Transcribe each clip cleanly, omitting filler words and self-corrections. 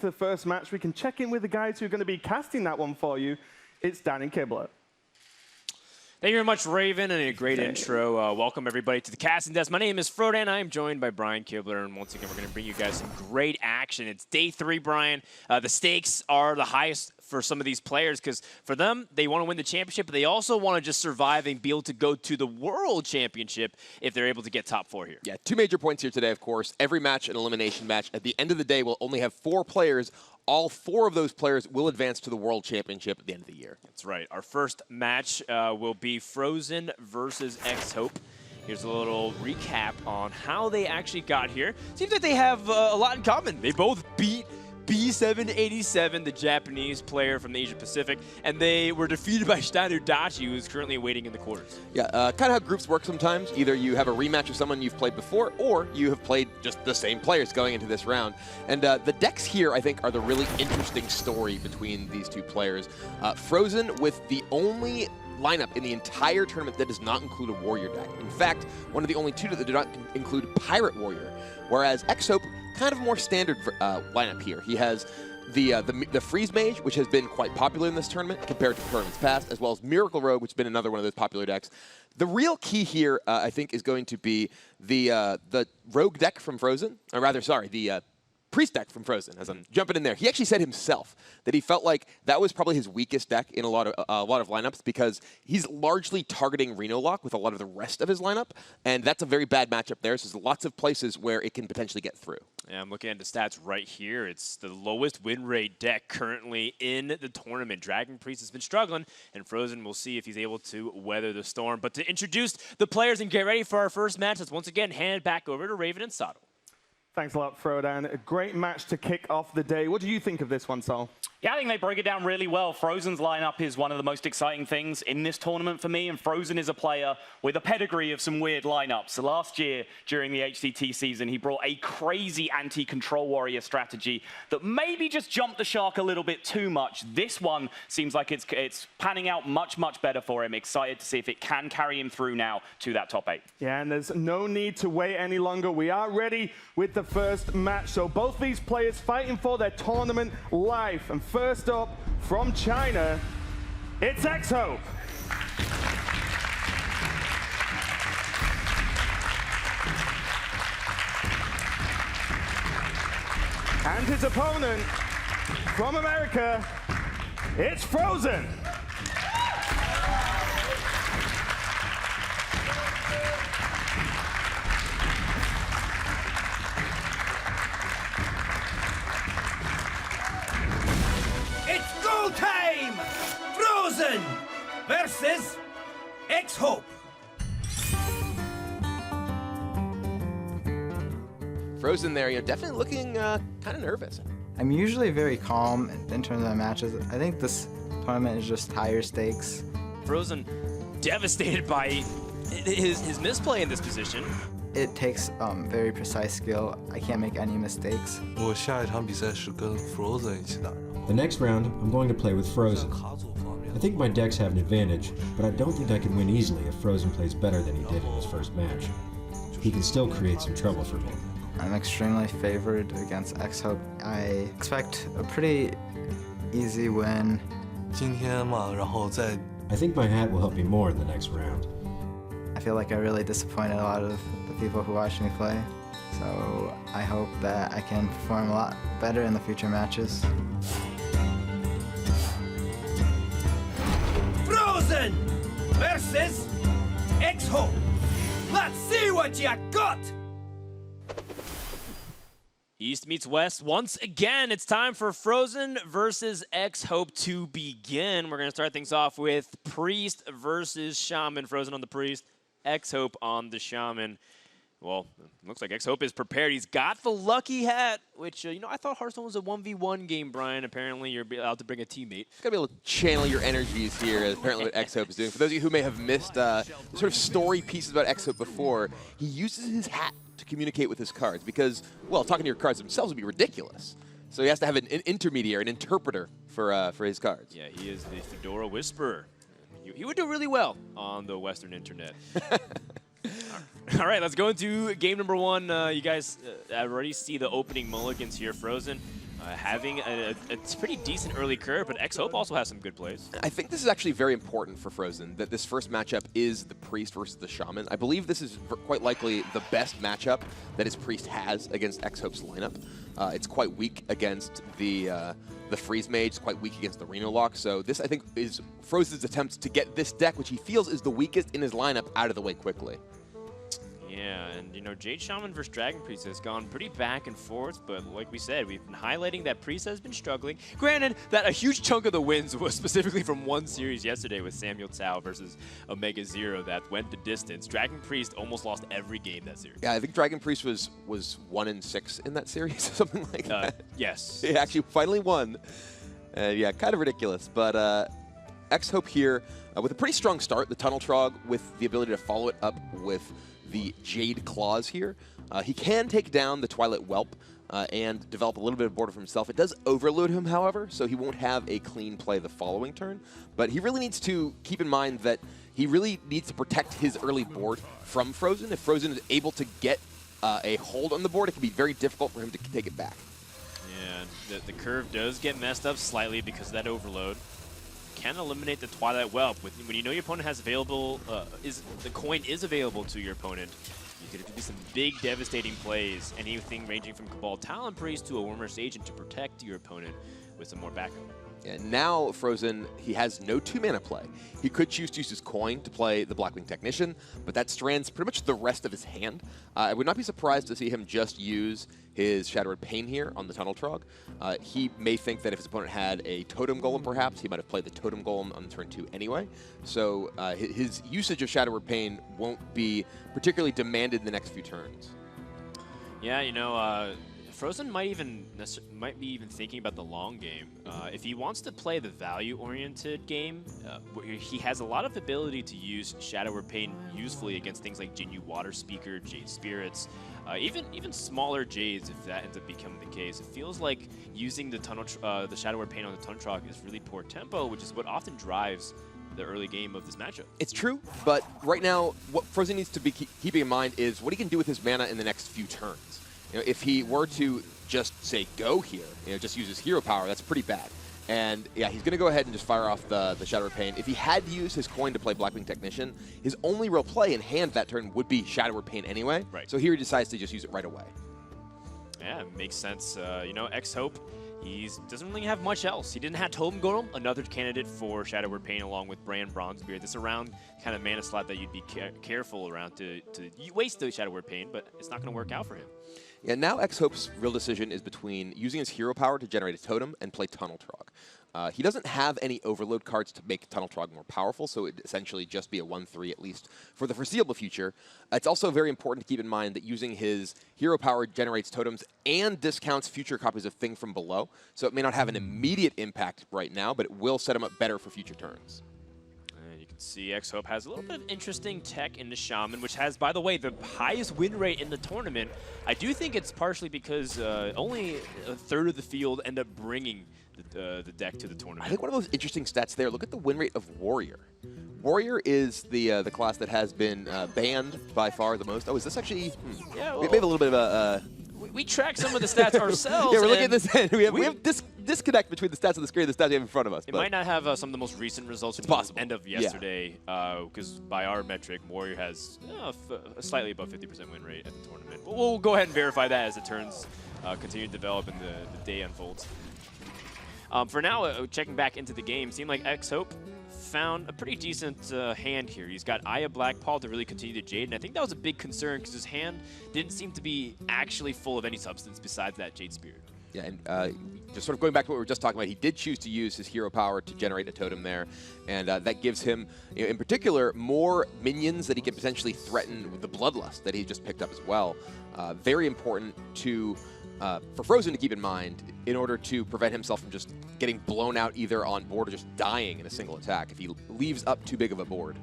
into the first match, we can check in with the guys who are going to be casting that one for you. It's Dan and Kibler. Thank you very much, Raven, and a great intro. Welcome, everybody, to the casting desk. My name is fr0zen. I am joined by Brian Kibler, and once again, we're going to bring you guys some great action. It's day 3, Brian. The stakes are the highest for some of these players because for them, they want to win the championship, but they also want to just survive and be able to go to the World Championship if they're able to get top 4 here. Yeah, 2 major points here today, of course. Every match an elimination match. At the end of the day, we'll only have 4 players. All 4 of those players will advance to the World Championship at the end of the year. That's right. Our first match will be fr0zen versus XHope. Here's a little recap on how they actually got here. Seems like they have a lot in common. They both beat B787, the Japanese player from the Asia Pacific, and they were defeated by Dachi, who is currently waiting in the quarters. Yeah, kind of how groups work sometimes. Either you have a rematch with someone you've played before, or you have played just the same players going into this round. And the decks here, I think, are the really interesting story between these 2 players. fr0zen with the only lineup in the entire tournament that does not include a warrior deck. In fact, one of the only 2 that do not include pirate warrior, whereas XHope, kind of more standard lineup here. He has the freeze mage, which has been quite popular in this tournament compared to tournaments past, as well as Miracle Rogue, which has been another one of those popular decks. The real key here, I think, is going to be the rogue deck from fr0zen, or rather, sorry, the priest deck from fr0zen, as I'm jumping in there. He actually said himself that he felt like that was probably his weakest deck in a lot of lineups because he's largely targeting Reno Lock with a lot of the rest of his lineup, and that's a very bad matchup there. So there's lots of places where it can potentially get through. Yeah, I'm looking at the stats right here. It's the lowest win rate deck currently in the tournament. Dragon Priest has been struggling, and fr0zen will see if he's able to weather the storm. But to introduce the players and get ready for our first match, let's once again hand it back over to Raven and Sato. Thanks a lot, fr0zen. A great match to kick off the day. What do you think of this one, Sol? Yeah, I think they broke it down really well. fr0zen's lineup is one of the most exciting things in this tournament for me, and fr0zen is a player with a pedigree of some weird lineups. So last year, during the HCT season, he brought a crazy anti-control warrior strategy that maybe just jumped the shark a little bit too much. This one seems like it's panning out much, much better for him. Excited to see if it can carry him through now to that top 8. Yeah, and there's no need to wait any longer. We are ready with the first match. So both these players fighting for their tournament life. And first up, from China, it's XHope. And his opponent, from America, it's fr0zen. Time! fr0zen versus XHope. fr0zen there, definitely looking kind of nervous. I'm usually very calm in terms of my matches. I think this tournament is just higher stakes. fr0zen devastated by his misplay in this position. It takes very precise skill. I can't make any mistakes. 我下一场比赛是跟 fr0zen 一起打。 The next round, I'm going to play with fr0zen. I think my decks have an advantage, but I don't think I can win easily if fr0zen plays better than he did in his first match. He can still create some trouble for me. I'm extremely favored against XHope. I expect a pretty easy win. 今天嘛，然后再 I think my hat will help me more in the next round. I feel like I really disappointed a lot of the people who watched me play. So I hope that I can perform a lot better in the future matches. fr0zen versus XHope. Let's see what you got. East meets West once again. It's time for fr0zen versus XHope to begin. We're going to start things off with Priest versus Shaman. fr0zen on the Priest, XHope on the Shaman. Well, it looks like XHope is prepared. He's got the lucky hat, which, I thought Hearthstone was a 1v1 game, Brian. Apparently, you're allowed to bring a teammate. Got to be able to channel your energies here, as apparently what XHope is doing. For those of you who may have missed the sort of story pieces about XHope before, he uses his hat to communicate with his cards because, well, talking to your cards themselves would be ridiculous. So he has to have an intermediary, an interpreter for his cards. Yeah, he is the Fedora Whisperer. He would do really well on the Western internet. All right, let's go into game number 1. You guys already see the opening mulligans here. fr0zen having a pretty decent early curve, but XHope also has some good plays. I think this is actually very important for fr0zen, that this first matchup is the Priest versus the Shaman. I believe this is quite likely the best matchup that his Priest has against XHope's lineup. It's quite weak against the Freeze Mage, it's quite weak against the Reno Lock, so this, I think, is fr0zen's attempt to get this deck, which he feels is the weakest in his lineup, out of the way quickly. Yeah, and you know, Jade Shaman versus Dragon Priest has gone pretty back and forth, but like we said, we've been highlighting that Priest has been struggling. Granted, that a huge chunk of the wins was specifically from one series yesterday with Samuel Tsao versus Omega Zero that went the distance. Dragon Priest almost lost every game that series. Yeah, I think Dragon Priest was 1-6 in that series, something like that. Yes. He actually finally won. Yeah, kind of ridiculous, but XHope here with a pretty strong start, the Tunnel Trog with the ability to follow it up with the Jade Claws here. He can take down the Twilight Whelp and develop a little bit of border for himself. It does overload him, however, so he won't have a clean play the following turn. But he really needs to keep in mind that he really needs to protect his early board from fr0zen. If fr0zen is able to get a hold on the board, it can be very difficult for him to take it back. Yeah, the curve does get messed up slightly because of that overload. Can eliminate the Twilight Whelp. When you know your opponent has available, the coin is available to your opponent, you could do some big devastating plays, anything ranging from Cabal Talon Priest to a Wormer's Agent to protect your opponent with some more backup. And now fr0zen, he has no 2-mana play. He could choose to use his coin to play the Blackwing Technician, but that strands pretty much the rest of his hand. I would not be surprised to see him just use his Shadowed Pain here on the Tunnel Trog. He may think that if his opponent had a Totem Golem, perhaps, he might have played the Totem Golem on turn 2 anyway. So his usage of Shadowed Pain won't be particularly demanded in the next few turns. Yeah, you know, fr0zen might be even thinking about the long game. If he wants to play the value-oriented game, where he has a lot of ability to use Shadow Pain usefully against things like Jinyu Water Speaker, Jade Spirits, even smaller Jades. If that ends up becoming the case, it feels like using the Shadow Pain on the Tunnel Trog is really poor tempo, which is what often drives the early game of this matchup. It's true, but right now, what fr0zen needs to be keeping in mind is what he can do with his mana in the next few turns. You know, if he were to just say go here, you know, just use his hero power, that's pretty bad. And yeah, he's going to go ahead and just fire off the Shadow Pain. If he had to use his coin to play Blackwing Technician, his only real play in hand that turn would be Shadow Pain anyway. Right. So here he decides to just use it right away. Yeah, it makes sense. You know, XHope, he doesn't really have much else. He didn't have Totem Golem, another candidate for Shadow Pain along with Brand Bronzebeard. This around kind of mana slot that you'd be careful around to waste the Shadow Pain, but it's not going to work out for him. Yeah, now XHope's real decision is between using his hero power to generate a totem and play Tunnel Trog. He doesn't have any overload cards to make Tunnel Trog more powerful, so it'd essentially just be a 1-3 at least for the foreseeable future. It's also very important to keep in mind that using his hero power generates totems and discounts future copies of Thing from Below, so it may not have an immediate impact right now, but it will set him up better for future turns. See, XHope has a little bit of interesting tech in the Shaman, which has, by the way, the highest win rate in the tournament. I do think it's partially because only a third of the field end up bringing the deck to the tournament. I think one of those interesting stats there, look at the win rate of Warrior. Warrior is the class that has been banned by far the most. Oh, is this actually... Yeah, well, we have a little bit of a... We track some of the stats ourselves. Yeah, we're looking at this. we have this disconnect between the stats on the screen and the stats we have in front of us. It might not have some of the most recent results from the end of yesterday, because by our metric, Warrior has a slightly above 50% win rate at the tournament. But we'll go ahead and verify that as the turns continue to develop and the day unfolds. For now, checking back into the game, seemed like XHope found a pretty decent hand here. He's got Eye of Blackpaw to really continue to Jade, and I think that was a big concern because his hand didn't seem to be actually full of any substance besides that Jade Spirit. Yeah, and just sort of going back to what we were just talking about, he did choose to use his hero power to generate a totem there, and that gives him, you know, in particular, more minions that he can potentially threaten with the Bloodlust that he just picked up as well. Very important to for fr0zen to keep in mind in order to prevent himself from just getting blown out either on board or just dying in a single attack if he leaves up too big of a board.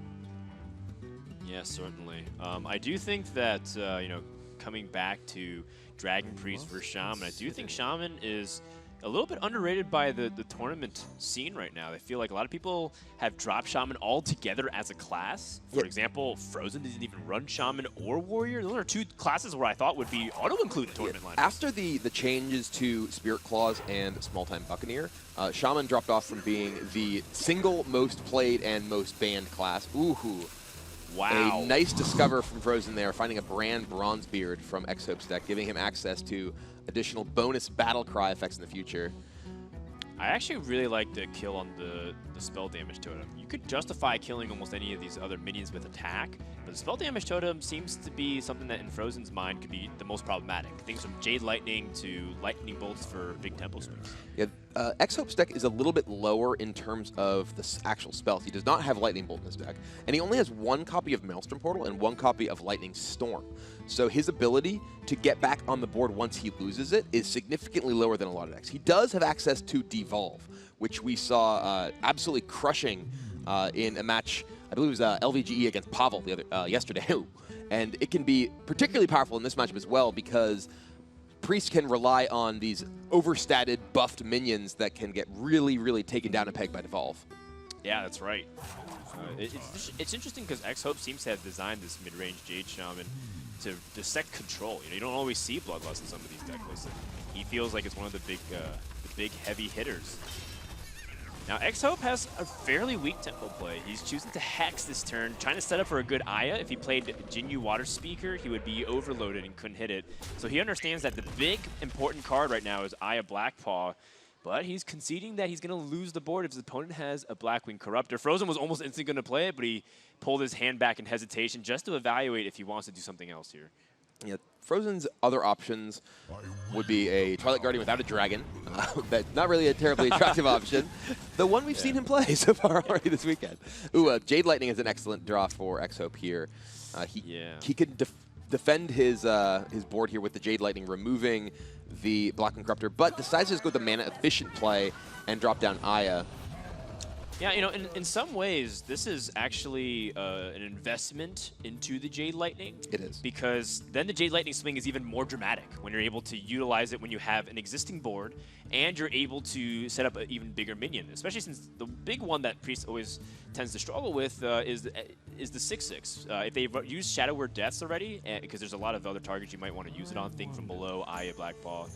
Yes, certainly. I do think that, you know, coming back to Dragon Priest versus Shaman, I do think Shaman is a little bit underrated by the tournament scene right now. I feel like a lot of people have dropped Shaman altogether as a class. For example, fr0zen didn't even run Shaman or Warrior. Those are two classes where I thought would be auto-included tournament lineups. After the changes to Spirit Claws and Small-Time Buccaneer, Shaman dropped off from being the single most played and most banned class. Ooh. Wow. A nice discover from fr0zen there, finding a Brand Bronzebeard from XHope's deck, giving him access to additional bonus battle cry effects in the future. I actually really like the kill on the spell damage totem. You could justify killing almost any of these other minions with attack, but the spell damage totem seems to be something that in fr0zen's mind could be the most problematic. Things from Jade Lightning to Lightning Bolts for big tempo swings. Yeah, XHope's deck is a little bit lower in terms of the actual spells. He does not have Lightning Bolt in his deck, and he only has one copy of Maelstrom Portal and one copy of Lightning Storm. So his ability to get back on the board once he loses it is significantly lower than a lot of decks. He does have access to Devolve, which we saw absolutely crushing in a match, I believe it was LVGE against Pavel yesterday. And it can be particularly powerful in this matchup as well because Priest can rely on these overstated, buffed minions that can get really, really taken down a peg by Devolve. Yeah, that's right. It's interesting because XHope seems to have designed this mid-range Jade Shaman to dissect control. You don't always see Bloodlust in some of these deck lists. He feels like it's one of the big heavy hitters. Now, XHope has a fairly weak tempo play. He's choosing to Hex this turn, trying to set up for a good Aya. If he played Jinyu Water Speaker, he would be overloaded and couldn't hit it. So he understands that the big important card right now is Aya Blackpaw, but he's conceding that he's going to lose the board if his opponent has a Blackwing Corruptor. fr0zen was almost instantly going to play it, but he pulled his hand back in hesitation just to evaluate if he wants to do something else here. Yeah, fr0zen's other options would be a Twilight Guardian without a dragon. That's not really a terribly attractive option. The one we've seen him play so far already this weekend. Ooh, Jade Lightning is an excellent draw for XHope here. He can defend his board here with the Jade Lightning, removing the Blackwing Corruptor, but decides to just go with the mana-efficient play and drop down Aya. Yeah, in some ways, this is actually an investment into the Jade Lightning. It is. Because then the Jade Lightning swing is even more dramatic when you're able to utilize it when you have an existing board and you're able to set up an even bigger minion, especially since the big one that Priest always tends to struggle with is the 6/6. If they've used Shadow Word Deaths already, because there's a lot of other targets you might want to use it on, think from below, Aya, Blackpaw.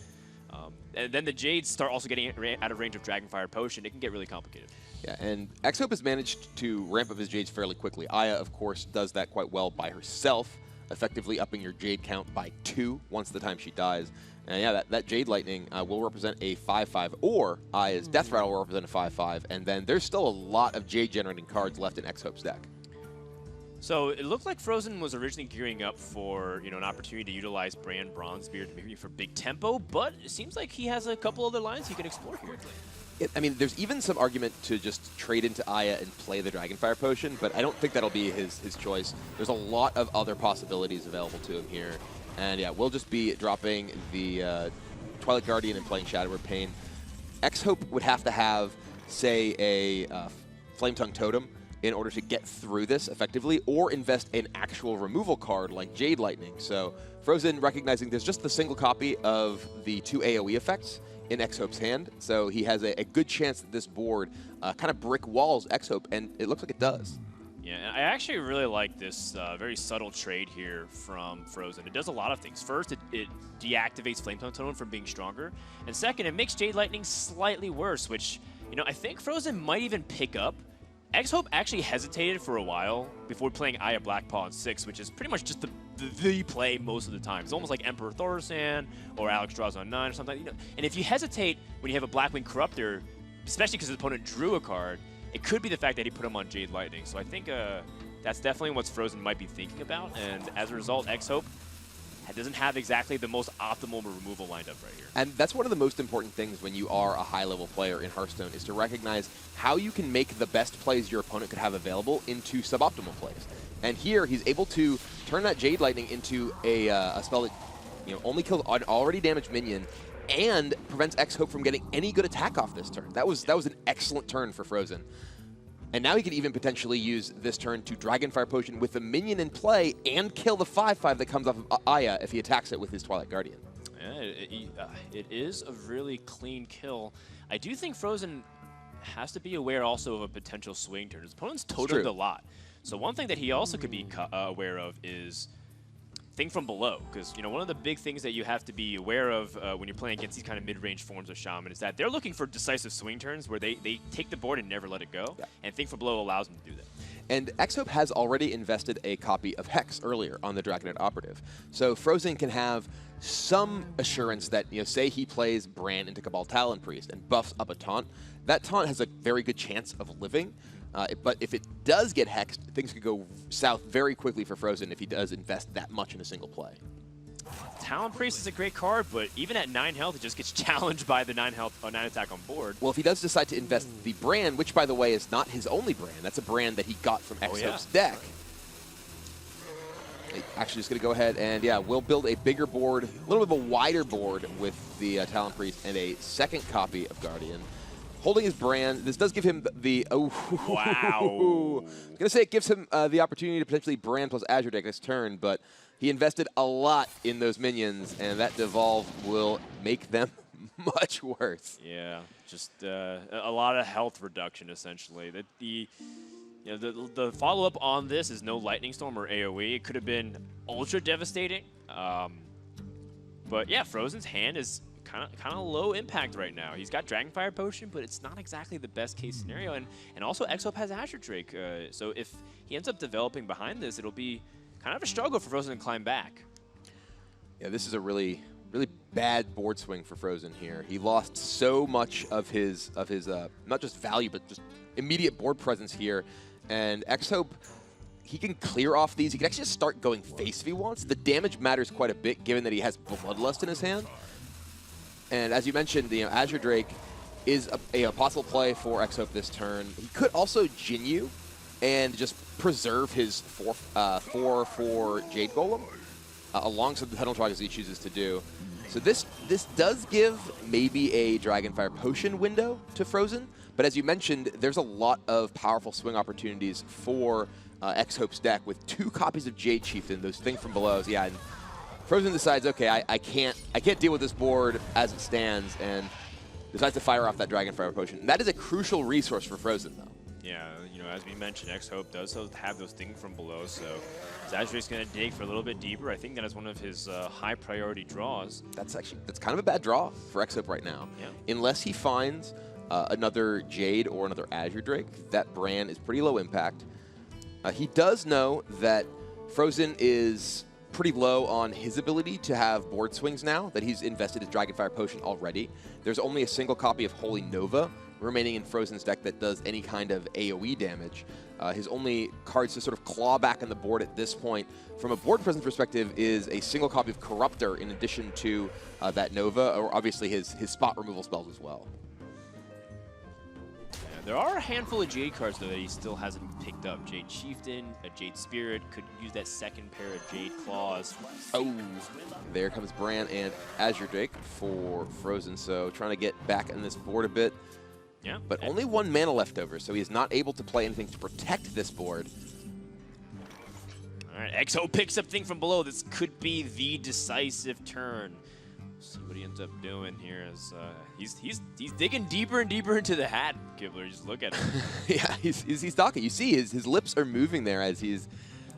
And then the Jades start also getting out of range of Dragonfire Potion. It can get really complicated. Yeah, and XHope has managed to ramp up his Jades fairly quickly. Aya, of course, does that quite well by herself, effectively upping your Jade count by 2 once the time she dies. And yeah, that Jade Lightning will represent a 5/5, or Aya's Death Rattle will represent a 5/5, and then there's still a lot of Jade-generating cards left in XHope's deck. So it looked like fr0zen was originally gearing up for an opportunity to utilize Brand Bronzebeard maybe for big tempo, but it seems like he has a couple other lines he can explore here. I mean, there's even some argument to just trade into Aya and play the Dragonfire Potion, but I don't think that'll be his choice. There's a lot of other possibilities available to him here. And yeah, we'll just be dropping the Twilight Guardian and playing Shadow Word Pain. XHope would have to have, say, a Flame Tongue Totem in order to get through this effectively, or invest in actual removal card like Jade Lightning. So fr0zen, recognizing there's just the single copy of the 2 AoE effects in XHope's hand, so he has a good chance that this board kind of brick walls XHope, and it looks like it does. Yeah, and I actually really like this very subtle trade here from fr0zen. It does a lot of things. First, it deactivates Flame Tongue Totem from being stronger, and second, it makes Jade Lightning slightly worse, which I think fr0zen might even pick up. XHope actually hesitated for a while before playing Aya Blackpaw on 6, which is pretty much just the play most of the time. It's almost like Emperor fr0zen or Alex draws on 9 or something. And if you hesitate when you have a Blackwing Corruptor, especially because his opponent drew a card, it could be the fact that he put him on Jade Lightning. So I think that's definitely what fr0zen might be thinking about. And as a result, XHope doesn't have exactly the most optimal removal lined up right here. And that's one of the most important things when you are a high-level player in Hearthstone, is to recognize how you can make the best plays your opponent could have available into suboptimal plays. And here, he's able to turn that Jade Lightning into a spell that only kills an already damaged minion and prevents XHope from getting any good attack off this turn. That was an excellent turn for fr0zen. And now he could even potentially use this turn to Dragonfire Potion with the minion in play and kill the 5/5 that comes off of Aya if he attacks it with his Twilight Guardian. Yeah, it is a really clean kill. I do think fr0zen has to be aware also of a potential swing turn. His opponent's totemed a lot. So one thing that he also could be aware of is thing from below, because one of the big things that you have to be aware of when you're playing against these kind of mid-range forms of Shaman is that they're looking for decisive swing turns where they take the board and never let it go, and thing from below allows them to do that. And XHope has already invested a copy of Hex earlier on the Dragonet Operative. So fr0zen can have some assurance that, say he plays Bran into Cabal Talon Priest and buffs up a taunt, that taunt has a very good chance of living. But if it does get hexed, things could go south very quickly for fr0zen if he does invest that much in a single play. Talon Priest is a great card, but even at 9 health, it just gets challenged by the 9 attack on board. Well, if he does decide to invest the Bran, which, by the way, is not his only Bran, that's a Bran that he got from XHope's deck. Actually, just going to go ahead and, we'll build a bigger board, a little bit of a wider board with the Talon Priest and a second copy of Guardian. Holding his Bran, this does give him the, wow. I was going to say it gives him the opportunity to potentially Bran plus Azure deck this turn, but he invested a lot in those minions, and that devolve will make them much worse. Yeah, just a lot of health reduction, essentially. The follow-up on this is no Lightning Storm or AoE. It could have been ultra devastating. But yeah, fr0zen's hand is kind of low impact right now. He's got Dragonfire Potion, but it's not exactly the best case scenario. And also XHope has Azure Drake. So if he ends up developing behind this, it'll be kind of a struggle for fr0zen to climb back. Yeah, this is a really bad board swing for fr0zen here. He lost so much of his not just value, but just immediate board presence here. And XHope, he can clear off these. He can actually just start going face if he wants. The damage matters quite a bit, given that he has Bloodlust in his hand. And as you mentioned, Azure Drake is a possible play for XHope this turn. He could also Jinyu and just preserve his 4/4 Jade Golem alongside the Tunnel as he chooses to do. So this does give maybe a Dragonfire Potion window to fr0zen, but as you mentioned, there's a lot of powerful swing opportunities for XHope's deck with 2 copies of Jade Chieftain, those things from below. Yeah, and fr0zen decides, okay, I can't deal with this board as it stands, and decides to fire off that Dragonfire Potion. And that is a crucial resource for fr0zen, though. Yeah, as we mentioned, XHope does have those things from below, so Azura's going to dig for a little bit deeper. I think that is one of his high priority draws. That's kind of a bad draw for XHope right now. Yeah. Unless he finds another Jade or another Azure Drake, that Bran is pretty low impact. He does know that fr0zen is pretty low on his ability to have board swings now that he's invested his Dragonfire Potion already. There's only a single copy of Holy Nova remaining in fr0zen's deck that does any kind of AoE damage. His only cards to sort of claw back on the board at this point, from a board presence perspective, is a single copy of Corruptor in addition to that Nova, or obviously his spot removal spells as well. There are a handful of Jade cards, though, that he still hasn't picked up. Jade Chieftain, a Jade Spirit, could use that second pair of Jade Claws. Oh, there comes Bran and Azure Drake for fr0zen, so trying to get back on this board a bit. Yeah. But only 1 mana left over, so he's not able to play anything to protect this board. All right, XHope picks up thing from below. This could be the decisive turn. See what he ends up doing here. As he's digging deeper and deeper into the hat, Kibler. Just look at him. Yeah, he's talking. You see his lips are moving there as he's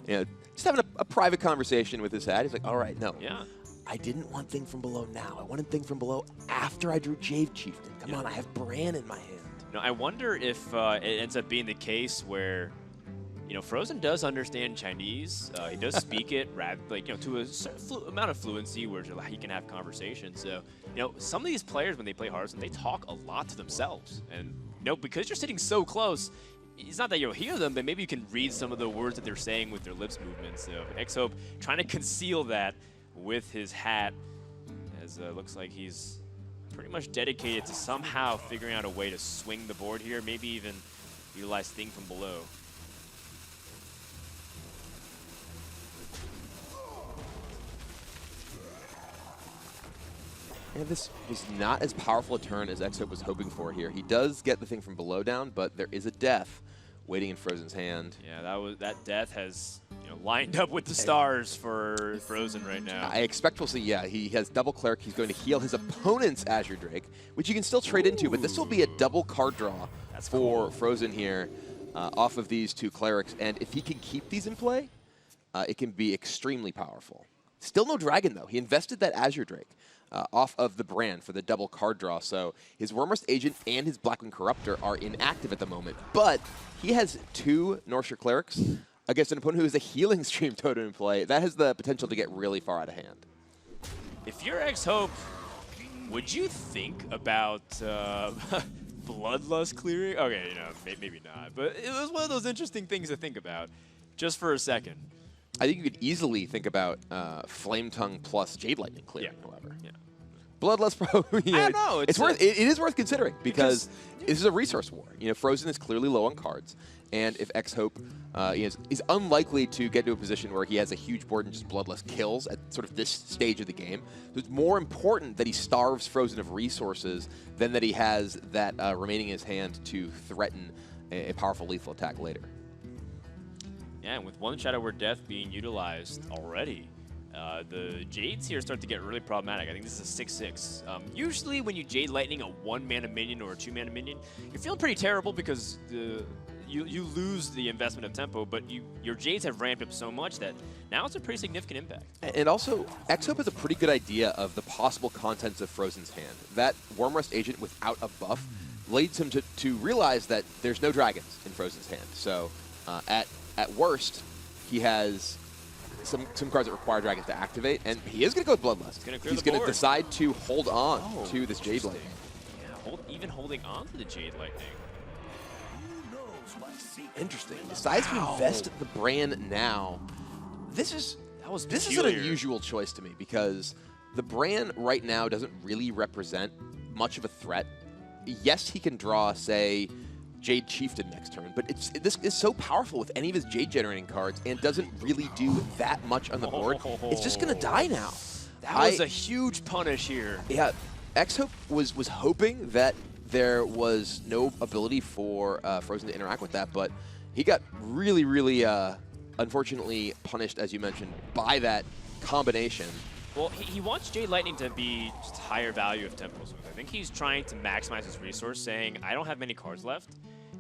just having a private conversation with his hat. He's like, all right, no. Yeah. I didn't want thing from below now. I wanted thing from below after I drew Jade Chieftain. Come on, I have Bran in my hand. No, I wonder if it ends up being the case where, fr0zen does understand Chinese. He does speak it, to a certain amount of fluency where he can have conversations. So, some of these players, when they play Hearthstone, they talk a lot to themselves. And, because you're sitting so close, it's not that you'll hear them, but maybe you can read some of the words that they're saying with their lips movements. So, XHope trying to conceal that with his hat, as looks like he's pretty much dedicated to somehow figuring out a way to swing the board here, maybe even utilize thing from below. And this was not as powerful a turn as XHope was hoping for here. He does get the thing from below down, but there is a death waiting in fr0zen's hand. Yeah, that death has lined up with the stars for fr0zen right now. I expect we'll see, yeah, he has double Cleric. He's going to heal his opponent's Azure Drake, which you can still trade into, but this will be a double card draw for fr0zen here off of these 2 Clerics. And if he can keep these in play, it can be extremely powerful. Still no Dragon, though. He invested that Azure Drake off of the brand for the double card draw. So his Wormrust Agent and his Blackwing Corruptor are inactive at the moment, but he has 2 Northshire Clerics against an opponent who has a Healing Stream Totem in play. That has the potential to get really far out of hand. If you're XHope, would you think about Bloodlust clearing? Okay, maybe not. But it was one of those interesting things to think about, just for a second. I think you could easily think about Flame Tongue plus Jade Lightning clearing, however. Yeah. Bloodlust probably. I don't know. It is worth considering because this is a resource war. fr0zen is clearly low on cards, and if XHope is unlikely to get to a position where he has a huge board and just Bloodlust kills at sort of this stage of the game, so it's more important that he starves fr0zen of resources than that he has that remaining in his hand to threaten a powerful lethal attack later. Yeah, and with 1 Shadow Word Death being utilized already, the Jades here start to get really problematic. I think this is a 6/6. Usually when you Jade Lightning a 1-mana minion or a 2-mana minion, you're feeling pretty terrible because you lose the investment of tempo, but your Jades have ramped up so much that now it's a pretty significant impact. And also, XHope has a pretty good idea of the possible contents of fr0zen's hand. That Wormrust Agent without a buff leads him to realize that there's no dragons in fr0zen's hand. So at worst, he has some cards that require dragons to activate, and he is going to go with Bloodlust. He's going to decide to hold on to this Jade Lightning. Yeah, even holding on to the Jade Lightning. Interesting. He decides to invest the brand now. This is an unusual choice to me because the brand right now doesn't really represent much of a threat. Yes, he can draw, say, Jade Chieftain next turn, but this is so powerful with any of his Jade generating cards and doesn't really do that much on the board. It's just going to die now. That was a huge punish here. Yeah, XHope was hoping that there was no ability for fr0zen to interact with that, but he got really, really unfortunately punished, as you mentioned, by that combination. Well, he wants Jade Lightning to be just higher value of tempo. So I think he's trying to maximize his resource, saying, I don't have many cards left,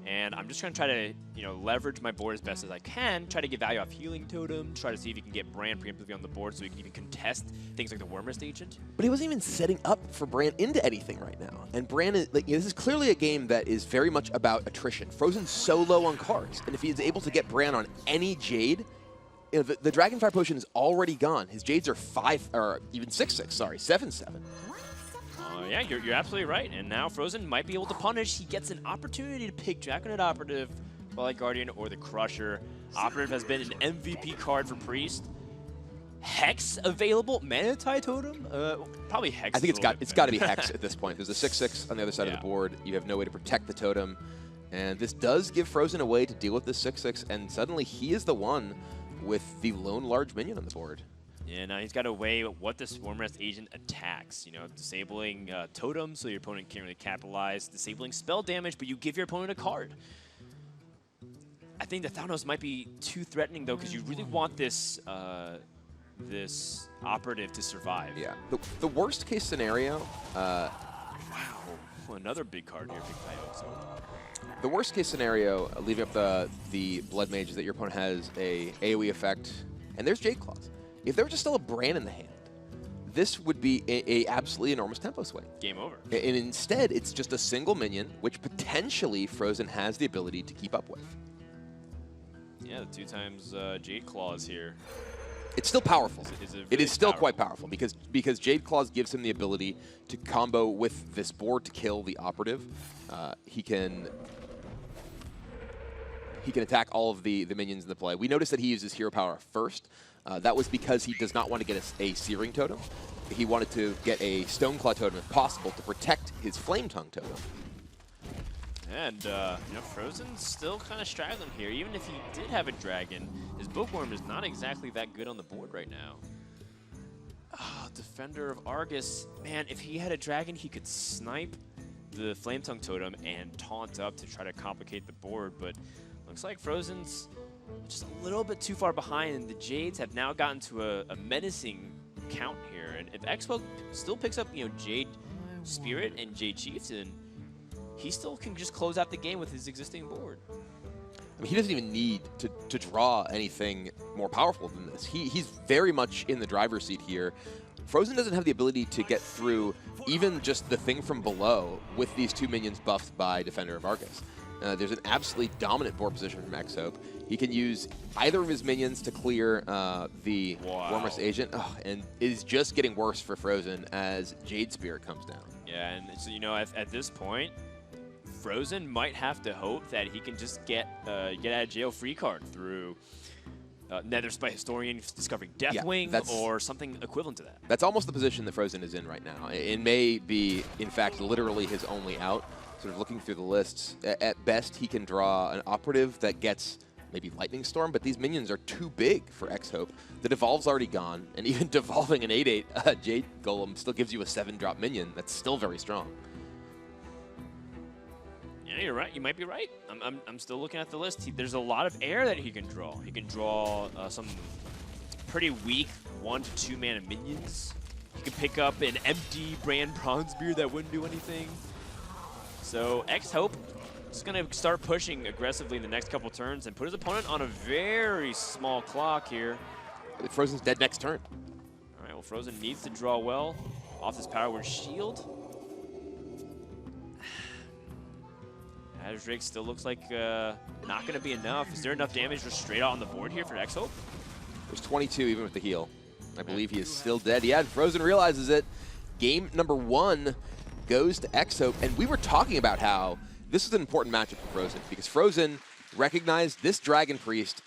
and I'm just going to try to leverage my board as best as I can, try to get value off Healing Totem, try to see if he can get Brand preemptively on the board so he can even contest things like the Wormrust Agent. But he wasn't even setting up for Brand into anything right now. And Brand is, this is clearly a game that is very much about attrition. fr0zen's so low on cards, and if he's able to get Brand on any Jade, the Dragonfire Potion is already gone. His Jades are 5, or even 6/6, sorry, 7/7. Yeah, you're absolutely right. And now fr0zen might be able to punish. He gets an opportunity to pick Draconet Operative, Twilight Guardian, or the Crusher. Operative has been an MVP card for Priest. Hex available? Manatide Totem? Probably Hex. I think it's got to be Hex at this point. There's a 6/6 on the other side of the board. You have no way to protect the totem. And this does give fr0zen a way to deal with this 6/6, and suddenly he is the one with the lone large minion on the board. Yeah, now he's got to weigh what this Wormrust Agent attacks. Disabling Totem so your opponent can't really capitalize. Disabling spell damage, but you give your opponent a card. I think the Thanos might be too threatening, though, because you really want this this Operative to survive. Yeah. The worst case scenario... wow. Another big card here, big Coyote. The worst case scenario, leaving up the Blood Mage, is that your opponent has a AoE effect, and there's Jade Claws. If there was just still a Brand in the hand, this would be a absolutely enormous tempo swing. Game over. And instead, it's just a single minion, which potentially fr0zen has the ability to keep up with. Yeah, the 2x Jade Claws here. It's still powerful. It is still quite powerful because Jade Claws gives him the ability to combo with this board to kill the Operative. He can attack all of the minions in the play. We noticed that he uses Hero Power first. That was because he does not want to get a Searing Totem. He wanted to get a Stoneclaw Totem if possible to protect his Flame Tongue Totem. And, fr0zen's still kind of straggling here. Even if he did have a dragon, his Bookworm is not exactly that good on the board right now. Defender of Argus. Man, if he had a dragon, he could snipe the Flame Tongue Totem and taunt up to try to complicate the board, but looks like fr0zen's just a little bit too far behind, and the Jades have now gotten to a menacing count here. And if XHope still picks up, Jade Spirit and Jade Chieftain, he still can just close out the game with his existing board. I mean, he doesn't even need to draw anything more powerful than this. He's very much in the driver's seat here. fr0zen doesn't have the ability to get through even just the thing from below with these 2 minions buffed by Defender of Argus. There's an absolutely dominant board position from XHope. He can use either of his minions to clear the Warmest Agent, and it is just getting worse for fr0zen as Jade Spirit comes down. Yeah, and so, at this point, fr0zen might have to hope that he can just get out of jail free card through Netherspite Historian discovering Deathwing or something equivalent to that. That's almost the position that fr0zen is in right now. It may be, in fact, literally his only out. Sort of looking through the lists, at best he can draw an operative that gets maybe Lightning Storm, but these minions are too big for XHope. The Devolve's already gone, and even devolving an 8/8 Jade Golem still gives you a 7-drop minion. That's still very strong. Yeah, you're right. You might be right. I'm still looking at the list. There's a lot of air that he can draw. He can draw some pretty weak 1 to 2 mana minions. He can pick up an empty Brand Bronzebeard that wouldn't do anything. So XHope is going to start pushing aggressively in the next couple turns and put his opponent on a very small clock here. fr0zen's dead next turn. All right, well, fr0zen needs to draw well off this Power Word Shield. Drake still looks like not going to be enough. Is there enough damage just straight out on the board here for XHope? There's 22 even with the heal. I believe he is still dead. Yeah, fr0zen realizes it. Game number 1 goes to XHope, and we were talking about how this is an important matchup for fr0zen because fr0zen recognized this Dragon Priest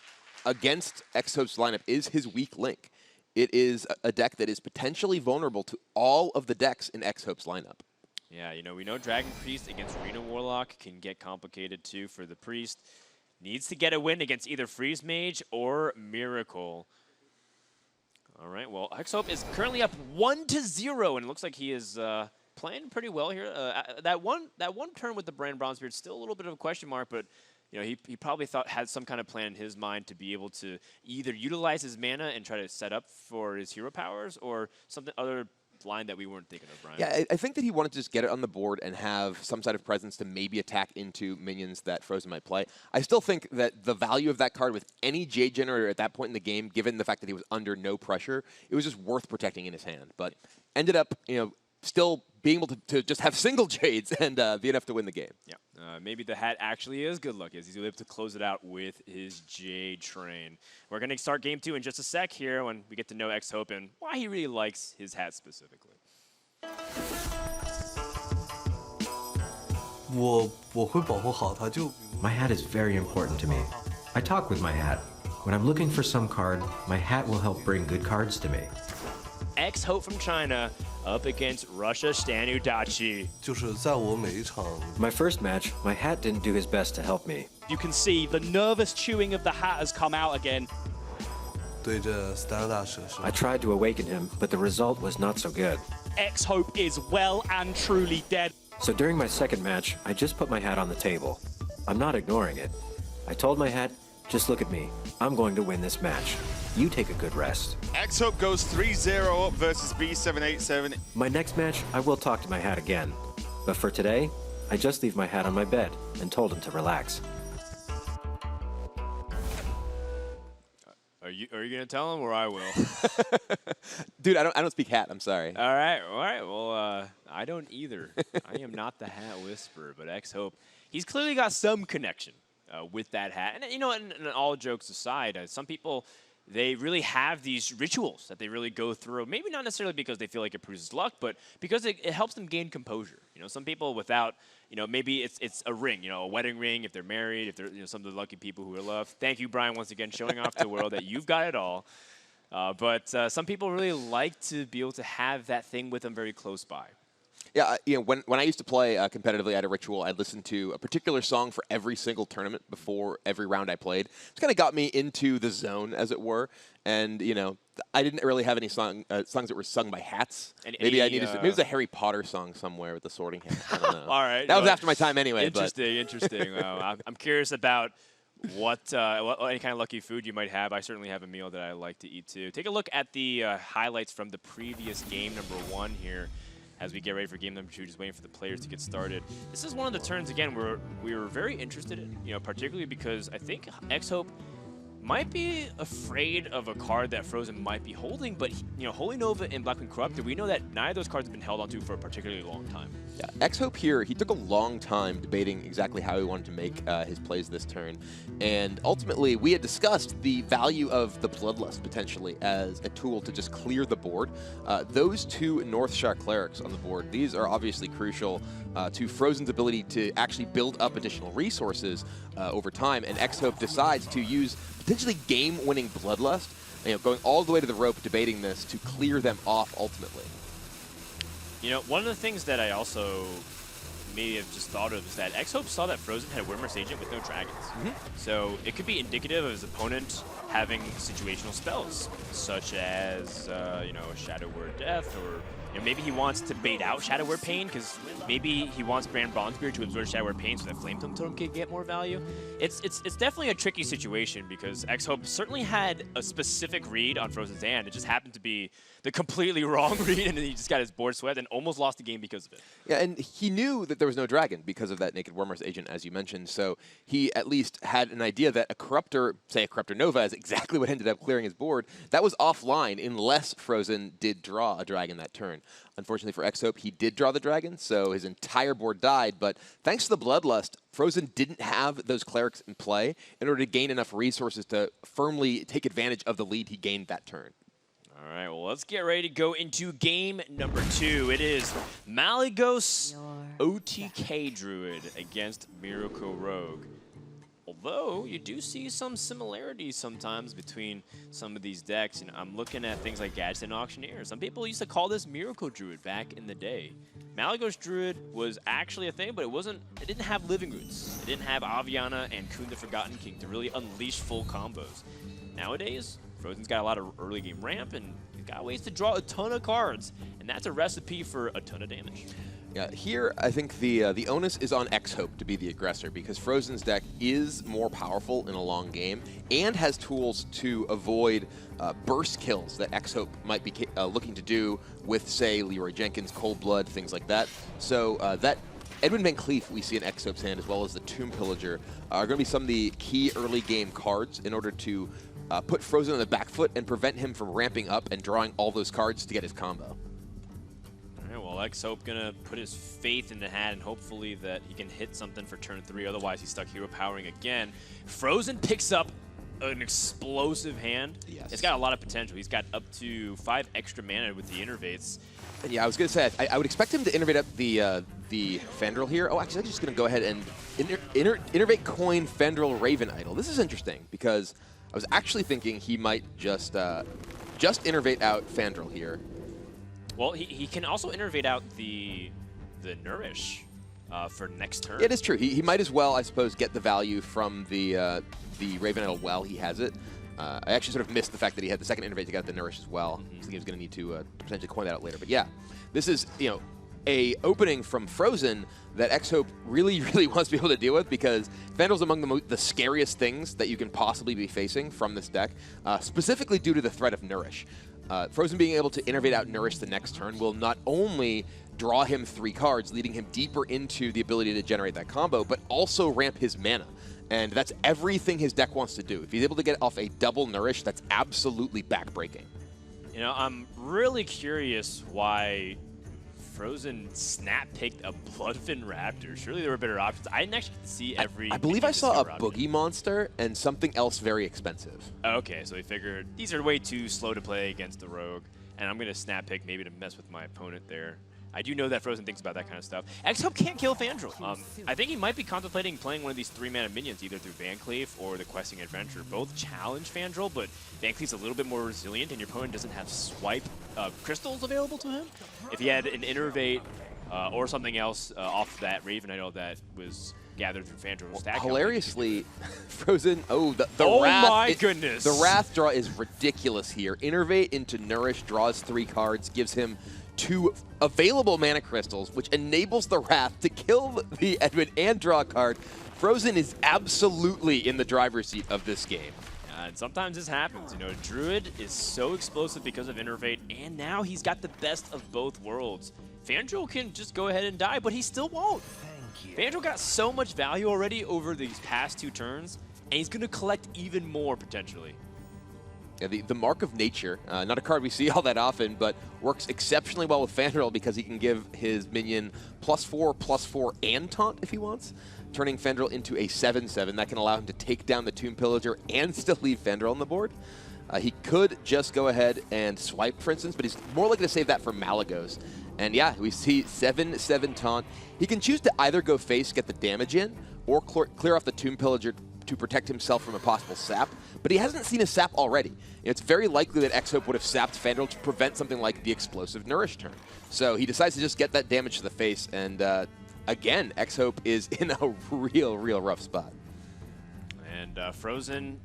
against XHope's lineup is his weak link. It is a deck that is potentially vulnerable to all of the decks in XHope's lineup. Yeah, we know Dragon Priest against Arena Warlock can get complicated too for the Priest. Needs to get a win against either Freeze Mage or Miracle. All right, well, XHope is currently up 1-0, and it looks like he is playing pretty well here. That one turn with the Brand Bronzebeard still a little bit of a question mark, but he probably had some kind of plan in his mind to be able to either utilize his mana and try to set up for his hero powers or something other line that we weren't thinking of, Brian. Yeah, I think that he wanted to just get it on the board and have some side of presence to maybe attack into minions that fr0zen might play. I still think that the value of that card with any Jade Generator at that point in the game, given the fact that he was under no pressure, it was just worth protecting in his hand. But ended up, still being able to just have single Jades and be enough to win the game. Yeah, maybe the hat actually is good luck as he's able to close it out with his Jade Train. We're going to start game 2 in just a sec here when we get to know XHope and why he really likes his hat specifically. 我会保护好它，就 My hat is very important to me. I talk with my hat. When I'm looking for some card, my hat will help bring good cards to me. XHope from China up against Russia Stanu Dachi. 就是在我每一场 My first match, my hat didn't do his best to help me. You can see the nervous chewing of the hat has come out again. 对着 Stella 射手 I tried to awaken him, but the result was not so good. XHope is well and truly dead. So during my second match, I just put my hat on the table. I'm not ignoring it. I told my hat, just look at me. I'm going to win this match. You take a good rest. XHope goes 3-0 up versus B787. My next match, I will talk to my hat again. But for today, I just leave my hat on my bed and told him to relax. Are you gonna tell him or I will? Dude, I don't speak hat. I'm sorry. All right. Well, I don't either. I am not the hat whisperer, but XHope, he's clearly got some connection with that hat. And and all jokes aside, some people, they really have these rituals that they really go through. Maybe not necessarily because they feel like it proves luck, but because it helps them gain composure. Some people without, maybe it's a ring, a wedding ring if they're married, if they're some of the lucky people who are loved. Thank you, Brian, once again, showing off to the world that you've got it all. But some people really like to be able to have that thing with them very close by. Yeah, when I used to play competitively at a ritual, I'd listen to a particular song for every single tournament before every round I played. It kind of got me into the zone, as it were. And I didn't really have any songs that were sung by hats. Maybe I needed maybe it was a Harry Potter song somewhere with the Sorting Hat. I don't know. All right. That was after my time anyway. Interesting. Wow. I'm curious about what any kind of lucky food you might have. I certainly have a meal that I like to eat too. Take a look at the highlights from the previous game number 1 here as we get ready for game number 2, just waiting for the players to get started. This is one of the turns, again, where we were very interested in, particularly because I think XHope might be afraid of a card that fr0zen might be holding, but Holy Nova and Black Queen Corrupted, we know that neither of those cards have been held onto for a particularly long time. Yeah, XHope here, he took a long time debating exactly how he wanted to make his plays this turn, and ultimately we had discussed the value of the Bloodlust potentially as a tool to just clear the board. Those 2 Northshire Clerics on the board, these are obviously crucial to fr0zen's ability to actually build up additional resources over time, and XHope decides to use potentially game-winning Bloodlust, going all the way to the rope debating this to clear them off ultimately. One of the things that I also maybe have just thought of is that XHope saw that fr0zen had a Wyrmrest Agent with no dragons. So it could be indicative of his opponent having situational spells, such as, a Shadow Word Death, or maybe he wants to bait out Shadow Word Pain, because maybe he wants Brand Bronzebeard to absorb Shadow Word Pain so that Flame Totem can get more value. It's definitely a tricky situation, because XHope certainly had a specific read on fr0zen's hand. It just happened to be the completely wrong read, and then he just got his board swept and almost lost the game because of it. Yeah, and he knew that there was no dragon because of that Naked Wyrmrest Agent, as you mentioned, so he at least had an idea that a Corruptor, say a Corruptor Nova, is exactly what ended up clearing his board. That was offline unless fr0zen did draw a dragon that turn. Unfortunately for XHope, he did draw the dragon, so his entire board died, but thanks to the Bloodlust, fr0zen didn't have those clerics in play in order to gain enough resources to firmly take advantage of the lead he gained that turn. All right, well, let's get ready to go into game number 2. It is Malygos OTK Druid against Miracle Rogue. Although, you do see some similarities sometimes between some of these decks. I'm looking at things like Gadsden Auctioneer. Some people used to call this Miracle Druid back in the day. Malygos Druid was actually a thing, but it didn't have Living Roots. It didn't have Aviana and Kun the Forgotten King to really unleash full combos. Nowadays, fr0zen's got a lot of early game ramp, and he's got ways to draw a ton of cards, and that's a recipe for a ton of damage. Yeah, here I think the onus is on XHope to be the aggressor, because fr0zen's deck is more powerful in a long game and has tools to avoid burst kills that XHope might be looking to do with, say, Leroy Jenkins, Cold Blood, things like that. So that Edwin Van Cleef we see in XHope's hand, as well as the Tomb Pillager, are going to be some of the key early game cards in order to put fr0zen on the back foot and prevent him from ramping up and drawing all those cards to get his combo. Well, XHope gonna put his faith in the hat and hopefully that he can hit something for turn 3. Otherwise, he's stuck hero powering again. fr0zen picks up an explosive hand. Yes. It's got a lot of potential. He's got up to 5 extra mana with the Innervates. And yeah, I was gonna say I would expect him to innervate up the Fandral here. Oh, actually, I'm just gonna go ahead and innervate coin Fandral Raven Idol. This is interesting because I was actually thinking he might just innervate out Fandral here. Well, he can also innervate out the Nourish for next turn. Yeah, it is true. He might as well, I suppose, get the value from the Raven Idol while he has it. I actually sort of missed the fact that he had the second innervate to get the Nourish as well. I think he was going to need to potentially coin that out later. But yeah, this is, a opening from fr0zen that XHope really, really wants to be able to deal with, because Fandral's among the scariest things that you can possibly be facing from this deck, specifically due to the threat of Nourish. fr0zen being able to innervate out Nourish the next turn will not only draw him 3 cards, leading him deeper into the ability to generate that combo, but also ramp his mana. And that's everything his deck wants to do. If he's able to get off a double Nourish, that's absolutely backbreaking. I'm really curious why fr0zen snap-picked a Bloodfin Raptor. Surely there were better options. I didn't actually see every... I believe I saw a Boogie Monster and something else very expensive. Okay, so he figured these are way too slow to play against the Rogue, and I'm going to snap-pick maybe to mess with my opponent there. I do know that fr0zen thinks about that kind of stuff. XHope can't kill Fandral. I think he might be contemplating playing one of these 3-mana minions, either through Van Cleef or the Questing Adventure. Both challenge Fandral, but Van Cleef's a little bit more resilient, and your opponent doesn't have swipe crystals available to him. If he had an Innervate or something else off that Raven Idol that was gathered through Fandral stack. Hilariously, fr0zen, the oh Wrath. My goodness. The Wrath draw is ridiculous here. Innervate into Nourish, draws 3 cards, gives him 2 available mana crystals, which enables the Wrath to kill the Edwin and draw a card. fr0zen is absolutely in the driver's seat of this game. And sometimes this happens. You know, Druid is so explosive because of Innervate, and now he's got the best of both worlds. fr0zen can just go ahead and die, but he still won't. fr0zen got so much value already over these past 2 turns, and he's going to collect even more potentially. Yeah, the Mark of Nature, not a card we see all that often, but works exceptionally well with fr0zen because he can give his minion +4/+4 and taunt if he wants, turning fr0zen into a 7/7. That can allow him to take down the Tomb Pillager and still leave fr0zen on the board. He could just go ahead and swipe, for instance, but he's more likely to save that for Malagos. And yeah, we see 7/7 taunt. He can choose to either go face, get the damage in, or clear off the Tomb Pillager to protect himself from a possible sap, but he hasn't seen a sap already. It's very likely that XHope would have sapped fr0zen to prevent something like the explosive Nourish turn. So he decides to just get that damage to the face, and again, XHope is in a real rough spot. And fr0zen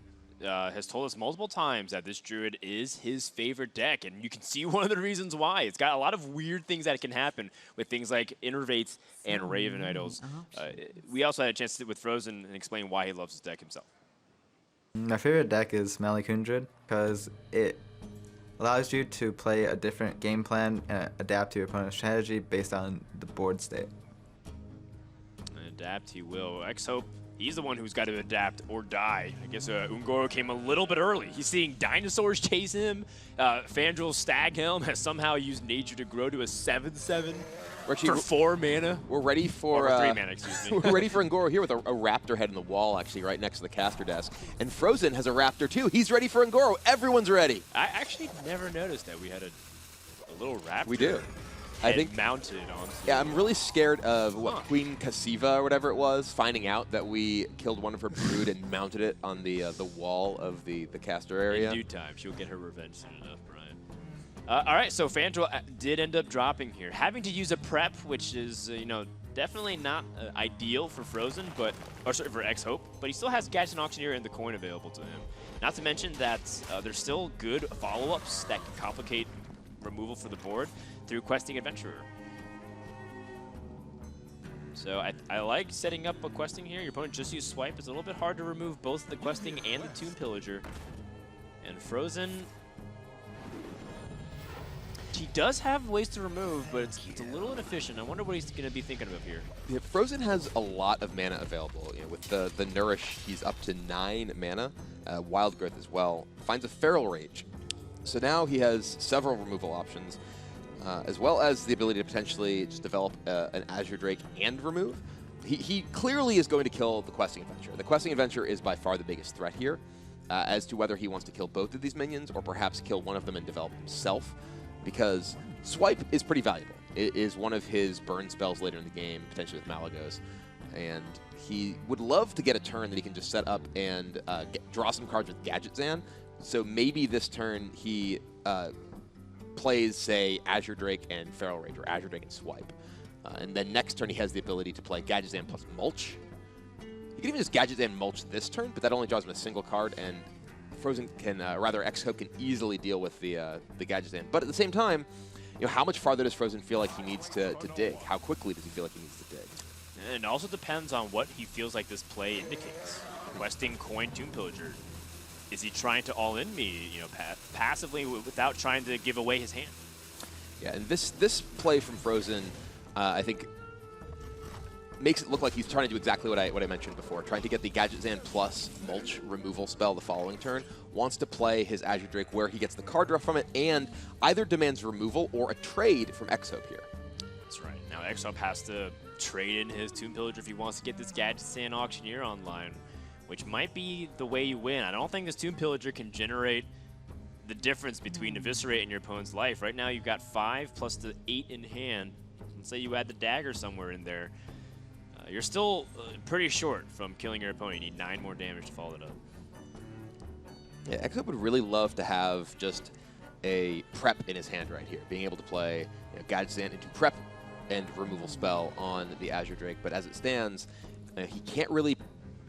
has told us multiple times that this Druid is his favorite deck, and you can see one of the reasons why. It's got a lot of weird things that can happen with things like Innervates and Raven Idols. We also had a chance to sit with fr0zen and explain why he loves his deck himself. My favorite deck is Malakun Druid because it allows you to play a different game plan and adapt to your opponent's strategy based on the board state. Adapt he will. XHope, he's the one who's got to adapt or die. I guess Ungoro came a little bit early. He's seeing dinosaurs chase him. fr0zen's Stag Helm has somehow used nature to grow to a 7/7 for 4 mana. We're ready for 3 mana, excuse me. we're ready for Ungoro here with a raptor head in the wall, actually, right next to the caster desk. And fr0zen has a raptor too. He's ready for Ungoro. Everyone's ready. I actually never noticed that we had a little raptor. We do. I think mounted on. Yeah, I'm really scared of Queen Cassiva or whatever it was, finding out that we killed one of her brood and mounted it on the wall of the caster area. In due time, she'll get her revenge soon enough, Brian. All right, so fr0zen did end up dropping here, having to use a prep, which is definitely not ideal for fr0zen, but for XHope, but he still has Gadget and Auctioneer and the coin available to him. Not to mention that there's still good follow-ups that can complicate removal for the board through Questing Adventurer. So I like setting up a Questing here. Your opponent just used Swipe. It's a little bit hard to remove both the Questing and the Tomb Pillager. And fr0zen, he does have ways to remove, but it's a little inefficient. I wonder what he's going to be thinking of here. Yeah, fr0zen has a lot of mana available. With the Nourish, he's up to 9 mana. Wild Growth as well. Finds a Feral Rage. So now he has several removal options, as well as the ability to potentially just develop an Azure Drake and remove. He clearly is going to kill the Questing Adventurer. The Questing Adventurer is by far the biggest threat here, as to whether he wants to kill both of these minions or perhaps kill one of them and develop himself, because Swipe is pretty valuable. It is one of his burn spells later in the game, potentially with Malagos, and he would love to get a turn that he can just set up and draw some cards with Gadget Zan. So maybe this turn he plays, say, Azure Drake and Feral Rage, or Azure Drake and Swipe. And then next turn he has the ability to play Gadget Zan plus Mulch. He can even just Gadget Zan Mulch this turn, but that only draws him a single card, and fr0zen can, rather XHope can easily deal with the Gadget Zan. But at the same time, how much farther does fr0zen feel like he needs to dig? How quickly does he feel like he needs to dig? And it also depends on what he feels like this play indicates. Questing, coin, Tomb Pillager. Is he trying to all-in me, passively without trying to give away his hand? Yeah, and this play from fr0zen, I think, makes it look like he's trying to do exactly what I mentioned before, trying to get the Gadget Zan plus Mulch removal spell the following turn. Wants to play his Azure Drake where he gets the card draw from it, and either demands removal or a trade from XHope here. That's right. Now XHope has to trade in his Tomb Pillager if he wants to get this Gadget Zan Auctioneer online, which might be the way you win. I don't think this Tomb Pillager can generate the difference between Eviscerate and your opponent's life. Right now you've got 5 plus the 8 in hand. Let's say you add the dagger somewhere in there. You're still pretty short from killing your opponent. You need 9 more damage to follow it up. Yeah, XHope would really love to have just a prep in his hand right here, being able to play Gadget Zan into prep and removal spell on the Azure Drake. But as it stands, he can't really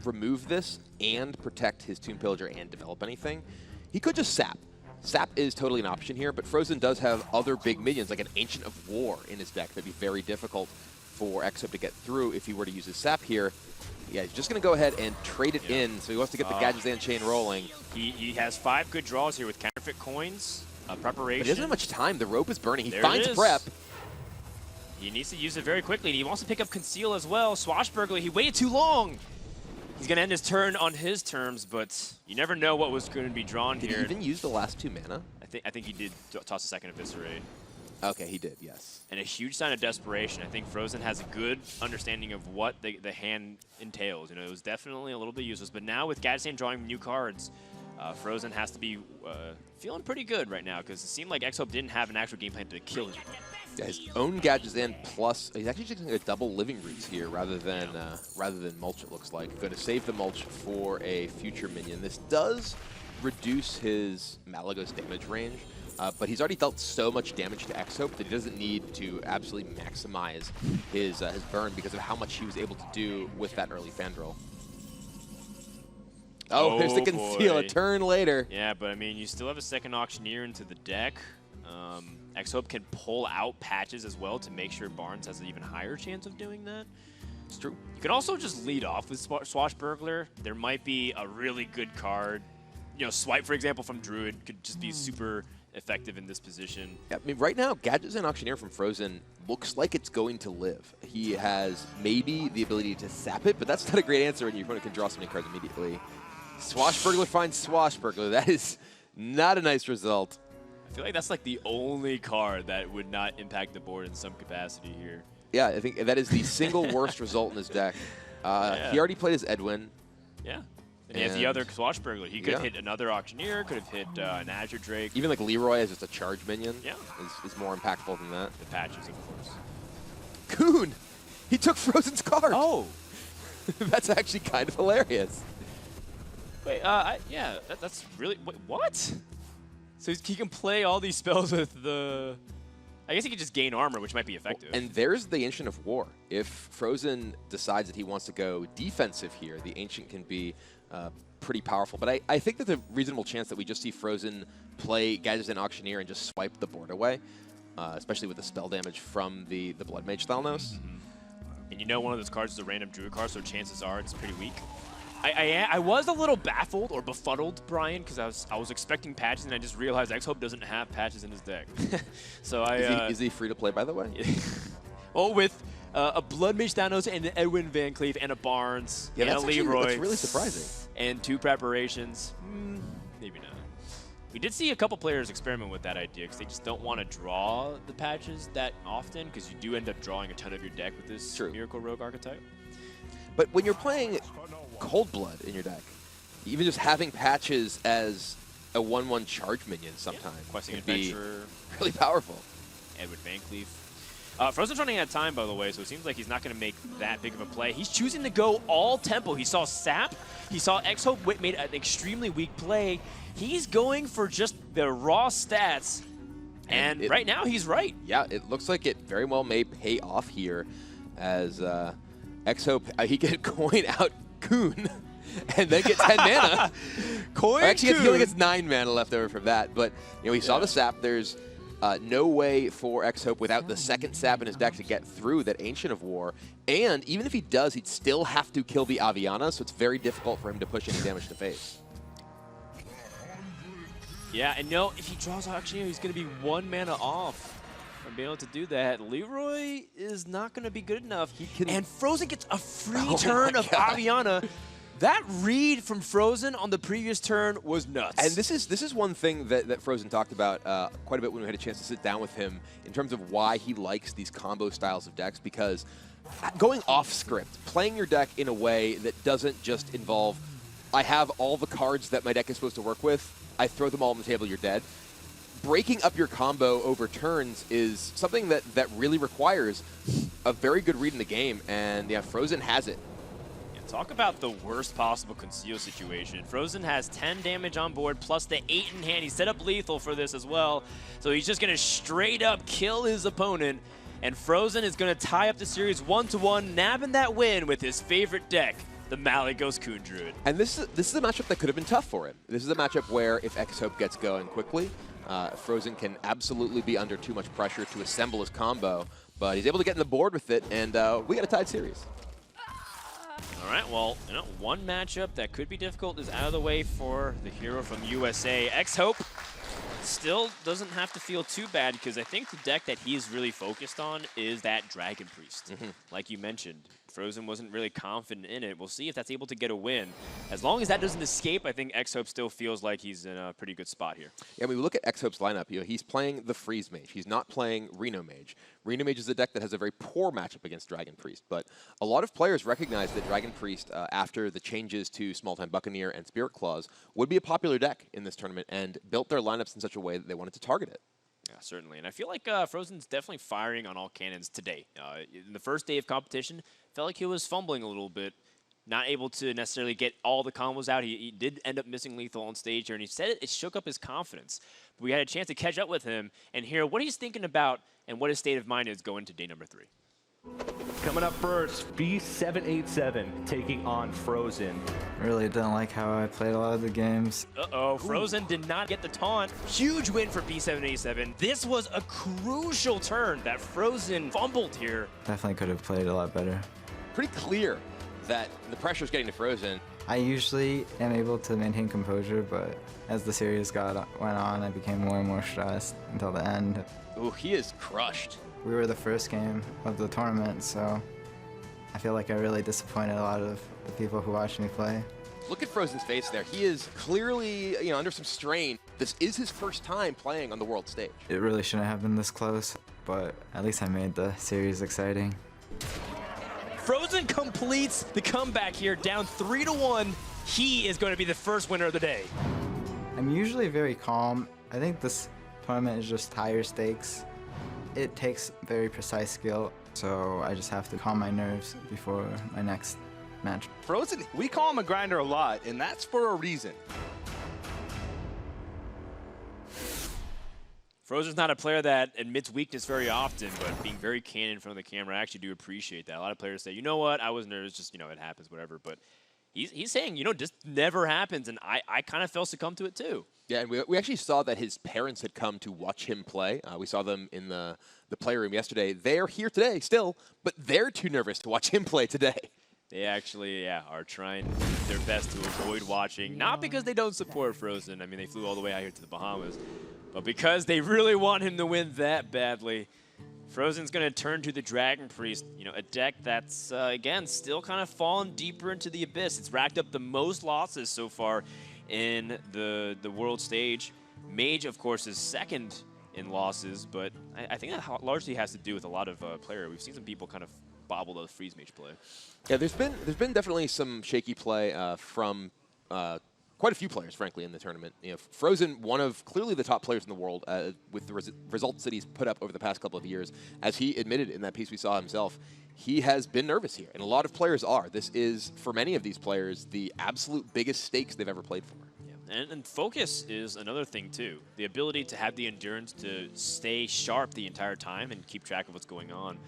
remove this and protect his Tomb Pillager and develop anything. He could just sap. Sap is totally an option here, but fr0zen does have other big minions, like an Ancient of War in his deck that'd be very difficult for XHope to get through if he were to use his sap here. Yeah, he's just going to go ahead and trade it in, so he wants to get the Gadgetzan chain rolling. He has 5 good draws here with counterfeit coins, preparation. But he doesn't have much time. The rope is burning. He There finds it is. prep. He needs to use it very quickly, and he wants to pick up Conceal as well. Swashbuckler, he waited too long. He's going to end his turn on his terms, but you never know what was going to be drawn Did here. he even use the last 2 mana? I think he did toss a second Eviscerate. Okay, he did, yes. And a huge sign of desperation. I think fr0zen has a good understanding of what the hand entails. You know, it was definitely a little bit useless, but now with Gadgetzan drawing new cards, fr0zen has to be feeling pretty good right now because it seemed like XHope didn't have an actual game plan to kill him. Yeah, his own Gadgetzan plus, he's actually just going to double Living Roots here rather than mulch, it looks like. Going to save the mulch for a future minion. This does reduce his Malagos damage range, but he's already dealt so much damage to XHope that he doesn't need to absolutely maximize his burn because of how much he was able to do with that early Fandral. Oh, there's the Conceal, boy. a turn later. Yeah, but I mean, you still have a second Auctioneer into the deck. XHope can pull out patches as well to make sure Barnes has an even higher chance of doing that. It's true. You can also just lead off with Swashbuckler. There might be a really good card. You know, Swipe, for example, from Druid could just be super effective in this position. Yeah, I mean, right now, Gadgetzan Auctioneer from fr0zen looks like it's going to live. He has maybe the ability to sap it, but that's not a great answer when your opponent can draw so many cards immediately. Swashbuckler finds Swashbuckler. That is not a nice result. I feel like that's like the only card that would not impact the board in some capacity here. Yeah, I think that is the single worst result in his deck. Yeah. He already played his Edwin. Yeah. And he has the other Swashbuckler. He could have hit another Auctioneer, could have hit an Azure Drake. Even like Leroy as just a charge minion is more impactful than that. The patches, of course. Coon! He took fr0zen's card! Oh! That's actually kind of hilarious. Wait, yeah, that's really, wait, what? So he can play all these spells with the, I guess he could just gain armor, which might be effective. And there's the Ancient of War. If fr0zen decides that he wants to go defensive here, the Ancient can be pretty powerful. But I think there's a reasonable chance that we just see fr0zen play Gadgetzan Auctioneer and just swipe the board away, especially with the spell damage from the Blood Mage Thalnos. And you know one of those cards is a random Druid card, so chances are it's pretty weak. I was a little baffled or befuddled, Brian, because I was expecting patches, and I just realized XHope doesn't have patches in his deck. So Is he free to play, by the way? Oh, with a Blood Mage Thanos and an Edwin Van Cleef and a Barnes and a Leroy. That's really surprising. And 2 preparations. Maybe not. We did see a couple players experiment with that idea because they just don't want to draw the patches that often because you do end up drawing a ton of your deck with this Miracle Rogue archetype. But when you're playing Cold Blood in your deck, even just having patches as a 1/1 charge minion sometimes Questing can be Adventurer, really powerful. Edward Van Cleef. fr0zen's running out of time, by the way, so it seems like he's not going to make that big of a play. He's choosing to go all tempo. He saw Sap. He saw XHope made an extremely weak play. He's going for just the raw stats, and right now he's right. Yeah, it looks like it very well may pay off here as XHope, he could coin out Coon and then get 10 mana. Actually, he only gets 9 mana left over from that, but you know, he saw the Sap. There's no way for XHope without the second Sap in his deck to get through that Ancient of War, and even if he does, he'd still have to kill the Aviana, so it's very difficult for him to push any damage to face. Yeah, and no, if he draws Auctioneer, he's going to be 1 mana off from being able to do that. Leroy is not going to be good enough. And fr0zen gets a free turn of Aviana. That read from fr0zen on the previous turn was nuts. And this is one thing that fr0zen talked about quite a bit when we had a chance to sit down with him in terms of why he likes these combo styles of decks, because going off script, playing your deck in a way that doesn't just involve, I have all the cards that my deck is supposed to work with, I throw them all on the table, you're dead. Breaking up your combo over turns is something that really requires a very good read in the game, and yeah, fr0zen has it. Yeah, talk about the worst possible conceal situation. fr0zen has 10 damage on board plus the 8 in hand. He set up lethal for this as well, so he's just going to straight up kill his opponent, and fr0zen is going to tie up the series 1-1, nabbing that win with his favorite deck, the Malagos Coon Druid. And this is a matchup that could have been tough for him. This is a matchup where if XHope gets going quickly, fr0zen can absolutely be under too much pressure to assemble his combo, but he's able to get in the board with it, and we got a tied series. All right, well, one matchup that could be difficult is out of the way for the hero from USA. XHope still doesn't have to feel too bad because I think the deck that he's really focused on is that Dragon Priest. Like you mentioned, fr0zen wasn't really confident in it. We'll see if that's able to get a win. As long as that doesn't escape, I think XHope still feels like he's in a pretty good spot here. Yeah, when we look at XHope's lineup, he's playing the Freeze Mage. He's not playing Reno Mage. Reno Mage is a deck that has a very poor matchup against Dragon Priest, but a lot of players recognize that Dragon Priest, after the changes to Small Time Buccaneer and Spirit Claws, would be a popular deck in this tournament and built their lineups in such a way that they wanted to target it. Yeah, certainly. And I feel like fr0zen's definitely firing on all cannons today. In the first day of competition, felt like he was fumbling a little bit, not able to necessarily get all the combos out. He did end up missing lethal on stage here, and he said it shook up his confidence. But we had a chance to catch up with him and hear what he's thinking about and what his state of mind is going to day number 3. Coming up first, B787 taking on fr0zen. Really didn't like how I played a lot of the games. Uh-oh, fr0zen did not get the taunt. Huge win for B787. This was a crucial turn that fr0zen fumbled here. Definitely could have played a lot better. Pretty clear that the pressure's getting to fr0zen. I usually am able to maintain composure, but as the series went on, I became more and more stressed until the end. Ooh, he is crushed. We were the first game of the tournament, so I feel like I really disappointed a lot of the people who watched me play. Look at fr0zen's face there. He is clearly, under some strain. This is his first time playing on the world stage. It really shouldn't have been this close, but at least I made the series exciting. fr0zen completes the comeback here, down 3-1. He is going to be the first winner of the day. I'm usually very calm. I think this tournament is just higher stakes. It takes very precise skill, so I just have to calm my nerves before my next match. fr0zen, we call him a grinder a lot, and that's for a reason. fr0zen's not a player that admits weakness very often, but being very candid in front of the camera, I actually do appreciate that. A lot of players say, you know what, I was nervous, just, it happens, whatever. But he's saying, this never happens, and I kind of fell succumb to it too. Yeah, and we actually saw that his parents had come to watch him play. We saw them in the playroom yesterday. They're here today still, but they're too nervous to watch him play today. They actually, are trying their best to avoid watching, not because they don't support fr0zen. I mean, they flew all the way out here to the Bahamas, but because they really want him to win that badly. fr0zen's going to turn to the Dragon Priest, a deck that's, again, still kind of fallen deeper into the abyss. It's racked up the most losses so far in the world stage. Mage, of course, is second in losses, but I think that largely has to do with a lot of player. We've seen some people kind of bobble the Freeze Mage play. Yeah, there's been definitely some shaky play from quite a few players, frankly, in the tournament. fr0zen, one of clearly the top players in the world with the results that he's put up over the past couple of years. As he admitted in that piece we saw himself, he has been nervous here, and a lot of players are. This is, for many of these players, the absolute biggest stakes they've ever played for. Yeah, and focus is another thing, too. The ability to have the endurance to stay sharp the entire time and keep track of what's going on.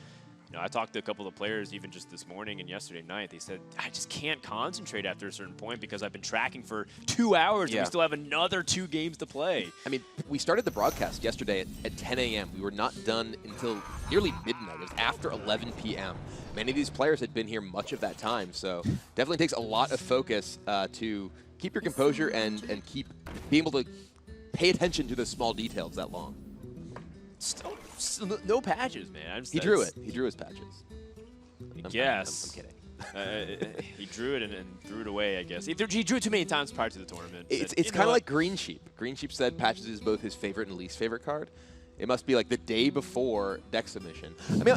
I talked to a couple of players even just this morning and yesterday night. They said, I just can't concentrate after a certain point because I've been tracking for 2 hours and we still have another 2 games to play. I mean, we started the broadcast yesterday at 10 a.m. We were not done until nearly midnight. It was after 11 p.m. Many of these players had been here much of that time, so definitely takes a lot of focus to keep your composure and keep being able to pay attention to the small details that long. Still no patches, man. He drew it. He drew his patches. Yes. I'm kidding. He drew it and threw it away, I guess. He drew it too many times prior to the tournament. It's kind of like Green Sheep. Green Sheep said patches is both his favorite and least favorite card. It must be like the day before deck submission. I mean,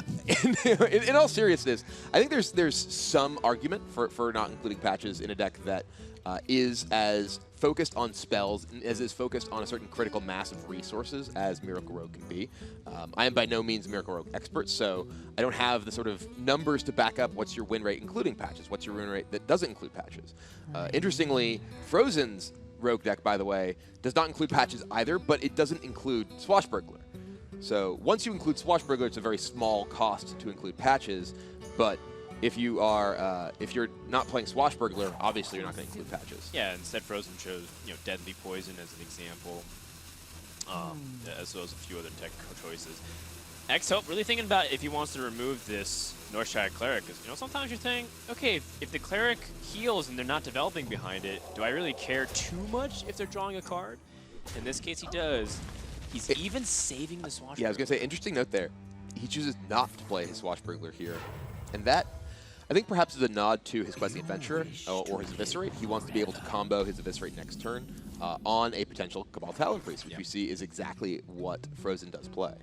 in all seriousness, I think there's some argument for not including patches in a deck that is as focused on spells and as is focused on a certain critical mass of resources as Miracle Rogue can be. I am by no means a Miracle Rogue expert, so I don't have the sort of numbers to back up what's your win rate including patches, what's your win rate that doesn't include patches. Interestingly, fr0zen's Rogue deck, by the way, does not include patches either, but it doesn't include Swashbuckler. So once you include Swashbuckler, it's a very small cost to include patches, but if you are, if you're not playing Swashbuckler, obviously you're not going to include patches. Yeah, instead fr0zen chose, Deadly Poison as an example, as well as a few other tech choices. XHope really thinking about if he wants to remove this Northshire Cleric, because sometimes you think, okay, if the Cleric heals and they're not developing behind it, do I really care too much if they're drawing a card? In this case, he does. He's even saving the Swashbuckler. Yeah, I was going to say, interesting note there. He chooses not to play his Swashbuckler here. And that, I think perhaps is a nod to his Questing Adventurer or his Eviscerate. He wants to be able to combo his Eviscerate next turn on a potential Cabal Talon Priest, which we see is exactly what fr0zen does play.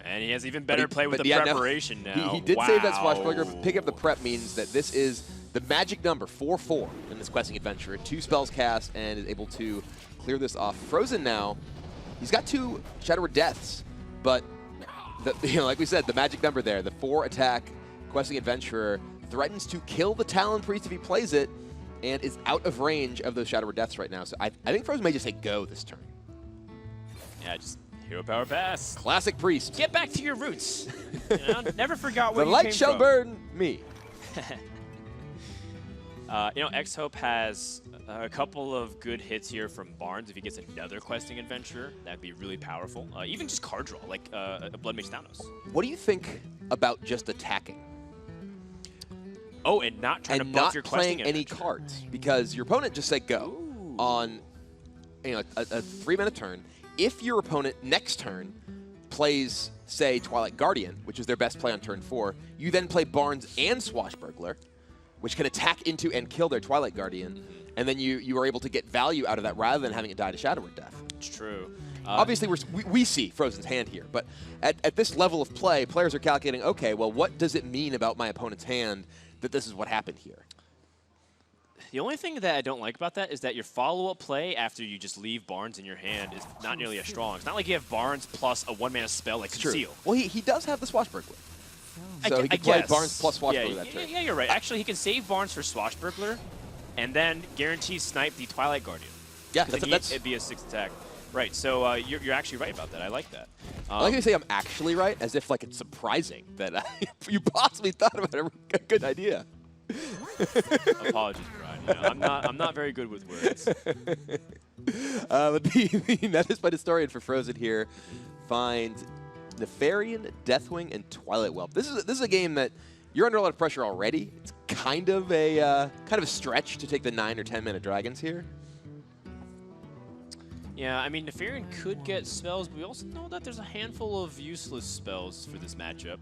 And he has even better play with the preparation now. He did save that Swashbuckler, but picking up the prep means that this is the magic number, 4/4, in this Questing Adventurer. 2 spells cast and is able to clear this off. fr0zen now, he's got 2 Shadow Word Deaths, but like we said, the magic number there, the 4-attack Questing Adventurer threatens to kill the Talon Priest if he plays it, and is out of range of those Shadow Word Deaths right now. So I think fr0zen may just say go this turn. Yeah, just Hero Power Pass. Classic Priest. Get back to your roots. Never forgot where the you came light shall from. burn me. XHope has a couple of good hits here from Barnes. If he gets another Questing Adventurer, that'd be really powerful. Even just card draw, like a Blood Mage Thanos. What do you think about just attacking? Oh, and not trying to buff your Questing playing any cards, because your opponent just said go on a 3-mana turn. If your opponent next turn plays, say, Twilight Guardian, which is their best play on turn 4, you then play Barnes and Swashbuckler, which can attack into and kill their Twilight Guardian, and then you are able to get value out of that rather than having it die to Shadow Word Death. It's true. Obviously, we see fr0zen's hand here, but at this level of play, players are calculating, okay, well, what does it mean about my opponent's hand that this is what happened here? The only thing that I don't like about that is that your follow-up play after you just leave Barnes in your hand is not nearly as strong. It's not like you have Barnes plus a 1-mana spell like Conceal. Well, he does have the Swashbuckler. So he can play Barnes plus Swashbuckler that turn. Yeah, you're right. Actually, he can save Barnes for Swashbuckler and then guarantee snipe the Twilight Guardian. Yeah, it'd be a 6th attack. Right, so you're actually right about that. I like that. I like to say I'm actually right, as if like it's surprising that you possibly thought about a good idea. Apologies, Brian. I'm not very good with words. But the Meta historian for fr0zen here finds Nefarian, Deathwing, and Twilight Whelp. This is a game that you're under a lot of pressure already. It's kind of a stretch to take the 9 or 10 mana dragons here. Yeah, I mean, Nefarian could get spells, but we also know that there's a handful of useless spells for this matchup.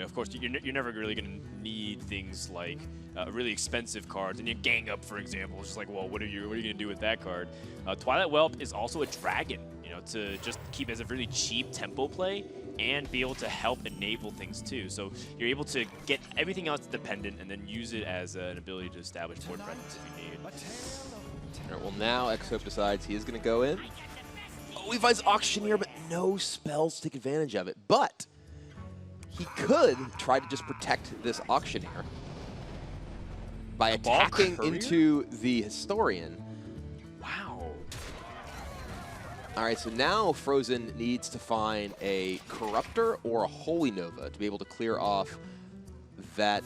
Of course, you're never really going to need things like really expensive cards. And your Gang Up, for example, is just like, well, what are you going to do with that card? Twilight Whelp is also a dragon, to just keep as a really cheap tempo play and be able to help enable things too. So you're able to get everything else dependent and then use it as an ability to establish board presence if you need. All right, well, now XHope decides he is going to go in. Oh, he finds Auctioneer, but no spells to take advantage of it. But he could try to just protect this Auctioneer by attacking into the Historian. Wow. All right, so now fr0zen needs to find a Corruptor or a Holy Nova to be able to clear off that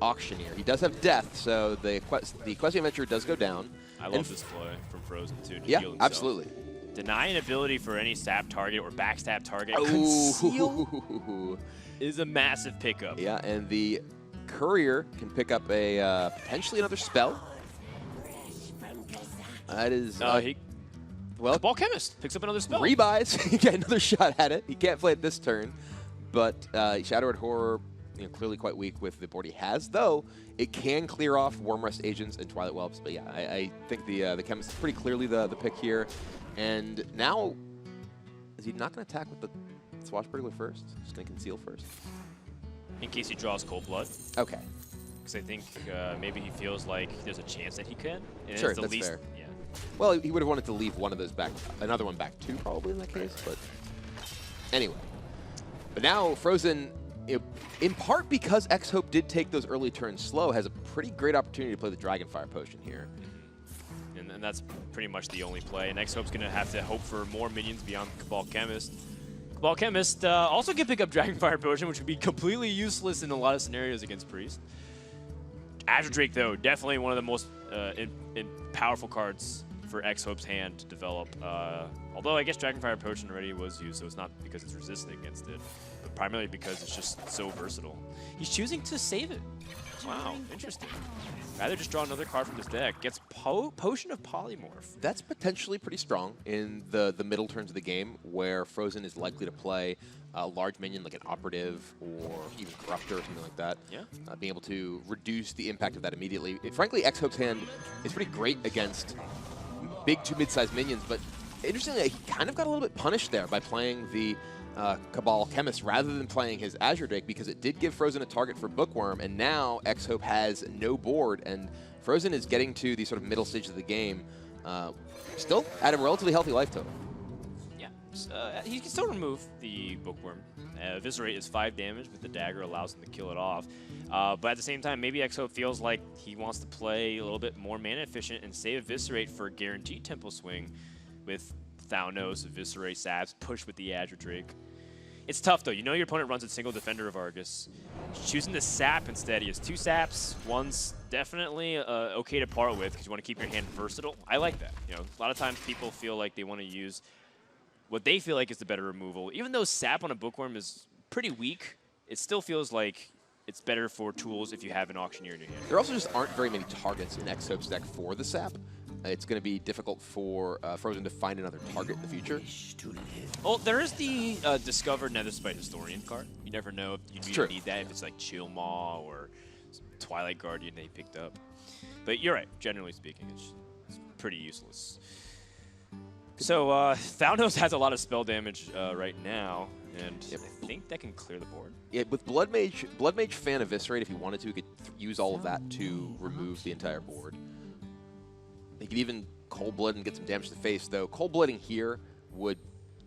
Auctioneer. He does have Death, so the Questing Adventurer does go down. I love this play from fr0zen too. Yeah, absolutely. Deny an ability for any stab target or backstab target. Ooh. Conceal is a massive pickup. Yeah, and the Courier can pick up a potentially another spell. That is Cabal Chemist picks up another spell. Rebuys. He get another shot at it. He can't play it this turn, but Shadow Word Horror, clearly quite weak with the board he has. Though it can clear off Wormrust Agents and Twilight Whelps. But yeah, I think the Chemist is pretty clearly the pick here. And now, is he not going to attack with the Swashbuckler first? Just going to Conceal first? In case he draws Cold Blood. Okay. Because I think maybe he feels like there's a chance that he can. And Sure, it's the that's least, fair. Yeah. Well, he would have wanted to leave one of those back, another one back too, probably in that case. But anyway. But now fr0zen, in part because XHope did take those early turns slow, has a pretty great opportunity to play the Dragonfire Potion here. And that's pretty much the only play. And XHope's going to have to hope for more minions beyond Cabal Chemist. Cabal Chemist also can pick up Dragonfire Potion, which would be completely useless in a lot of scenarios against Priest. Azure Drake, though, definitely one of the most powerful cards for XHope's hand to develop. Although I guess Dragonfire Potion already was used, so it's not because it's resistant against it, but primarily because it's just so versatile. He's choosing to save it. Wow, interesting. Rather just draw another card from this deck. Gets Potion of Polymorph. That's potentially pretty strong in the middle turns of the game, where fr0zen is likely to play a large minion like an Operative or even Corruptor or something like that. Yeah. Being able to reduce the impact of that immediately. Frankly, XHope's hand is pretty great against big to mid-sized minions, but interestingly, he kind of got a little bit punished there by playing the Cabal Chemist rather than playing his Azure Drake, because it did give fr0zen a target for Bookworm, and now XHope has no board, and fr0zen is getting to the sort of middle stage of the game, still at a relatively healthy life total. Yeah, he can still remove the Bookworm. Eviscerate is 5 damage, but the dagger allows him to kill it off. But at the same time, maybe XHope feels like he wants to play a little bit more mana efficient and save Eviscerate for a guaranteed Temple Swing with Thalnos, Eviscerate, Saps, push with the Azure Drake. It's tough, though. You know your opponent runs a single Defender of Argus. Choosing the Sap instead. He has 2 Saps. One's definitely okay to part with because you want to keep your hand versatile. I like that. You know, a lot of times people feel like they want to use what they feel like is the better removal. Even though Sap on a Bookworm is pretty weak, it still feels like it's better for tools if you have an Auctioneer in your hand. There also just aren't very many targets in XHope's deck for the Sap. It's going to be difficult for fr0zen to find another target in the future. Well, there is the Discovered Netherspite Historian card. You never know if you really need that, if it's like Chill Maw or Twilight Guardian they picked up. But you're right, generally speaking, it's pretty useless. So Thalnos has a lot of spell damage right now, and I think that can clear the board. Yeah, with Blood Mage Fan Eviscerate, if he wanted to, he could use all of that to remove the entire board. He could even Cold Blood and get some damage to the face, though. Cold Blooding here would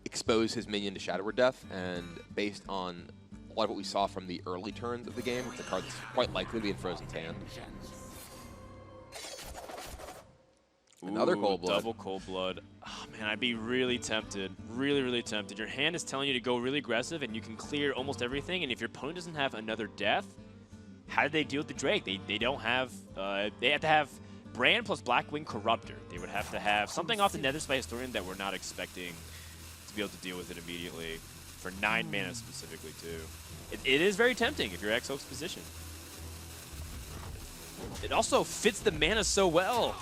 expose his minion to Shadow Word Death, and based on a lot of what we saw from the early turns of the game, the card's quite likely to be in fr0zen's hand. Another Cold Blood. Double Cold Blood. Oh, man, I'd be really tempted. Really, really tempted. Your hand is telling you to go really aggressive, and you can clear almost everything, and if your opponent doesn't have another death, how do they deal with the Drake? They don't have... they have to have Brand plus Blackwing Corruptor. They would have to have something off the Netherspite Historian that we're not expecting to be able to deal with it immediately. For 9 mana specifically, too. It is very tempting if you're XHope's position. It also fits the mana so well.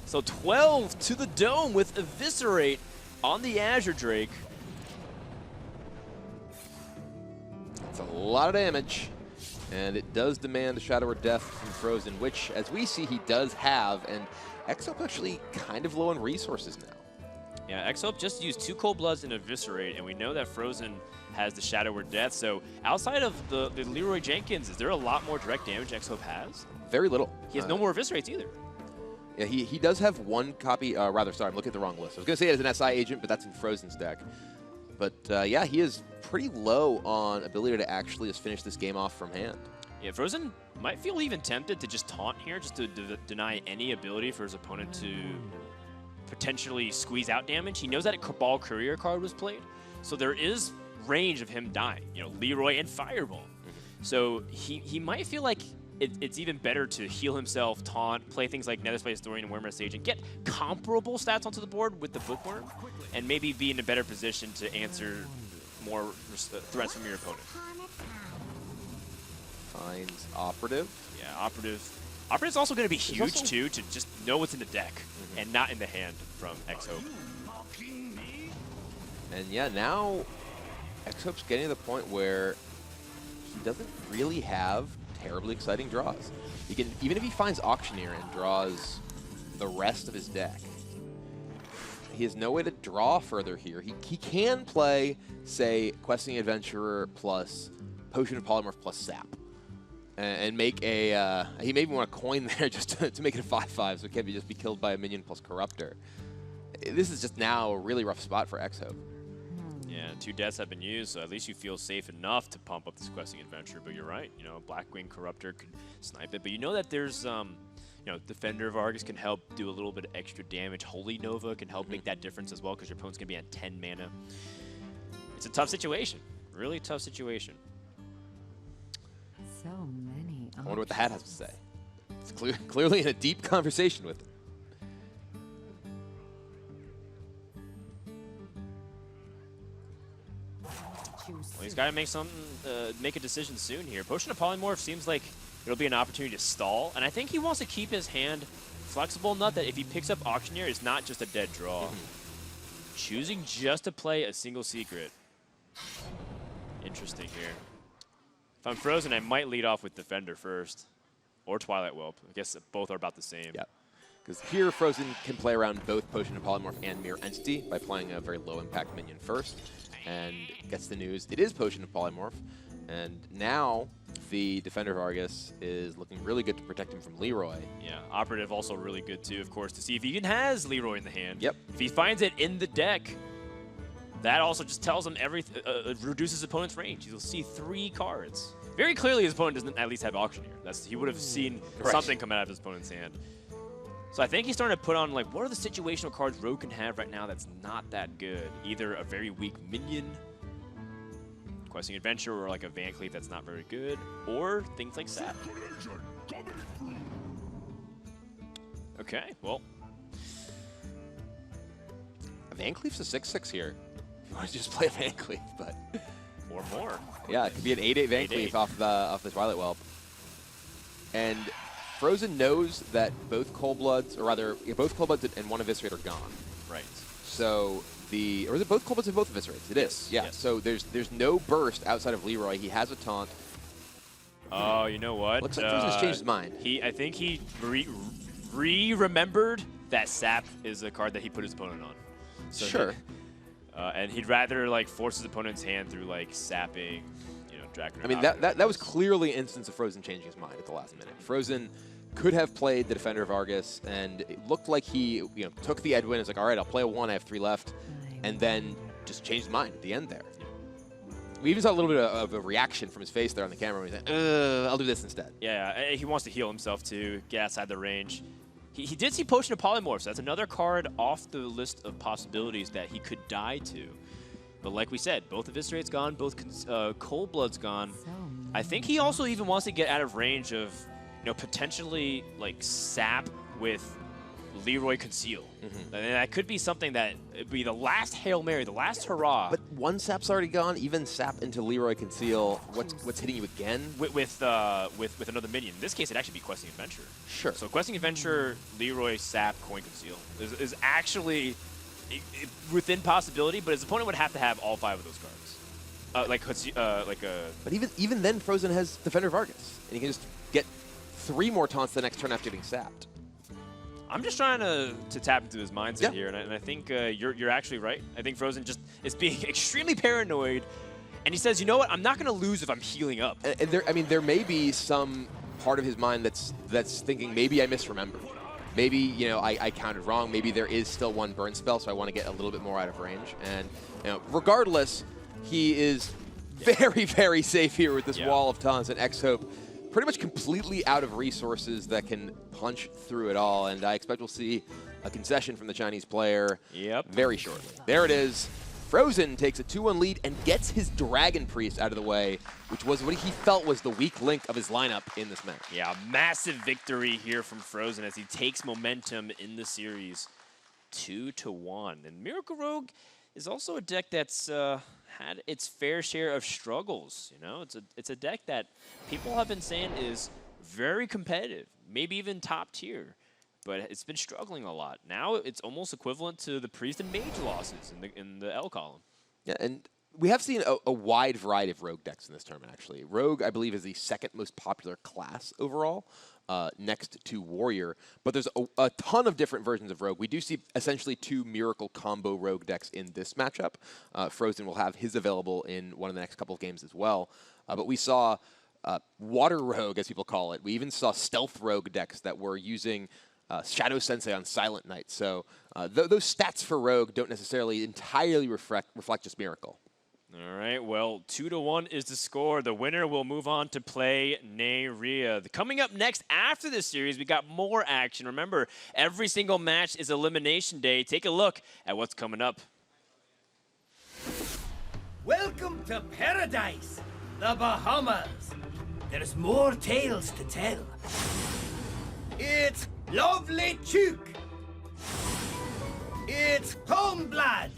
So 12 to the dome with Eviscerate on the Azure Drake. That's a lot of damage. And it does demand a Shadow Word Death from fr0zen, which, as we see, he does have. And XHope actually kind of low on resources now. Yeah, XHope just used 2 Cold Bloods and Eviscerate, and we know that fr0zen has the Shadow Word Death. So outside of the Leroy Jenkins, is there a lot more direct damage XHope has? Very little. He has no more Eviscerates either. Yeah, he does have 1 copy. Rather, sorry, I'm looking at the wrong list. I was going to say it as an SI agent, but that's in fr0zen's deck. But yeah, he is pretty low on ability to actually just finish this game off from hand. Yeah, fr0zen might feel even tempted to just taunt here, just to deny any ability for his opponent to potentially squeeze out damage. He knows that a Cabal Courier card was played, so there is range of him dying. You know, Leroy and Fireball. So he might feel like it's even better to heal himself, taunt, play things like Netherspite Historian and Wormrest Agent, get comparable stats onto the board with the Bookworm, and maybe be in a better position to answer more threats from your opponent. Finds Operative. Yeah, Operative's also going to be huge, too, to just know what's in the deck and not in the hand from XHope. And yeah, now XHope's getting to the point where he doesn't really have terribly exciting draws. He can, even if he finds Auctioneer and draws the rest of his deck, he has no way to draw further here. He can play, say, Questing Adventurer plus Potion of Polymorph plus Sap. And make a, he maybe want to coin there just to make it a 5/5 so it can't just be killed by a minion plus Corruptor. This is just now a really rough spot for XHope. Yeah, 2 deaths have been used, so at least you feel safe enough to pump up this Questing Adventure. But you're right, you know, Blackwing Corruptor could snipe it. But you know that there's, you know, Defender of Argus can help do a little bit of extra damage. Holy Nova can help make that difference as well because your opponent's going to be at 10 mana. It's a tough situation, really tough situation. So many. I wonder what the hat has to say. It's clearly in a deep conversation with it. he's got to make a decision soon here. Potion of Polymorph seems like it'll be an opportunity to stall, and I think he wants to keep his hand flexible enough that if he picks up Auctioneer, it's not just a dead draw. Choosing just to play a single secret. Interesting here. If I'm frozen, I might lead off with Defender first, or Twilight Whelp. I guess both are about the same. Yeah. Because here, Frozen can play around both Potion of Polymorph and Mirror Entity by playing a very low-impact minion first, and gets the news. It is Potion of Polymorph, and now the Defender of Argus is looking really good to protect him from Leroy. Yeah, Operative also really good too, of course, to see if he even has Leroy in the hand. Yep. If he finds it in the deck, that also just tells him reduces his opponent's range. He'll see 3 cards. Very clearly, his opponent doesn't at least have Auctioneer. He would have seen something come out of his opponent's hand. So I think he's starting to put on, like, what are the situational cards Rogue can have right now that's not that good? Either a very weak minion, Questing Adventure, or like a Van Cleef that's not very good, or things like Sap. Okay, well. A Van Cleef's a 6/6 here. If you want to just play a Van Cleef, but... Or more. Yeah, it could be an 8/8 Van Cleef off the Twilight Whelp. And Frozen knows that both Coldbloods, or rather, both Coldbloods and one Eviscerate are gone. Right. So or is it both Coldbloods and both Eviscerates? It is. Yeah. Yes. So there's no burst outside of Leroy. He has a taunt. Oh, you know what? Looks like Frozen's changed his mind. I think he remembered that Sap is a card that he put his opponent on. So Sure. And he'd rather like force his opponent's hand through like sapping, Dragon. I mean, that was clearly an instance of Frozen changing his mind at the last minute. Frozen could have played the Defender of Argus, and it looked like he took the Edwin and was like, all right, I'll play a 1, I have 3 left, and then just changed his mind at the end there. We even saw a little bit of a reaction from his face there on the camera where he's like, I'll do this instead. Yeah, he wants to heal himself too, get outside the range. He did see Potion of Polymorph, so that's another card off the list of possibilities that he could die to. But like we said, both Eviscerate's gone, both Coldblood's gone. I think he also even wants to get out of range of, potentially like Sap with Leroy Conceal. And that could be something that would be the last Hail Mary, the last hurrah. But one Sap's already gone. Even Sap into Leroy Conceal. What's hitting you again? With another minion. In this case, it'd actually be Questing Adventure. Sure. So Questing Adventure, Leroy, Sap, Coin Conceal is actually within possibility, but his opponent would have to have all 5 of those cards. But even then, Frozen has Defender of Argus, and he can just get 3 more taunts the next turn after getting sapped. I'm just trying to tap into his mindset here, and I think you're actually right. I think Frozen just is being extremely paranoid, and he says, you know what, I'm not going to lose if I'm healing up. And there may be some part of his mind that's thinking, maybe I misremembered. Maybe, I counted wrong. Maybe there is still 1 burn spell, so I want to get a little bit more out of range. And, regardless, he is very, very safe here with this wall of taunts, and XHope pretty much completely out of resources that can punch through it all. And I expect we'll see a concession from the Chinese player very shortly. There it is. Frozen takes a 2-1 lead and gets his Dragon Priest out of the way, which was what he felt was the weak link of his lineup in this match. Yeah, massive victory here from Frozen as he takes momentum in the series 2-1. And Miracle Rogue is also a deck that's had its fair share of struggles. It's a deck that people have been saying is very competitive, maybe even top tier. But it's been struggling a lot. Now it's almost equivalent to the Priest and Mage losses in the L column. Yeah, and we have seen a wide variety of Rogue decks in this tournament, actually. Rogue, I believe, is the 2nd most popular class overall, next to Warrior. But there's a ton of different versions of Rogue. We do see essentially 2 Miracle combo Rogue decks in this matchup. Frozen will have his available in one of the next couple of games as well. But we saw Water Rogue, as people call it. We even saw Stealth Rogue decks that were using Shadow Sensei on Silent Night. So those stats for Rogue don't necessarily entirely reflect just Miracle. All right, well, 2-1 is the score. The winner will move on to play Neyria. Coming up next after this series, we got more action. Remember, every single match is Elimination Day. Take a look at what's coming up. Welcome to paradise, the Bahamas. There's more tales to tell. It's lovely Chook. It's Homeblood.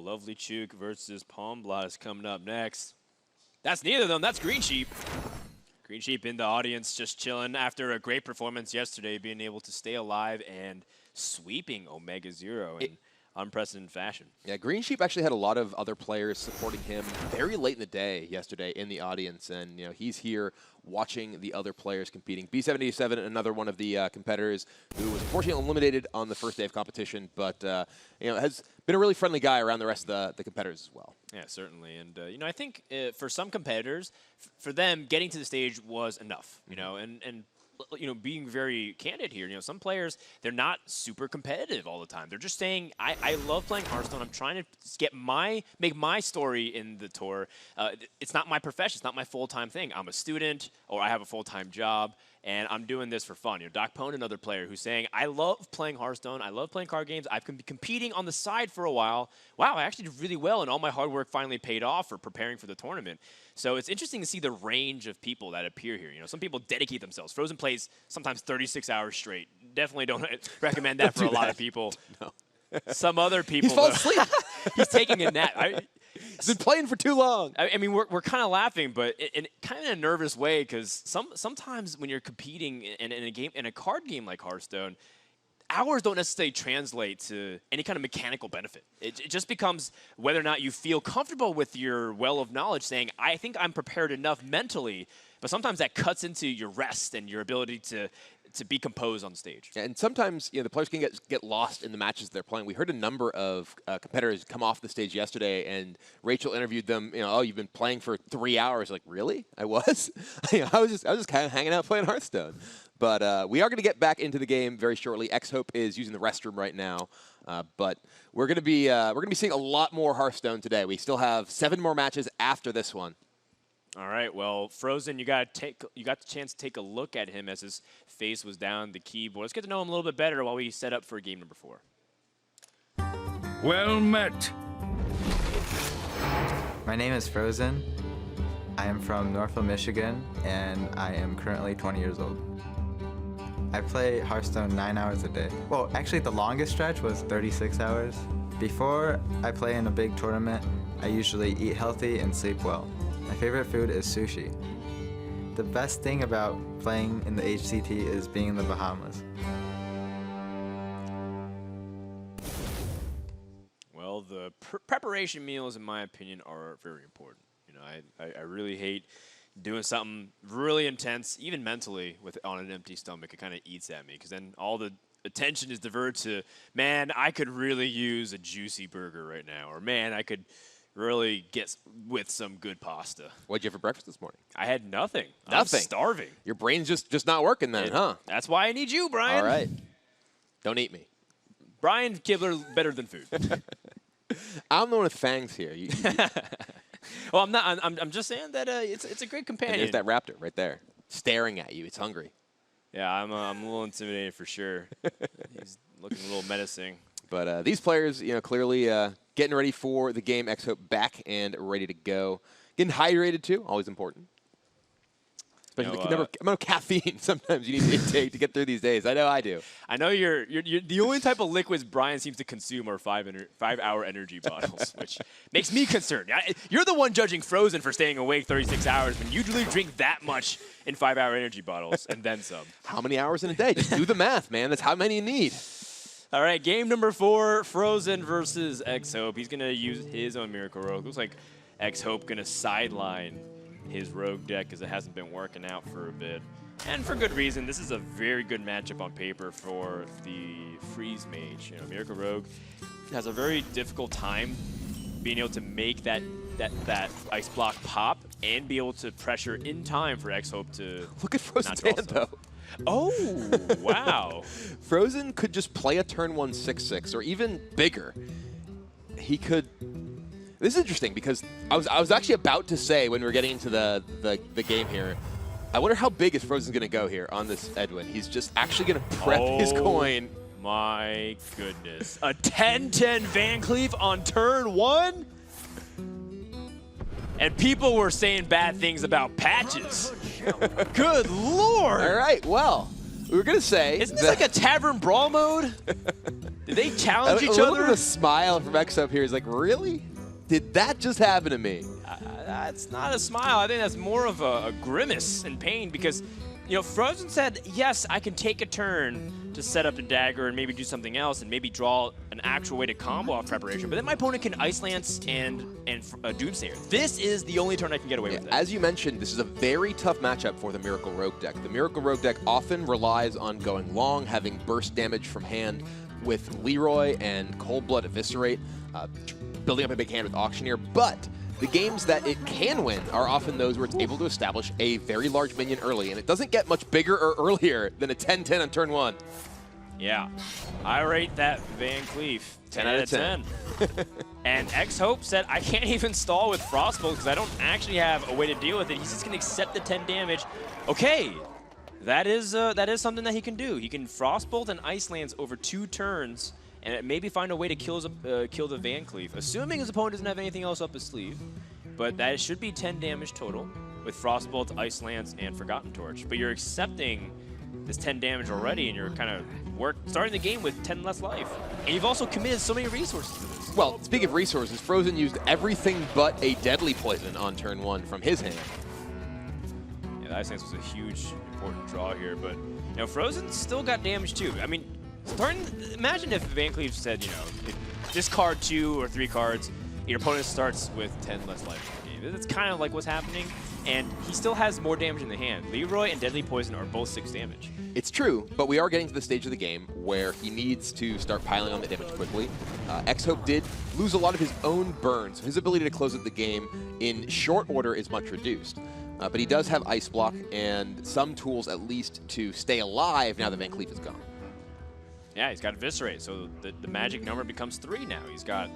Lovely Chook versus Palm Blot is coming up next. That's neither of them. That's Green Sheep. Green Sheep in the audience, just chilling after a great performance yesterday, being able to stay alive and sweeping Omega Zero in unprecedented fashion. Yeah, Green Sheep actually had a lot of other players supporting him very late in the day yesterday in the audience, and he's here watching the other players competing. B77, another one of the competitors who was unfortunately eliminated on the first day of competition, but has been a really friendly guy around the rest of the competitors as well. Yeah, certainly. And I think for some competitors, for them, getting to the stage was enough. And being very candid here, some players, they're not super competitive all the time. They're just saying, I love playing Hearthstone. I'm trying to make my story in the tour. It's not my profession. It's not my full-time thing. I'm a student, or I have a full-time job, and I'm doing this for fun. Doc Pone, another player who's saying, I love playing Hearthstone. I love playing card games. I've been competing on the side for a while. Wow, I actually did really well, and all my hard work finally paid off for preparing for the tournament. So it's interesting to see the range of people that appear here. Some people dedicate themselves. Fr0zen plays sometimes 36 hours straight. Definitely don't recommend that for a lot of people. No. Some other people, He's falling asleep. He's taking a nap. He's been playing for too long. I mean, we're kind of laughing, but in kind of a nervous way, because sometimes when you're competing in a card game like Hearthstone, hours don't necessarily translate to any kind of mechanical benefit. It just becomes whether or not you feel comfortable with your well of knowledge, saying, I think I'm prepared enough mentally, but sometimes that cuts into your rest and your ability to be composed on stage. Yeah, and sometimes the players can get lost in the matches they're playing. We heard a number of competitors come off the stage yesterday, and Rachel interviewed them. Oh, you've been playing for 3 hours. Like, really? I was. I was just kind of hanging out playing Hearthstone. But we are going to get back into the game very shortly. XHope is using the restroom right now, but we're going to be seeing a lot more Hearthstone today. We still have 7 more matches after this one. All right, well, Fr0zen, you got the chance to take a look at him as his face was down the keyboard. Let's get to know him a little bit better while we set up for game number 4. Well met. My name is Fr0zen. I am from Northville, Michigan, and I am currently 20 years old. I play Hearthstone 9 hours a day. Well, actually, the longest stretch was 36 hours. Before I play in a big tournament, I usually eat healthy and sleep well. My favorite food is sushi. The best thing about playing in the HCT is being in the Bahamas. Well, the preparation meals, in my opinion, are very important. I really hate doing something really intense, even mentally, on an empty stomach. It kind of eats at me, because then all the attention is diverted to, man, I could really use a juicy burger right now, or man, I could really get with some good pasta. What'd you have for breakfast this morning? I had nothing. Nothing? I'm starving. Your brain's just not working then, huh? That's why I need you, Brian. All right. Don't eat me. Brian Kibler, better than food. I'm the one with fangs here. Well, I'm not. I'm just saying that it's a great companion. And there's that raptor right there, staring at you. It's hungry. Yeah, I'm a little intimidated for sure. He's looking a little menacing. But these players, clearly getting ready for the game. XHope back and ready to go. Getting hydrated too, always important. Especially the amount of caffeine sometimes you need to intake to get through these days. I know I do. I know you're the only type of liquids Brian seems to consume are 5-hour energy bottles, which makes me concerned. You're the one judging Fr0zen for staying awake 36 hours when you usually drink that much in 5-hour energy bottles and then some. How many hours in a day? Just do the math, man. That's how many you need. All right, game number 4, Fr0zen versus XHope. He's going to use his own Miracle Rogue. Looks like XHope going to sideline his rogue deck because it hasn't been working out for a bit. And for good reason. This is a very good matchup on paper for the Freeze Mage. Miracle Rogue has a very difficult time being able to make that ice block pop and be able to pressure in time for XHope to look at Fr0zen's hand though. Oh, wow. Fr0zen could just play a turn 1 6/6 or even bigger. He could. This is interesting because I was actually about to say when we were getting into the game here, I wonder how big is Fr0zen going to go here on this Edwin. He's just actually going to prep his coin. My goodness. A 10-10 Van Cleef on turn 1? And people were saying bad things about patches. Good Lord. All right, well, We were going to say... Isn't this like a tavern brawl mode? Did they challenge each a little other? bit of a smile from XHope here. He's like, really? Did that just happen to me? That's not a smile. I think that's more of a grimace in pain because, you know, fr0zen said, yes, I can take a turn to set up a dagger and maybe do something else and maybe draw an actual way to combo off preparation. But then my opponent can Ice Lance and Doomsayer. This is the only turn I can get away with it. As you mentioned, this is a very tough matchup for the Miracle Rogue deck. The Miracle Rogue deck often relies on going long, having burst damage from hand with Leroy and Cold Blood Eviscerate, building up a big hand with Auctioneer, but the games that it can win are often those where it's able to establish a very large minion early, and it doesn't get much bigger or earlier than a 10-10 on turn 1. Yeah, I rate that Van Cleef 10 out of 10. And XHope said, I can't even stall with Frostbolt because I don't actually have a way to deal with it. He's just going to accept the 10 damage. Okay, that is something that he can do. He can Frostbolt and Ice Lance over 2 turns and maybe find a way to kill the Van Cleef, assuming his opponent doesn't have anything else up his sleeve. But that should be 10 damage total with Frostbolt, Ice Lance, and Forgotten Torch. But you're accepting this 10 damage already, and you're kind of starting the game with 10 less life. And you've also committed so many resources to this. Well, speaking of resources, fr0zen used everything but a Deadly Poison on turn 1 from his hand. Yeah, the Ice Lance was a huge, important draw here, but you know, fr0zen still got damage too. I mean, imagine if Van Cleef said, you know, discard 2 or 3 cards, your opponent starts with 10 less life in the game. That's kind of like what's happening, and he still has more damage in the hand. Leroy and Deadly Poison are both 6 damage. It's true, but we are getting to the stage of the game where he needs to start piling on the damage quickly. XHope did lose a lot of his own burns, so his ability to close out the game in short order is much reduced. But he does have Ice Block and some tools at least to stay alive now that Van Cleef is gone. Yeah, he's got Eviscerate, so the magic number becomes 3 now. He's got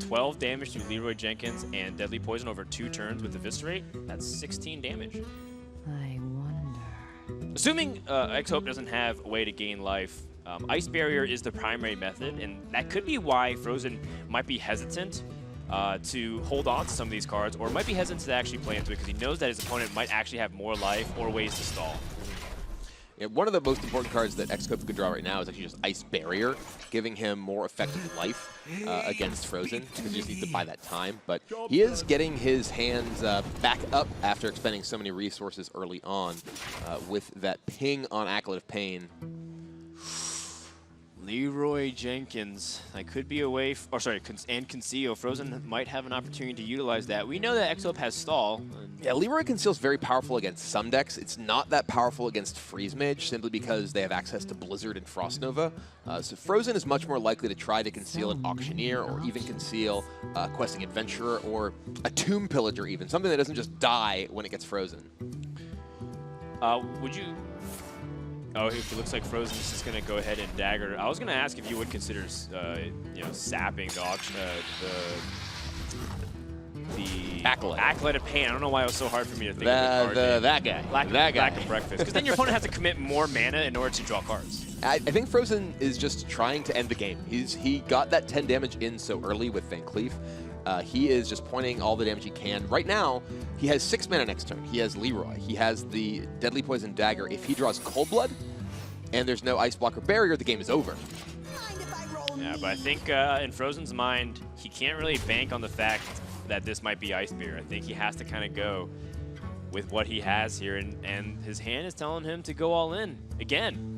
12 damage to Leroy Jenkins and Deadly Poison over 2 turns with Eviscerate. That's 16 damage. I wonder. Assuming XHope doesn't have a way to gain life, Ice Barrier is the primary method, and that could be why fr0zen might be hesitant to hold on to some of these cards, or might be hesitant to actually play into it because he knows that his opponent might actually have more life or ways to stall. Yeah, one of the most important cards that XHope could draw right now is actually just Ice Barrier, giving him more effective life against fr0zen, because he just needs to buy that time. But he is getting his hands back up after expending so many resources early on with that ping on Acolyte of Pain. Leroy Jenkins, that could be a way, and Conceal. fr0zen might have an opportunity to utilize that. We know that XHope has stall. Yeah, Leroy Conceal is very powerful against some decks. It's not that powerful against Freeze Mage, simply because they have access to Blizzard and Frost Nova. So fr0zen is much more likely to try to conceal an Auctioneer, or even conceal Questing Adventurer, or a Tomb Pillager even, something that doesn't just die when it gets frozen. Would you... Oh, it looks like fr0zen is just going to go ahead and dagger. I was going to ask if you would consider, you know, sapping the auction, the Acolyte of Pain. I don't know why it was so hard for me to think of the card. That guy. Lack of breakfast. Because then your opponent has to commit more mana in order to draw cards. I think fr0zen is just trying to end the game. He got that 10 damage in so early with Van Cleef. He is just pointing all the damage he can. Right now, he has 6 mana next turn. He has Leroy. He has the Deadly Poison Dagger. If he draws Cold Blood and there's no Ice Block or Barrier, the game is over. Yeah, but I think in fr0zen's mind, he can't really bank on the fact that this might be Ice Bear. I think he has to kind of go with what he has here, and his hand is telling him to go all in again.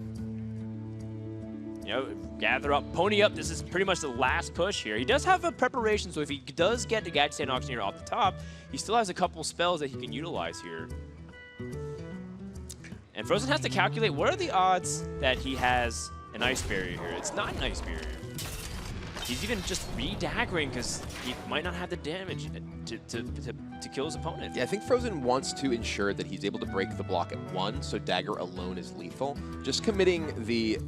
You know, gather up, pony up. This is pretty much the last push here. He does have a preparation, so if he does get the Gadget Stand Auctioneer off the top, he still has a couple spells that he can utilize here. And fr0zen has to calculate what are the odds that he has an Ice Barrier here. It's not an Ice Barrier. He's even just re-daggering because he might not have the damage to kill his opponent. Yeah, I think fr0zen wants to ensure that he's able to break the block at 1, so Dagger alone is lethal. Just committing the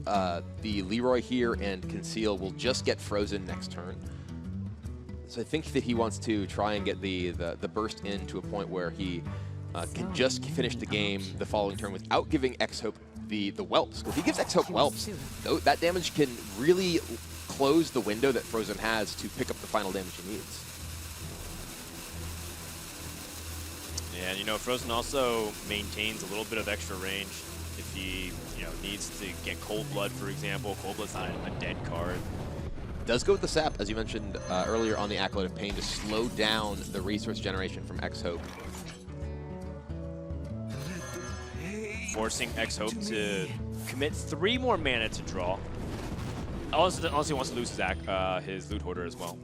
Leroy here and Conceal will just get fr0zen next turn. So I think that he wants to try and get the burst in to a point where he can just finish the game the following turn without giving XHope the whelps. If he gives XHope whelps, that damage can really close the window that fr0zen has to pick up the final damage he needs. Yeah, you know, fr0zen also maintains a little bit of extra range. if he needs to get Cold Blood, for example. Cold Blood's not a dead card. Does go with the sap, as you mentioned earlier on the Acolyte of Pain, to slow down the resource generation from XHope. Forcing XHope to commit 3 more mana to draw. Also he wants to lose his Loot Hoarder as well.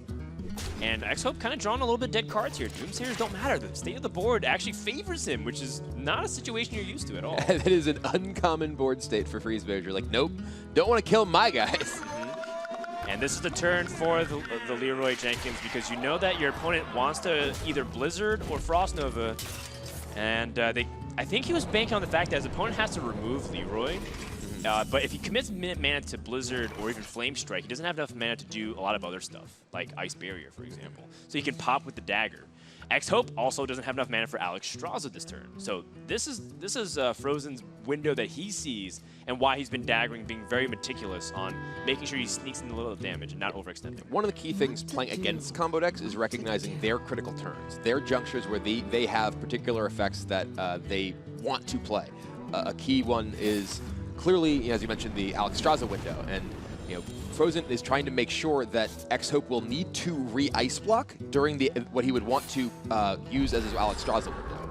And XHope kind of drawing a little bit dead cards here. Doomsayers don't matter. The state of the board actually favors him, which is not a situation you're used to at all. That is an uncommon board state for fr0zen. You're like, nope, don't want to kill my guys. And this is the turn for the Leroy Jenkins, because you know that your opponent wants to either Blizzard or Frost Nova. And I think he was banking on the fact that his opponent has to remove Leroy. But if he commits mana to Blizzard or even Flame Strike, he doesn't have enough mana to do a lot of other stuff, like Ice Barrier, for example. So he can pop with the dagger. XHope also doesn't have enough mana for Alexstrasza this turn. So this is fr0zen's window that he sees, and why he's been daggering, being very meticulous on making sure he sneaks in a little damage and not overextending. One of the key things playing against combo decks is recognizing their critical turns, their junctures where they have particular effects that they want to play. A key one is clearly, as you mentioned, the Alexstrasza window, and fr0zen is trying to make sure that XHope will need to re-ice block during what he would want to use as his Alexstrasza window.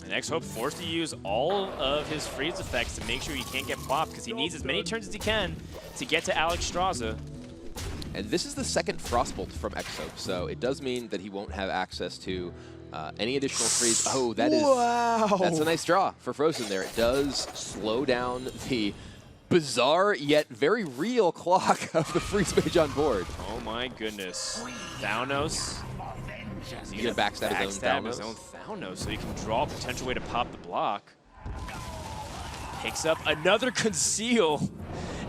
And XHope forced to use all of his freeze effects to make sure he can't get plopped, because he needs as many turns as he can to get to Alexstrasza. And this is the second Frostbolt from XHope, so it does mean that he won't have access to any additional freeze. Oh, that's a nice draw for fr0zen there. It does slow down the bizarre yet very real clock of the freeze mage on board. Oh my goodness. Thalnos. He's going to backstab his own Thalnos, so he can draw a potential way to pop the block. Picks up another Conceal.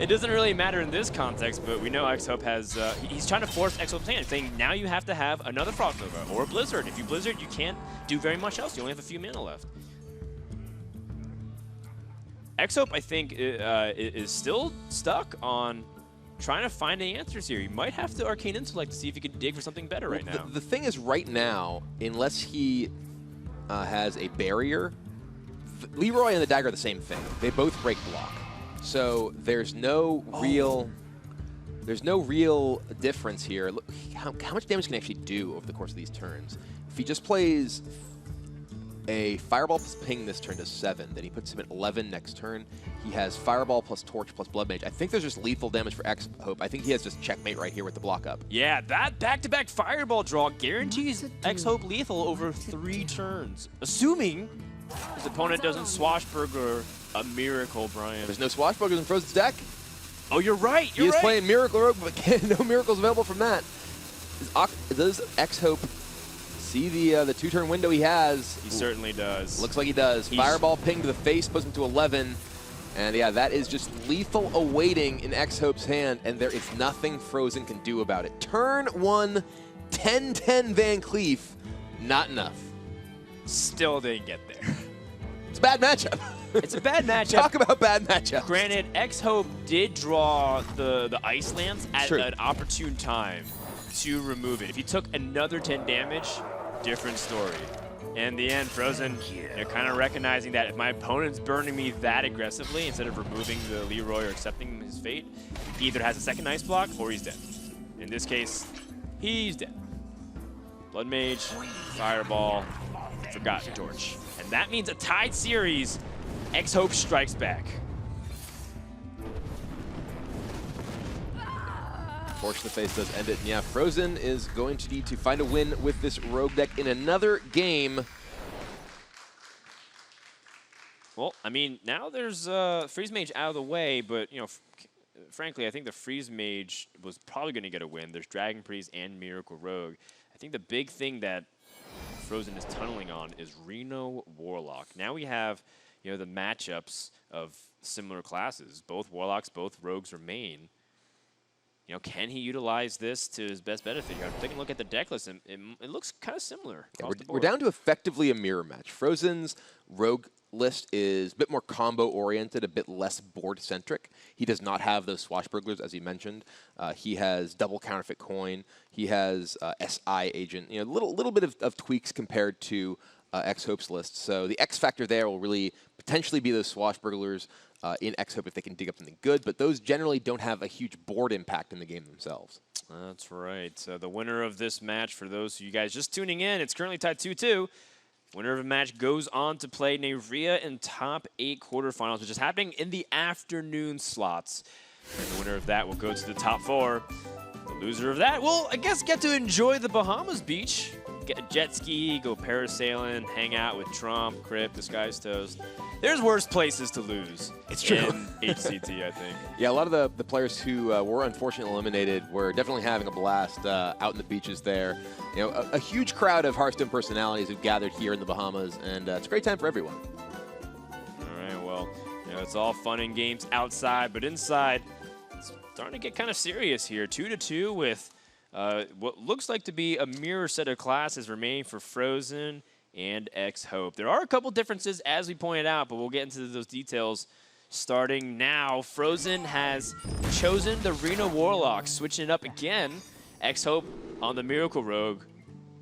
It doesn't really matter in this context, but we know XHope has, he's trying to force XHope's hand, saying now you have to have another Frost Nova or a Blizzard. If you Blizzard, you can't do very much else. You only have a few mana left. XHope, I think, is still stuck on trying to find any answers here. He might have to Arcane Intellect to see if he can dig for something better right now. The thing is, right now, unless he has a barrier, Leroy and the dagger are the same thing. They both break block. So there's no real difference here. Look, how much damage can he actually do over the course of these turns? If he just plays a Fireball plus Ping this turn does 7, then he puts him at 11 next turn. He has Fireball plus Torch plus Blood Mage. I think there's just lethal damage for XHope. I think he has just checkmate right here with the block up. Yeah, that back-to-back Fireball draw guarantees XHope lethal over 3 turns, assuming his opponent doesn't Swashbuckler a Miracle, Brian. There's no Swashbucklers in fr0zen's deck. Oh, you're right. He is playing Miracle Rogue, but no miracles available from that. Does XHope see the 2-turn window he has? He certainly does. Looks like he does. Fireball Ping to the face puts him to 11. And yeah, that is just lethal awaiting in XHope's hand, and there is nothing fr0zen can do about it. Turn 1, 10-10 Van Cleef, not enough. Still didn't get there. It's a bad matchup. It's a bad matchup. Talk about bad matchups. Granted, XHope did draw the Ice Lance at an opportune time to remove it. If he took another 10 damage, different story. In the end, fr0zen, kind of recognizing that if my opponent's burning me that aggressively, instead of removing the Leroy or accepting his fate, he either has a second Ice Block or he's dead. In this case, he's dead. Blood Mage, Fireball, Forgotten Torch. And that means a tied series. XHope strikes back. Torch to the face does end it. And yeah, fr0zen is going to need to find a win with this Rogue deck in another game. Well, I mean, now there's Freeze Mage out of the way, but, frankly, I think the Freeze Mage was probably going to get a win. There's Dragon Priest and Miracle Rogue. I think the big thing that fr0zen is tunneling on is Reno Warlock. Now we have, the matchups of similar classes. Both Warlocks, both Rogues remain. Can he utilize this to his best benefit? I'm taking a look at the deck list, and it looks kind of similar. Yeah, we're down to effectively a mirror match. fr0zen's Rogue list is a bit more combo-oriented, a bit less board-centric. He does not have those Swashbucklers, as you mentioned. He has double counterfeit coin. He has SI agent. Little bit of tweaks compared to XHope's list. So the X factor there will really potentially be those swashbucklers in XHope if they can dig up something good, but those generally don't have a huge board impact in the game themselves. That's right. So the winner of this match, for those of you guys just tuning in, it's currently tied 2-2. Winner of a match goes on to play Neria in top 8 quarterfinals, which is happening in the afternoon slots. And the winner of that will go to the top 4. The loser of that will, I guess, get to enjoy the Bahamas beach. Get a jet ski, go parasailing, hang out with Trump, Crypt, Disguised Toast. There's worse places to lose. It's true. In HCT, I think. Yeah, a lot of the players who were unfortunately eliminated were definitely having a blast out in the beaches there. You know, a huge crowd of Hearthstone personalities who've gathered here in the Bahamas, and it's a great time for everyone. All right, well, you know, it's all fun and games outside, but inside, it's starting to get kind of serious here. 2-2 with what looks like to be a mirror set of classes remaining for fr0zen and XHope. There are a couple differences, as we pointed out, but we'll get into those details starting now. fr0zen has chosen the Reno Warlock, switching it up again. XHope on the Miracle Rogue,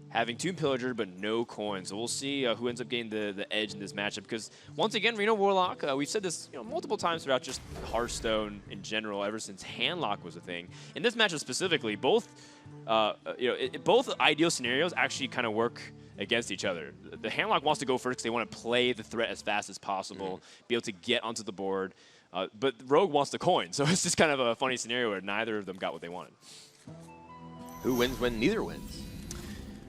having Tomb Pillager but no coins. So we'll see who ends up getting the edge in this matchup. Because once again, Reno Warlock, we've said this multiple times throughout just Hearthstone in general, ever since Handlock was a thing. In this matchup specifically, both both ideal scenarios actually kind of work against each other. The Handlock wants to go first because they want to play the threat as fast as possible, be able to get onto the board. But Rogue wants the coin, so it's just kind of a funny scenario where neither of them got what they wanted. Who wins when neither wins?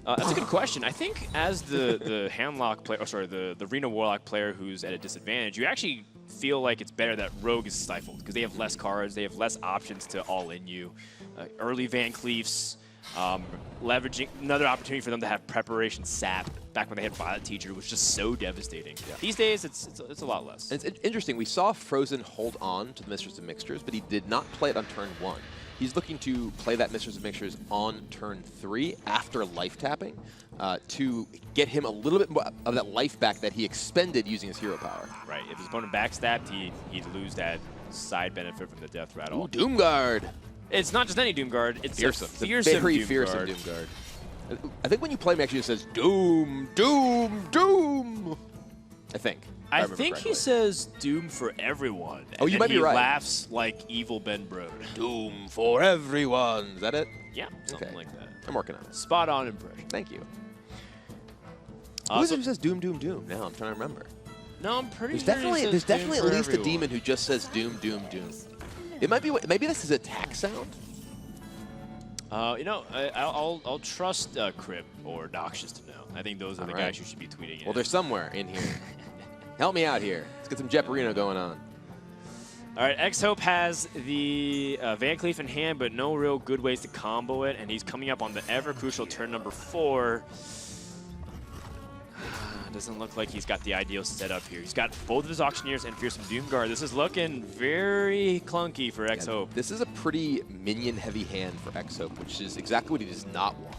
That's a good question. I think as the Handlock player, the Reno Warlock player who's at a disadvantage, you actually feel like it's better that Rogue is stifled because they have less cards, they have less options to all-in you. Early Van Cleefs, leveraging another opportunity for them to have preparation sap back when they had Violet Teacher was just so devastating. Yeah. These days, it's a lot less. It's interesting. We saw fr0zen hold on to the Mistress of Mixtures, but he did not play it on turn 1. He's looking to play that Mistress of Mixtures on turn 3 after life tapping to get him a little bit more of that life back that he expended using his hero power. Right. If his opponent backstabbed, he'd lose that side benefit from the death rattle. Ooh, Doomguard. It's not just any Doomguard. It's fearsome. a fearsome very Doomguard. Fearsome Doomguard. I think when you play him, actually it says Doom, Doom, Doom. I think. I think he says Doom for everyone. Oh, you might be right. He laughs like evil Ben Brode. Doom for everyone. Is that it? Yeah, something like that. I'm working on it. Spot on impression. Thank you. Who is it who says Doom, Doom, Doom? Now I'm trying to remember. No, I'm pretty sure There's definitely at least everyone. a demon who just says Doom, Doom, Doom. It might be. Maybe this is attack sound. I'll trust Crypt or Noxious to know. I think those are the guys who should be tweeting it. Well, they're somewhere in here. Help me out here. Let's get some Jeoparino going on. All right, XHope has the Van Cleef in hand, but no real good ways to combo it, and he's coming up on the ever-crucial turn number 4. Doesn't look like he's got the ideal setup here. He's got both of his Auctioneers and Fearsome Doomguard. This is looking very clunky for XHope. This is a pretty minion-heavy hand for XHope, which is exactly what he does not want.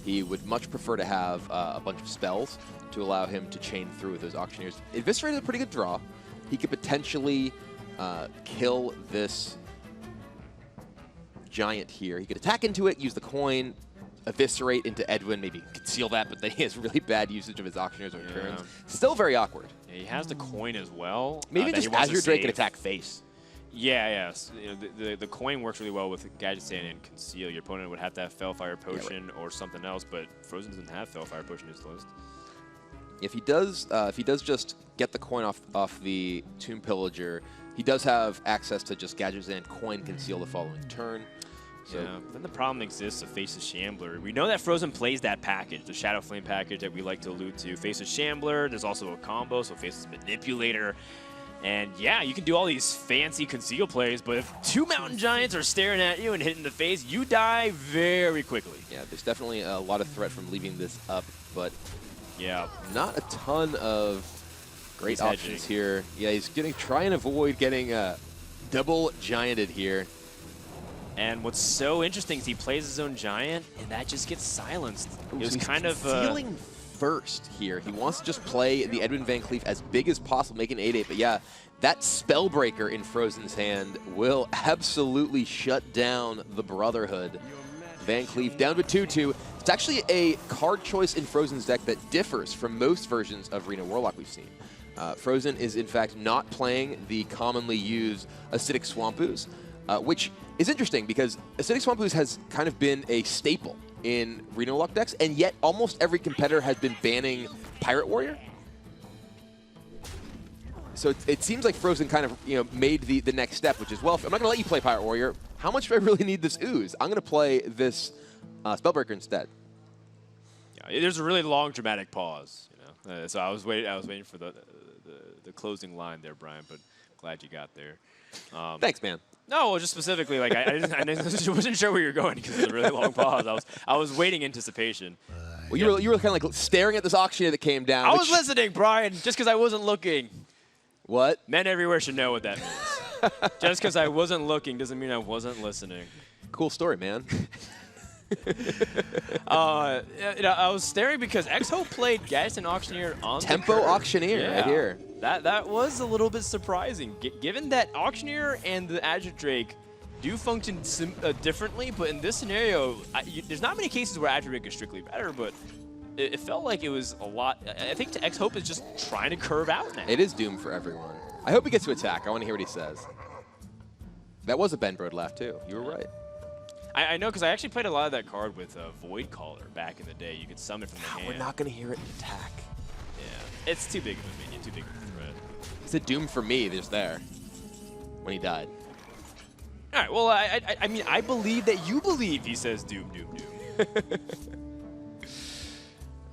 He would much prefer to have a bunch of spells to allow him to chain through with those Auctioneers. Eviscerate is a pretty good draw. He could potentially kill this giant here. He could attack into it, use the coin, Eviscerate into Edwin, maybe conceal that, but then he has really bad usage of his Auctioneers on turns. Still very awkward. Yeah, he has the coin as well. Maybe just Azure Drake can attack face. Yeah, yes. The coin works really well with Gadget Stand and Conceal. Your opponent would have to have Fellfire Potion or something else, but fr0zen doesn't have Fellfire Potion in his list. If he does just get the coin off the Tomb Pillager, he does have access to just Gadget Stand coin Conceal the following turn. So yeah, then the problem exists of Faceless Shambler. We know that fr0zen plays that package, the Shadow Flame package that we like to allude to. Faceless Shambler, there's also a combo, so Faceless Manipulator. And yeah, you can do all these fancy conceal plays, but if 2 Mountain Giants are staring at you and hitting the face, you die very quickly. Yeah, there's definitely a lot of threat from leaving this up, but yeah, not a ton of great options here. Yeah, he's try and avoid getting double gianted here. And what's so interesting is he plays his own giant, and that just gets silenced. Ooh, it was so kind of feeling first here. He wants to just play the Edwin Van Cleef as big as possible, make an 8/8. But yeah, that Spellbreaker in fr0zen's hand will absolutely shut down the Brotherhood. Van Cleef down to 2/2. It's actually a card choice in fr0zen's deck that differs from most versions of Reno Warlock we've seen. fr0zen is in fact not playing the commonly used Acidic Swamp Ooze, which is interesting because Acidic Swamp Ooze has kind of been a staple in Reno Luck decks, and yet almost every competitor has been banning Pirate Warrior. So it seems like fr0zen kind of made the next step, which is, well, if I'm not going to let you play Pirate Warrior, how much do I really need this Ooze? I'm going to play this Spellbreaker instead. Yeah, there's a really long dramatic pause, so I was waiting for the closing line there, Brian, but glad you got there. Thanks, man. No, well, just specifically, like I wasn't sure where you were going because it was a really long pause. I was waiting anticipation. Well, you were kind of like staring at this auctioneer that came down. I was listening, Brian, just because I wasn't looking. What? Men everywhere should know what that means. Just because I wasn't looking doesn't mean I wasn't listening. Cool story, man. I was staring because XHope played Gadsden Auctioneer on Tempo the curve. Auctioneer right here. That was a little bit surprising, given that Auctioneer and the Azure Drake do function differently, but in this scenario, there's not many cases where Azure Drake is strictly better, but it felt like it was a lot. I think XHope is just trying to curve out now. It is Doom for everyone. I hope he gets to attack. I want to hear what he says. That was a Ben Brode laugh, too. You were right. I know, because I actually played a lot of that card with Void Caller back in the day. You could summon from the hand. We're not going to hear it attack. Yeah, it's too big of a minion, too big of a threat. It's a Doom for me, just there, when he died. All right, well, I mean, I believe that you believe he says Doom, Doom, Doom.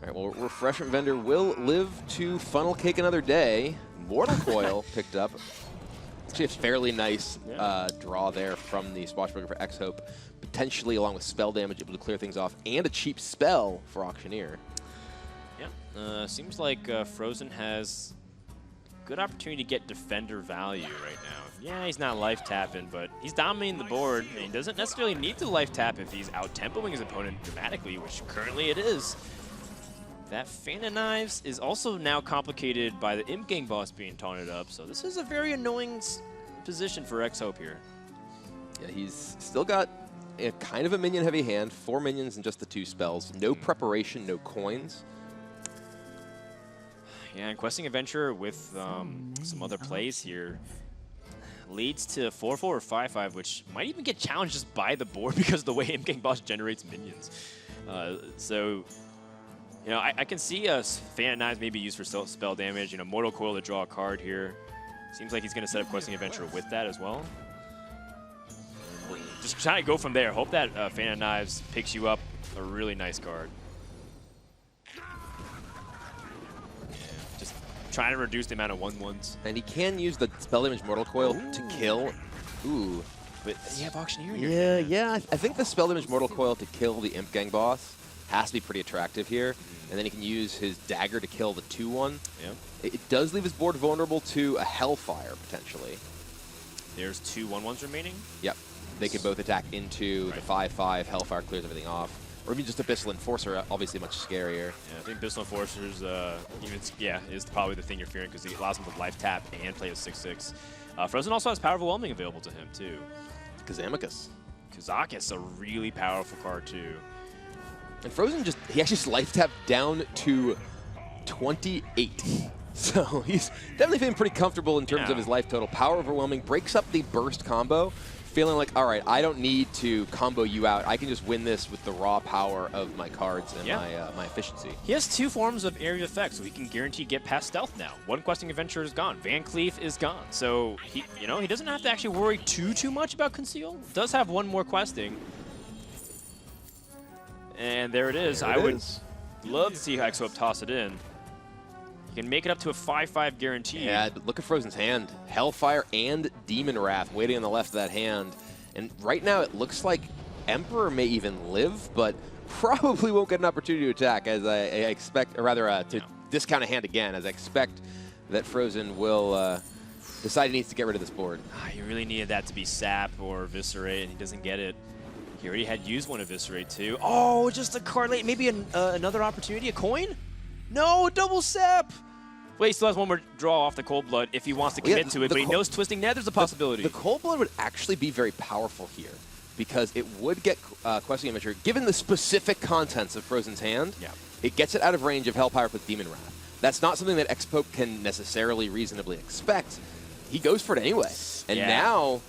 All right, well, Refreshment Vendor will live to funnel cake another day. Mortal Coil picked up. Actually, a fairly nice draw there from the Swashbuckler for XHope. Potentially, along with spell damage, able to clear things off, and a cheap spell for Auctioneer. Yeah, seems like fr0zen has good opportunity to get defender value right now. Yeah, he's not life tapping, but he's dominating the board, and he doesn't necessarily need to life tap if he's out tempoing his opponent dramatically, which currently it is. That Fan of Knives is also now complicated by the Imp Gang boss being taunted up, so this is a very annoying position for XHope here. Yeah, he's still got a kind of a minion-heavy hand, 4 minions and just the 2 spells. No preparation, no coins. Yeah, and Questing Adventure with some other plays here leads to 4-4 or 5-5, which might even get challenged just by the board because of the way Imp Gang boss generates minions. So, you know, I can see Fan of Knives maybe used for spell damage. You know, Mortal Coil to draw a card here. Seems like he's going to set up Questing Adventure with that as well. Just trying to go from there. Hope that Fan of Knives picks you up a really nice card. Just trying to reduce the amount of 1/1s. And he can use the spell damage Mortal Coil to kill. Ooh. But you have Auctioneer in your hand. Yeah. I think the spell damage Mortal Coil to kill the Imp Gang boss has to be pretty attractive here. And then he can use his dagger to kill the 2/1. Yeah. It does leave his board vulnerable to a Hellfire, potentially. There's 2 1/1s remaining? Yep. They can both attack into the 5/5. Hellfire clears everything off. Or even just Abyssal Enforcer, obviously much scarier. Yeah, I think Abyssal Enforcer's is probably the thing you're fearing because it allows him to life tap and play a 6/6. fr0zen also has Power of Overwhelming available to him, too. Kazamicus. Kazakis, a really powerful card, too. And fr0zen he actually just life tapped down to 28. So he's definitely feeling pretty comfortable in terms of his life total. Power Overwhelming breaks up the burst combo, feeling like, all right, I don't need to combo you out. I can just win this with the raw power of my cards and my efficiency. He has 2 forms of area effect, so he can guarantee get past stealth now. 1 Questing Adventure is gone. Van Cleef is gone. So he doesn't have to actually worry too much about Conceal. Does have 1 more questing. And there it is. I would love to see XHope toss it in. You can make it up to a 5/5 guarantee. Yeah, but look at fr0zen's hand. Hellfire and Demon Wrath waiting on the left of that hand. And right now it looks like Emperor may even live, but probably won't get an opportunity to attack, as I expect, or rather to discount a hand again, as I expect that fr0zen will decide he needs to get rid of this board. He really needed that to be Sap or Eviscerate, and he doesn't get it. He already had used 1 Eviscerate too. Oh, just a card late. Maybe another opportunity, a coin? No, double Sap! Wait, he still has 1 more draw off the Cold Blood if he wants to commit to it, but he knows Twisting Nether's a possibility. The Cold Blood would actually be very powerful here, because it would get Questing Adventure, given the specific contents of fr0zen's hand, it gets it out of range of Hellfire with Demon Wrath. that's not something that XHope can necessarily reasonably expect. He goes for it anyway. And now,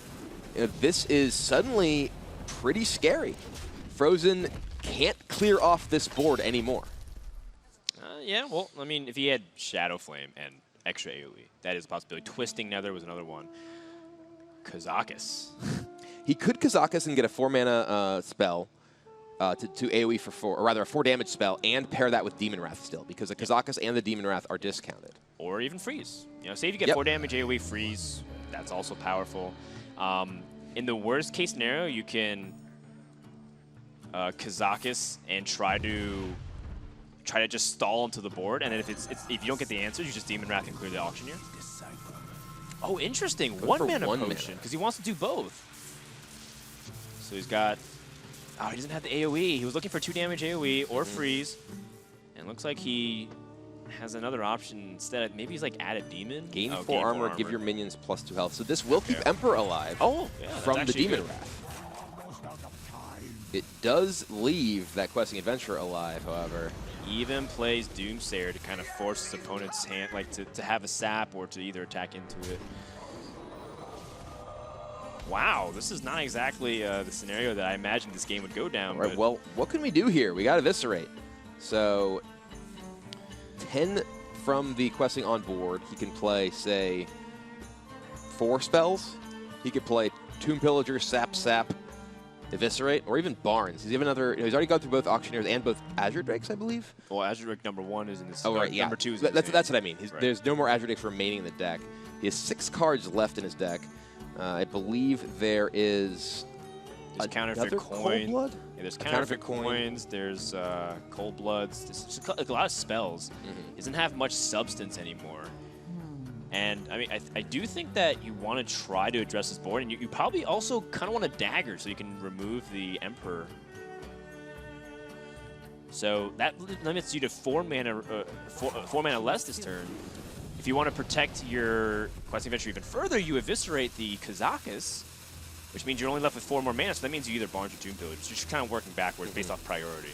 this is suddenly pretty scary. fr0zen can't clear off this board anymore. Yeah, well, I mean, if he had Shadow Flame and extra AoE, that is a possibility. Twisting Nether was another one. Kazakus. He could Kazakus and get a 4-mana spell to AoE for 4, or rather a 4 damage spell, and pair that with Demon Wrath still, because the Kazakus and the Demon Wrath are discounted. Or even freeze. You know, say if you get 4 damage AoE freeze, that's also powerful. In the worst case scenario, you can Kazakus and try to just stall into the board, and then if you don't get the answers, you just Demon Wrath and clear the Auctioneer. Oh, interesting. One mana potion, because he wants to do both. So he's got... Oh, he doesn't have the AoE. He was looking for 2 damage AoE or freeze, and looks like he has another option instead. Maybe he's like add a demon? Gain 4 armor, give your minions +2 health. So this will keep Emperor alive from the Demon Wrath. It does leave that Questing Adventurer alive, however. He even plays Doomsayer to kind of force his opponent's hand, like to have a sap or to either attack into it. Wow, this is not exactly the scenario that I imagined this game would go down. All right, well, what can we do here? We got Eviscerate. So 10 from the questing on board. He can play, say, 4 spells. He could play Tomb Pillager, Sap, Eviscerate, or even Barnes. He's even another. He's already gone through both Auctioneers and both Azure Drakes, I believe. Well, Azure Drake #1 is in this. Oh, right, yeah. Number 2 is. That's what I mean. There's no more Azure Drakes remaining in the deck. He has 6 cards left in his deck. I believe there is. There's counterfeit coin. Yeah, there's counterfeit coins. There's cold bloods. There's just a lot of spells. He doesn't have much substance anymore. And I mean, I do think that you want to try to address this board, and you probably also kind of want a dagger so you can remove the Emperor. So that limits you to 4 mana, 4 mana less this turn. If you want to protect your Questing Adventure even further, you eviscerate the Kazakus, which means you're only left with 4 more mana. So that means you either Barnes or Tomb Pillager. So you're just kind of working backwards based off priority.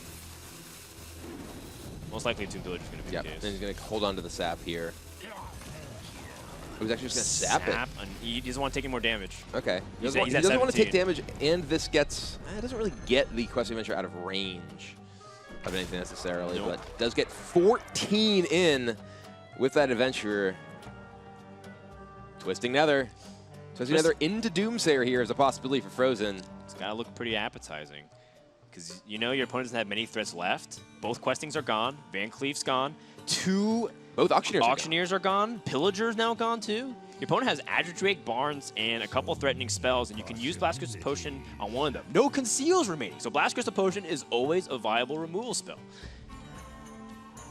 Most likely, Tomb Pillager is going to be the case. And he's going to hold on to the sap here. He was actually just going to sap it. He doesn't want to take any more damage. Okay. He doesn't want to take damage, and this gets... It doesn't really get the Questing Adventure out of range of anything necessarily, but does get 14 in with that Adventurer. Twisting Nether. Twisting Nether into Doomsayer here is a possibility for fr0zen. It's got to look pretty appetizing. Because you know your opponent doesn't have many threats left. Both Questings are gone. Van Cleef's gone. 2... Both Auctioneers are gone. Pillager's now gone too. Your opponent has Azure Drake, Barnes, and a couple threatening spells, and you can use Blast Crystal Potion on one of them. No Conceals remaining, so Blast Crystal Potion is always a viable removal spell.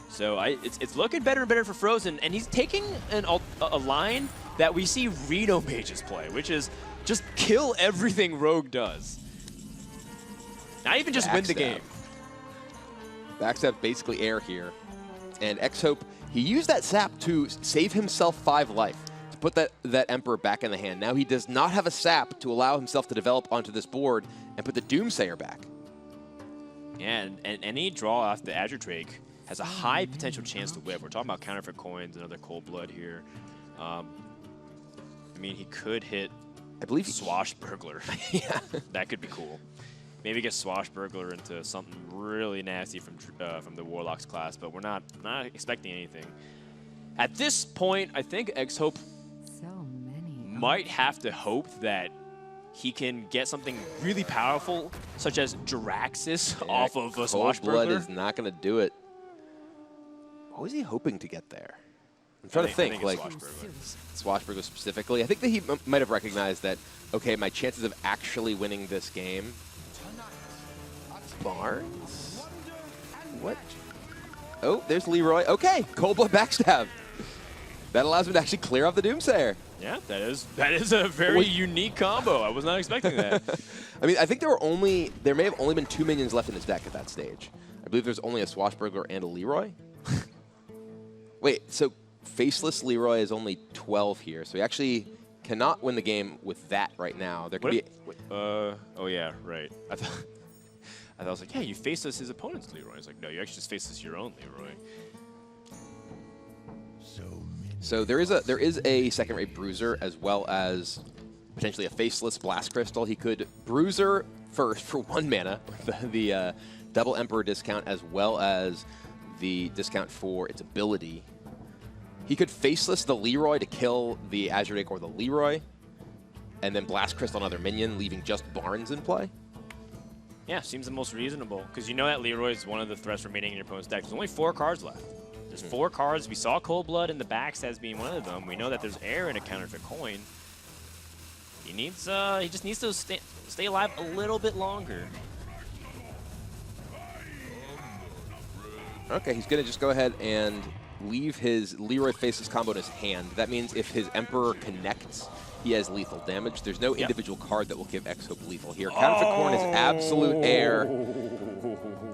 So it's looking better and better for fr0zen, and he's taking a line that we see Reno Mages play, which is just kill everything Rogue does. Not even just win the game. Backstab basically air here, and XHope. He used that sap to save himself 5 life, to put that Emperor back in the hand. Now he does not have a sap to allow himself to develop onto this board and put the Doomsayer back. Yeah, and any draw off the Azure Drake has a high potential chance to whip. We're talking about counterfeit coins, another cold blood here. I mean, he could hit, I believe, Swashbuckler. Yeah. That could be cool. Maybe get Swashbuckler into something really nasty from the Warlock's class, but we're not expecting anything. At this point, I think XHope might have to hope that he can get something really powerful, such as Jiraxis off of a Swashbuckler. Blood is not going to do it. What was he hoping to get there? I'm trying to think like Swashbuckler specifically. I think that he might have recognized that, okay, my chances of actually winning this game. Barnes? What? Oh, there's Leroy. Okay, Cold Blood Backstab. That allows him to actually clear off the Doomsayer. Yeah, that is a very unique combo. I was not expecting that. I mean, I think there may have only been 2 minions left in his deck at that stage. I believe there's only a Swashbuckler and a Leroy. Wait, so Faceless Leroy is only 12 here, so he actually cannot win the game with that right now. There could be... oh yeah, right. I was like, yeah, you faceless his opponent's Leroy. I was like, no, you actually just faceless your own Leroy. So there is a second-rate Bruiser as well as potentially a faceless Blast Crystal. He could Bruiser first for 1 mana, the double Emperor discount as well as the discount for its ability. He could faceless the Leroy to kill the Azure Drake or the Leroy, and then Blast Crystal another minion, leaving just Barnes in play. Yeah, seems the most reasonable, because you know that Leroy is one of the threats remaining in your opponent's deck. There's only 4 cards left. There's 4 cards. We saw Cold Blood in the backs as being one of them. We know that there's air in a counterfeit coin. He needs, he just needs to stay alive a little bit longer. Okay, he's going to just go ahead and leave his Leroy Faceless combo in his hand. That means if his Emperor connects, he has lethal damage. There's no individual card that will give XHope lethal here. Counterfeit Corn is absolute air.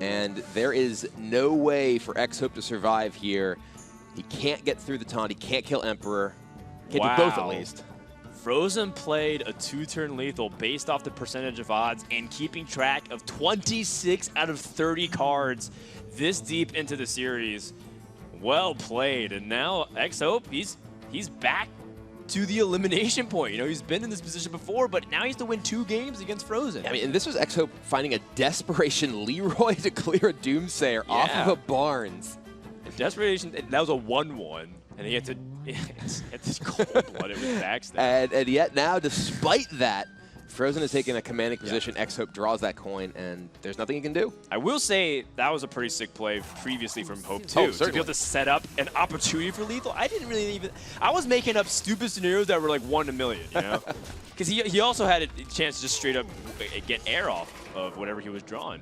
And there is no way for XHope to survive here. He can't get through the taunt. He can't kill Emperor. Can't do both at least. fr0zen played a 2-turn lethal based off the percentage of odds and keeping track of 26 out of 30 cards this deep into the series. Well played. And now XHope, he's back to the elimination point. You know, he's been in this position before, but now he has to win 2 games against fr0zen. I mean, and this was XHope finding a desperation Leroy to clear a Doomsayer off of a Barnes. And desperation, that was a 1-1, and he had to cold-blooded with backstab. And yet now, despite that, fr0zen is taking a commanding position. XHope draws that coin, and there's nothing he can do. I will say that was a pretty sick play previously from Hope, too. To be able to set up an opportunity for lethal. I didn't really even... I was making up stupid scenarios that were like 1 in a million, you know? Because he also had a chance to just straight up get air off of whatever he was drawing.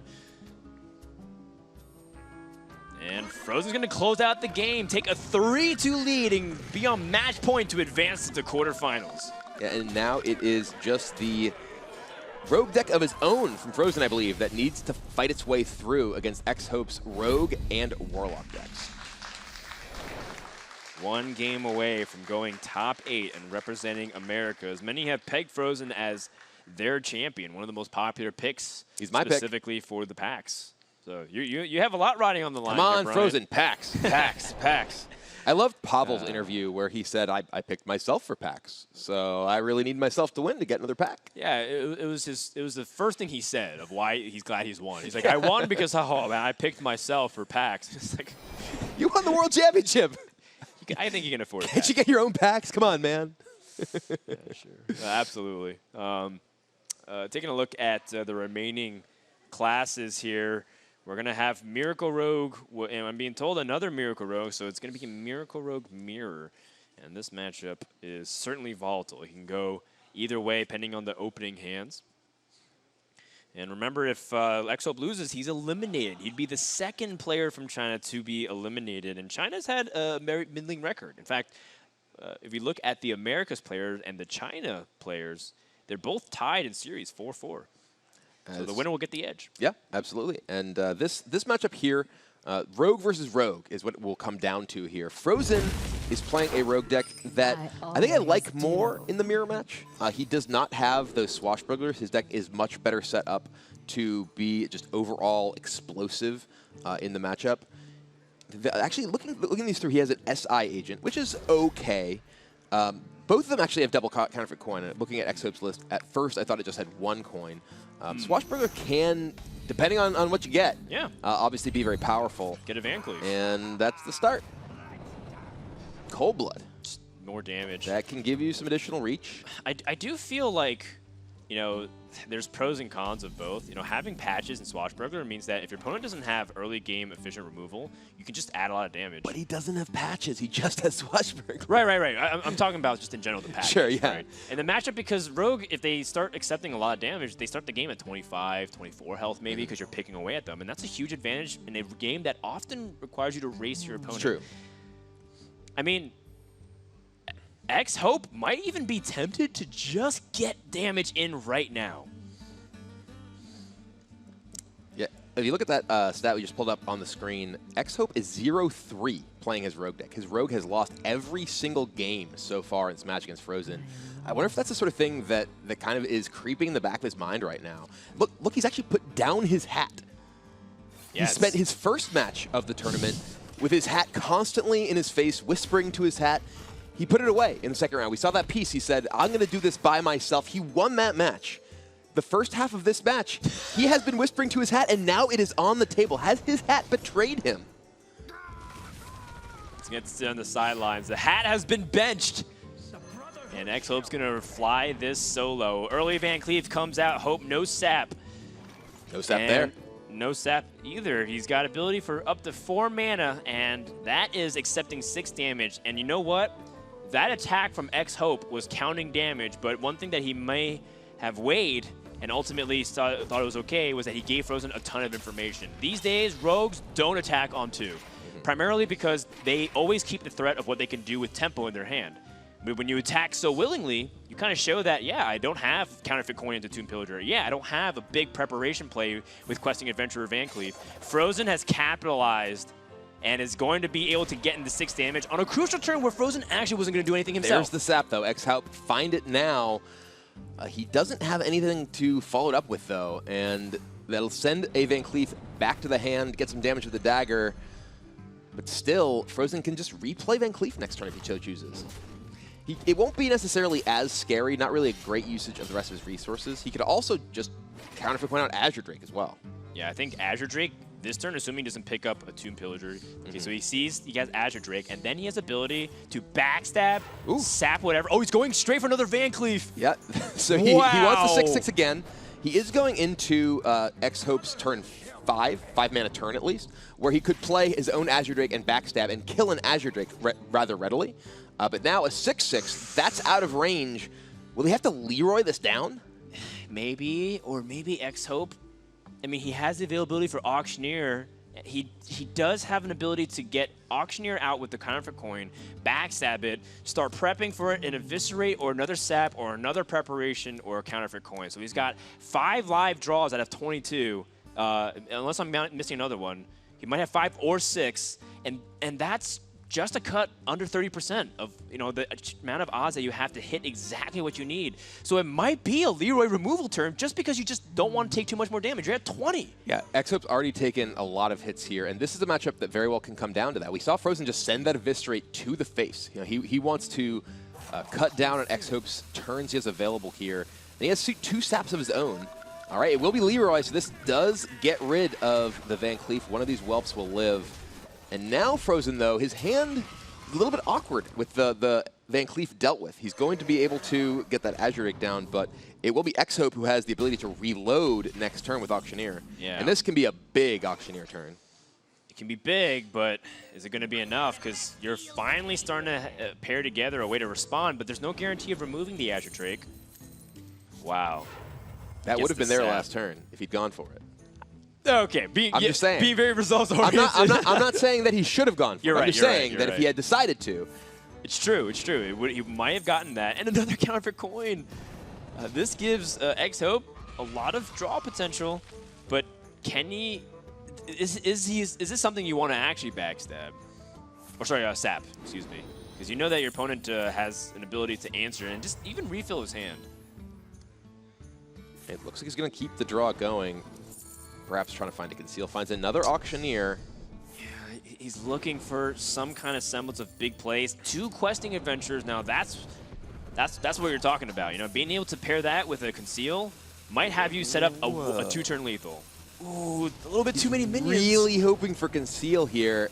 And fr0zen's going to close out the game, take a 3-2 lead, and be on match point to advance to the quarterfinals. Yeah, and now it is just the rogue deck of his own from fr0zen, I believe, that needs to fight its way through against XHope's rogue and warlock decks. 1 game away from going top 8 and representing America, as many have pegged fr0zen as their champion, one of the most popular picks. He's my specifically for the packs. So you have a lot riding on the line. Come on, here, fr0zen, packs, packs, packs. I loved Pavel's interview where he said, I picked myself for packs, so I really need myself to win to get another pack. Yeah, it was the first thing he said of why he's glad he's won. He's like, I won because oh man, I picked myself for packs. It's like, you won the World Championship. I think you can afford it. Can't you get your own packs? Come on, man. Yeah, sure. Absolutely. Taking a look at the remaining classes here. We're going to have Miracle Rogue, and I'm being told another Miracle Rogue, so it's going to be Miracle Rogue Mirror. And this matchup is certainly volatile. It can go either way, depending on the opening hands. And remember, if XHope loses, he's eliminated. He'd be the 2nd player from China to be eliminated. And China's had a middling record. In fact, if you look at the Americas players and the China players, they're both tied in series 4-4. So the winner will get the edge. Yeah, absolutely. And this matchup here, Rogue versus Rogue is what it will come down to here. fr0zen is playing a Rogue deck that I think I like more in the mirror match. He does not have those swashbucklers. His deck is much better set up to be just overall explosive in the matchup. Actually, looking at these 3, he has an SI agent, which is okay. Both of them actually have double counterfeit coin. And looking at XHope's list, at first I thought it just had 1 coin. Swashbuckler can, depending on what you get, obviously be very powerful. Get a Van Cleave. And that's the start. Cold Blood. Just more damage. That can give you some additional reach. I do feel like, you know, there's pros and cons of both. You know, having patches in Swashbuckler means that if your opponent doesn't have early game efficient removal, you can just add a lot of damage. But he doesn't have patches. He just has Swashbuckler. Right. I'm talking about just in general the patches. Sure, yeah. Right? And the matchup, because Rogue, if they start accepting a lot of damage, they start the game at 25, 24 health maybe because you're picking away at them. And that's a huge advantage in a game that often requires you to race your opponent. It's true. I mean, XHope might even be tempted to just get damage in right now. Yeah, if you look at that stat we just pulled up on the screen, XHope is 0-3 playing his Rogue deck. His Rogue has lost every single game so far in this match against fr0zen. I wonder if that's the sort of thing that kind of is creeping in the back of his mind right now. Look, he's actually put down his hat. Yes. He spent his first match of the tournament with his hat constantly in his face, whispering to his hat. He put it away in the second round. We saw that piece. He said, I'm going to do this by myself. He won that match. The first half of this match, he has been whispering to his hat, and now it is on the table. Has his hat betrayed him? Let's get to sit on the sidelines. The hat has been benched. And XHope's going to fly this solo. Early Van Cleef comes out. Hope no sap. No sap there. No sap either. He's got ability for up to 4 mana, and that is accepting 6 damage. And you know what? That attack from XHope was counting damage, but one thing that he may have weighed and ultimately thought it was okay was that he gave fr0zen a ton of information. These days, rogues don't attack on 2, primarily because they always keep the threat of what they can do with tempo in their hand. But when you attack so willingly, you kind of show that, yeah, I don't have Counterfeit Coin into Tomb Pillager. Yeah, I don't have a big preparation play with Questing Adventurer Van Cleef. fr0zen has capitalized and is going to be able to get into 6 damage on a crucial turn where fr0zen actually wasn't going to do anything himself. There's the sap, though. XHope, find it now. He doesn't have anything to follow it up with, though, and that'll send a Van Cleef back to the hand, get some damage with the dagger. But still, fr0zen can just replay Van Cleef next turn if he so chooses. It won't be necessarily as scary, not really a great usage of the rest of his resources. He could also just counterfeit point out Azure Drake as well. Yeah, I think Azure Drake this turn, assuming he doesn't pick up a Tomb Pillager. Okay, so he sees he has Azure Drake, and then he has ability to backstab, sap whatever. Oh, he's going straight for another Van Cleef. Yeah, so he wants the 6/6 again. He is going into XHope's turn 5 mana turn at least, where he could play his own Azure Drake and backstab and kill an Azure Drake rather readily. But now a 6/6, that's out of range. Will he have to Leroy this down? Maybe, or maybe XHope. I mean, he has the availability for Auctioneer. He does have an ability to get Auctioneer out with the Counterfeit Coin, backstab it, start prepping for it, and Eviscerate or another sap or another preparation or a Counterfeit Coin. So he's got 5 live draws out of 22, unless I'm missing another one. He might have 5 or 6, and that's just a cut under 30% of the amount of odds that you have to hit exactly what you need. So it might be a Leroy removal turn just because you just don't want to take too much more damage. You're at 20. Yeah, XHope's already taken a lot of hits here, and this is a matchup that very well can come down to that. We saw fr0zen just send that Eviscerate to the face. He wants to cut down on XHope's turns he has available here. And he has 2 saps of his own. All right, it will be Leroy, so this does get rid of the Van Cleef. One of these whelps will live. And now fr0zen, though, his hand is a little bit awkward with the Van Cleef dealt with. He's going to be able to get that Azure Drake down, but it will be XHope who has the ability to reload next turn with Auctioneer. Yeah. And this can be a big Auctioneer turn. It can be big, but is it going to be enough? Because you're finally starting to pair together a way to respond, but there's no guarantee of removing the Azure Drake. Wow. That would have been there last turn if he'd gone for it. Okay, I'm just saying. Being very results-oriented. I'm not saying that he should have gone for it. I'm just saying that if he had decided to. It's true, it's true. He might have gotten that. And another Counterfeit Coin. This gives XHope a lot of draw potential, but can he... Is this something you want to actually backstab? Or sorry, sap, excuse me. Because you know that your opponent has an ability to answer and just even refill his hand. It looks like he's going to keep the draw going. Perhaps trying to find a conceal. Finds another Auctioneer. Yeah, he's looking for some kind of semblance of big plays. 2 questing adventures. Now that's what you're talking about. Being able to pair that with a conceal might have you set up a 2-turn lethal. Ooh, a little bit too many minions. Really hoping for conceal here.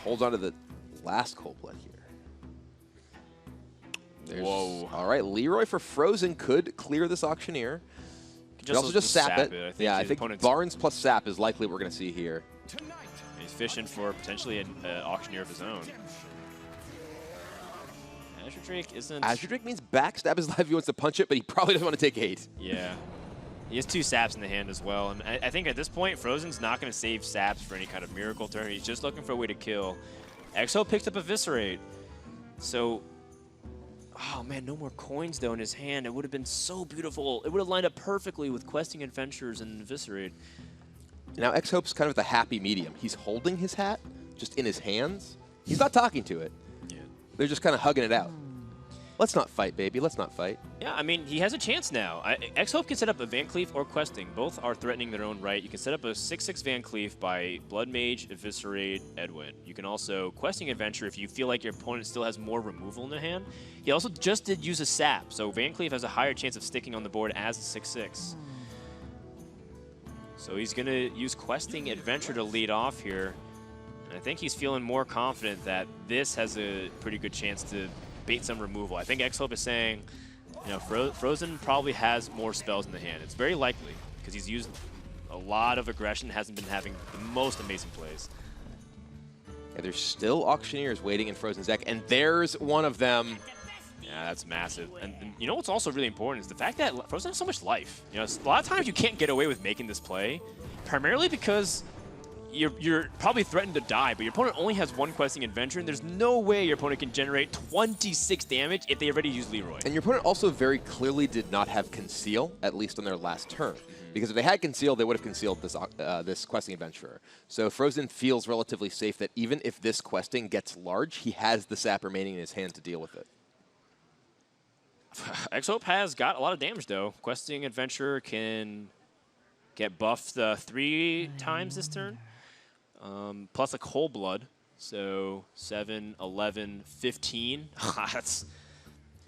Holds on to the last Coldblood here. Whoa. All right, Leroy for fr0zen could clear this Auctioneer. Can also just sap it. I think Barnes plus sap is likely what we're going to see here. He's fishing for potentially an Auctioneer of his own. Azure Drake isn't... Azure Drake means backstab his life if he wants to punch it, but he probably doesn't want to take 8. Yeah. He has 2 saps in the hand as well. And I think at this point, fr0zen's not going to save saps for any kind of miracle turn. He's just looking for a way to kill. XHope picks up Eviscerate. So... Oh, man, no more coins, though, in his hand. It would have been so beautiful. It would have lined up perfectly with Questing Adventures and Eviscerate. Now, XHope's kind of the happy medium. He's holding his hat just in his hands. He's not talking to it. Yeah. They're just kind of hugging it out. Let's not fight, baby. Let's not fight. Yeah, I mean, he has a chance now. XHope can set up a Van Cleef or Questing. Both are threatening their own right. You can set up a 6/6 Van Cleef by Blood Mage, Eviscerate, Edwin. You can also Questing Adventure if you feel like your opponent still has more removal in their hand. He also just did use a sap, so Van Cleef has a higher chance of sticking on the board as a 6/6. So he's going to use Questing Adventure to lead off here. And I think he's feeling more confident that this has a pretty good chance to bait some removal. I think XHope is saying, you know, fr0zen probably has more spells in the hand. It's very likely because he's used a lot of aggression, hasn't been having the most amazing plays. Yeah, there's still Auctioneers waiting in fr0zen's deck, and there's one of them. Yeah, that's massive. And you know what's also really important is the fact that fr0zen has so much life. You know, a lot of times you can't get away with making this play, primarily because you're probably threatened to die, but your opponent only has one Questing Adventure, and there's no way your opponent can generate 26 damage if they already use Leroy. And your opponent also very clearly did not have Conceal, at least on their last turn. Because if they had Conceal, they would have concealed this this Questing Adventurer. So fr0zen feels relatively safe that even if this Questing gets large, he has the sap remaining in his hand to deal with it. XHope has got a lot of damage, though. Questing Adventure can get buffed 3 times this turn. Plus a Cold Blood, so 7, 11, 15. That's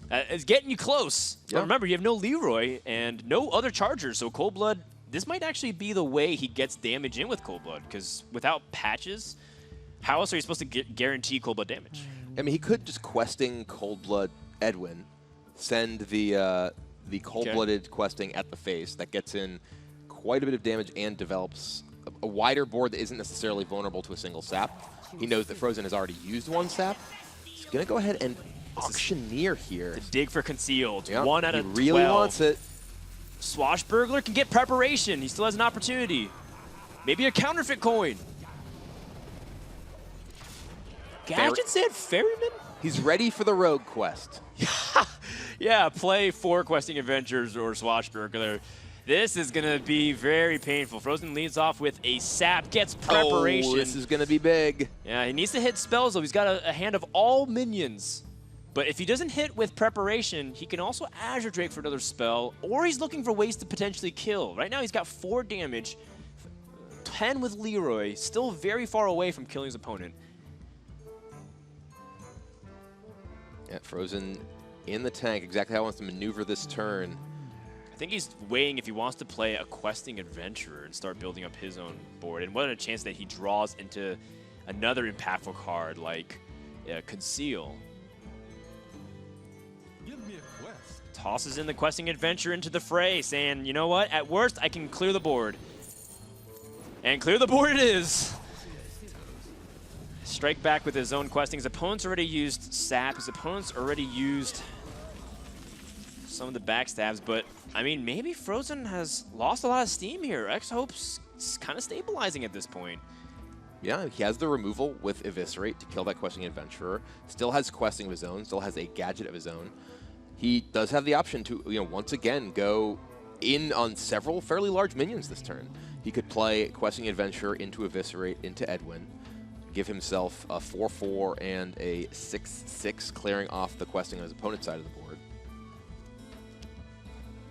it's getting you close. Yeah. But remember, you have no Leroy and no other Chargers, so Cold Blood, this might actually be the way he gets damage in with Cold Blood, because without patches, how else are you supposed to guarantee Cold Blood damage? I mean, he could just Questing Cold Blood Edwin, send the Cold-Blooded Questing at the face. That gets in quite a bit of damage and develops a wider board that isn't necessarily vulnerable to a single sap. He knows that fr0zen has already used one sap. He's going to go ahead and Auctioneer here. To dig for Concealed. Yep, 1 out of 12. He really wants it. Swashbuckler can get Preparation. He still has an opportunity. Maybe a counterfeit coin. Gadget said Ferryman? He's ready for the Rogue Quest. Yeah, play 4 Questing Adventures or Swashbuckler. This is going to be very painful. fr0zen leads off with a sap, gets Preparation. Oh, this is going to be big. Yeah, he needs to hit spells, though. He's got a hand of all minions. But if he doesn't hit with Preparation, he can also Azure Drake for another spell, or he's looking for ways to potentially kill. Right now, he's got 4 damage, 10 with Leroy, still very far away from killing his opponent. Yeah, fr0zen in the tank, exactly how he wants to maneuver this turn. I think he's weighing if he wants to play a Questing Adventurer and start building up his own board. And what a chance that he draws into another impactful card like Conceal. Tosses in the Questing Adventure into the fray, saying, you know what, at worst, I can clear the board. And clear the board it is. Strike back with his own Questing. His opponent's already used sap. His opponent's already used some of the backstabs, but I mean, maybe fr0zen has lost a lot of steam here. XHope's kind of stabilizing at this point. Yeah, he has the removal with Eviscerate to kill that Questing Adventurer. Still has Questing of his own. Still has a gadget of his own. He does have the option to, once again go in on several fairly large minions this turn. He could play Questing Adventurer into Eviscerate into Edwin, give himself a 4/4 and a 6/6, clearing off the Questing on his opponent's side of the board.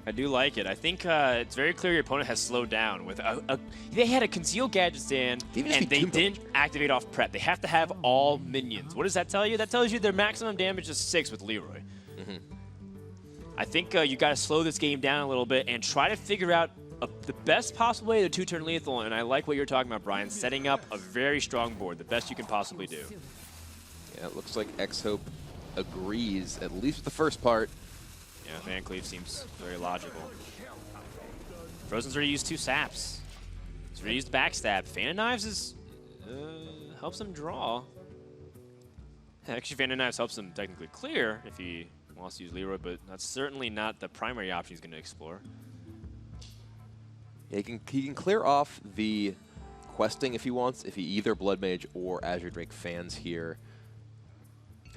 I do like it. I think it's very clear your opponent has slowed down. With they had a Conceal Gadget stand, and they didn't activate off Prep. They have to have all minions. What does that tell you? That tells you their maximum damage is 6 with Leroy. I think you got to slow this game down a little bit and try to figure out the best possible way to 2-turn lethal. And I like what you're talking about, Brian, setting up a very strong board, the best you can possibly do. Yeah, it looks like XHope agrees, at least with the first part. Yeah, Van Cleef seems very logical. fr0zen's already used 2 saps. He's already used backstab. Fan of Knives helps him draw. Actually, Fan of Knives helps him technically clear if he wants to use Leroy, but that's certainly not the primary option he's going to explore. Yeah, he can clear off the Questing if he wants, if he either Blood Mage or Azure Drake fans here.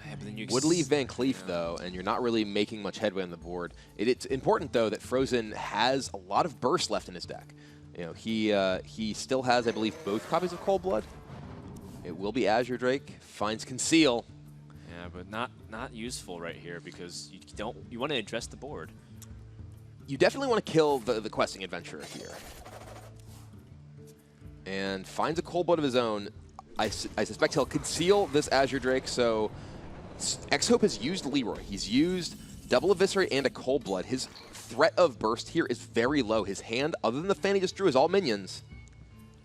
Yeah, but then you Would leave Van Cleef, though, and you're not really making much headway on the board. It's important, though, that fr0zen has a lot of burst left in his deck. He still has, I believe, both copies of Cold Blood. It will be Azure Drake, finds Conceal. Yeah, but not useful right here because you want to address the board. You definitely want to kill the questing adventurer here. And finds a cold blood of his own. I suspect he'll conceal this Azure Drake, so XHope has used Leroy. He's used double Eviscerate and a cold blood. His threat of burst here is very low. His hand, other than the fan he just drew, is all minions.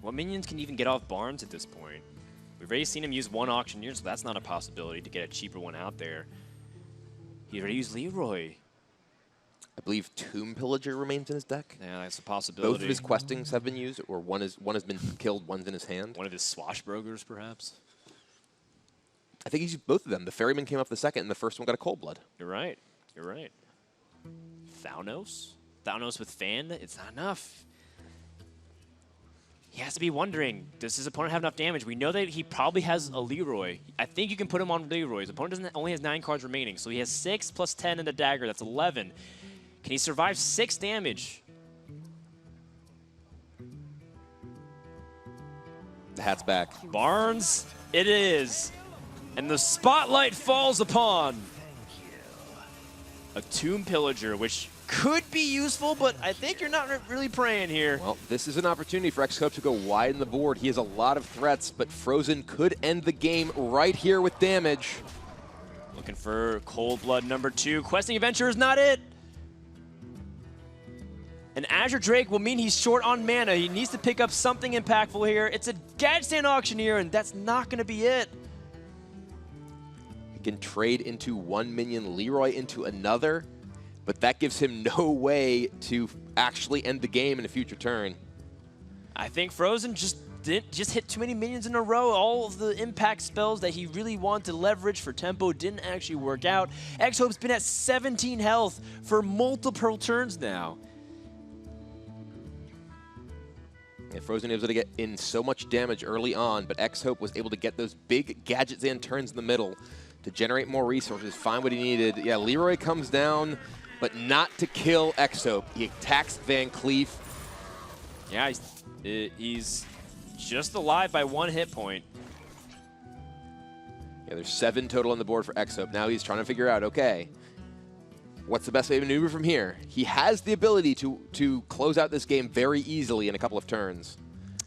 What minions can even get off Barnes at this point? We've already seen him use one Auctioneer, so that's not a possibility to get a cheaper one out there. He already used Leroy. I believe Tomb Pillager remains in his deck. Yeah, that's a possibility. Both of his questings have been used, or one has been killed, one's in his hand. One of his Swashbrokers, perhaps? I think he's used both of them. The Ferryman came off the second, and the first one got a cold blood. You're right. You're right. Thanos? Thanos with Fan? It's not enough. He has to be wondering, does his opponent have enough damage? We know that he probably has a Leroy. I think you can put him on Leroy. His opponent only has 9 cards remaining, so he has 6 plus 10 in the dagger. That's 11. Can he survive 6 damage? The hat's back. Barnes, it is. And the spotlight falls upon a Tomb Pillager, which could be useful, but I think you're not really praying here. Well, this is an opportunity for XHope to go wide in the board. He has a lot of threats, but fr0zen could end the game right here with damage. Looking for Cold Blood number 2. Questing Adventure is not it. An Azure Drake will mean he's short on mana. He needs to pick up something impactful here. It's a Gadget Stand Auctioneer, and that's not going to be it. He can trade into one minion Leroy into another, but that gives him no way to actually end the game in a future turn. I think fr0zen just hit too many minions in a row. All of the impact spells that he really wanted to leverage for tempo didn't actually work out. XHope's been at 17 health for multiple turns now. Yeah, fr0zen was able to get in so much damage early on, but XHope was able to get those big gadgets and turns in the middle to generate more resources, find what he needed. Yeah, Leroy comes down, but not to kill XHope. He attacks Van Cleef. Yeah, he's just alive by 1 hit point. Yeah, there's 7 total on the board for XHope. Now he's trying to figure out, okay, what's the best way to maneuver from here? He has the ability to close out this game very easily in a couple of turns.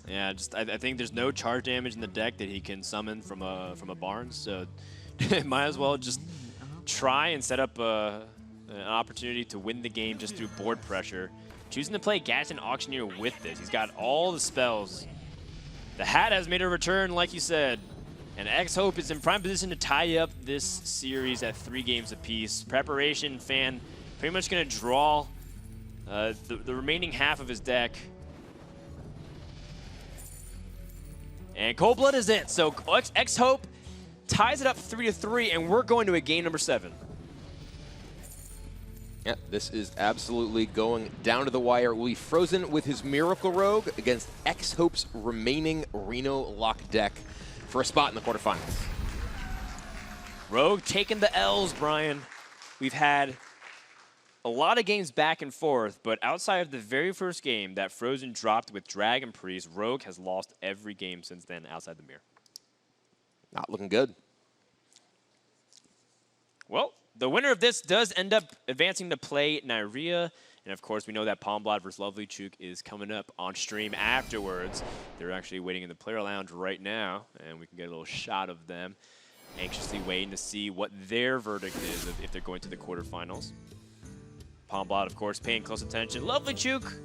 Yeah, I think there's no charge damage in the deck that he can summon from a Barnes, so might as well just try and set up an opportunity to win the game just through board pressure. Choosing to play Gadget Auctioneer with this. He's got all the spells. The hat has made a return, like you said. And XHope is in prime position to tie up this series at 3 games apiece. Preparation fan pretty much going to draw the remaining half of his deck. And Cold Blood is it. So XHope ties it up 3-3, and we're going to a game number 7. Yeah, this is absolutely going down to the wire. Will be fr0zen with his Miracle Rogue against XHope's remaining Reno Lock deck for a spot in the quarterfinals. Rogue taking the L's, Brian. We've had a lot of games back and forth, but outside of the very first game that fr0zen dropped with Dragon Priest, Rogue has lost every game since then outside the mirror. Not looking good. Well, the winner of this does end up advancing to play Nyria. And of course, we know that Palmblatt versus Lovely Chook is coming up on stream afterwards. They're actually waiting in the player lounge right now, and we can get a little shot of them, anxiously waiting to see what their verdict is if they're going to the quarterfinals. Palmblatt, of course, paying close attention. Lovely Chook,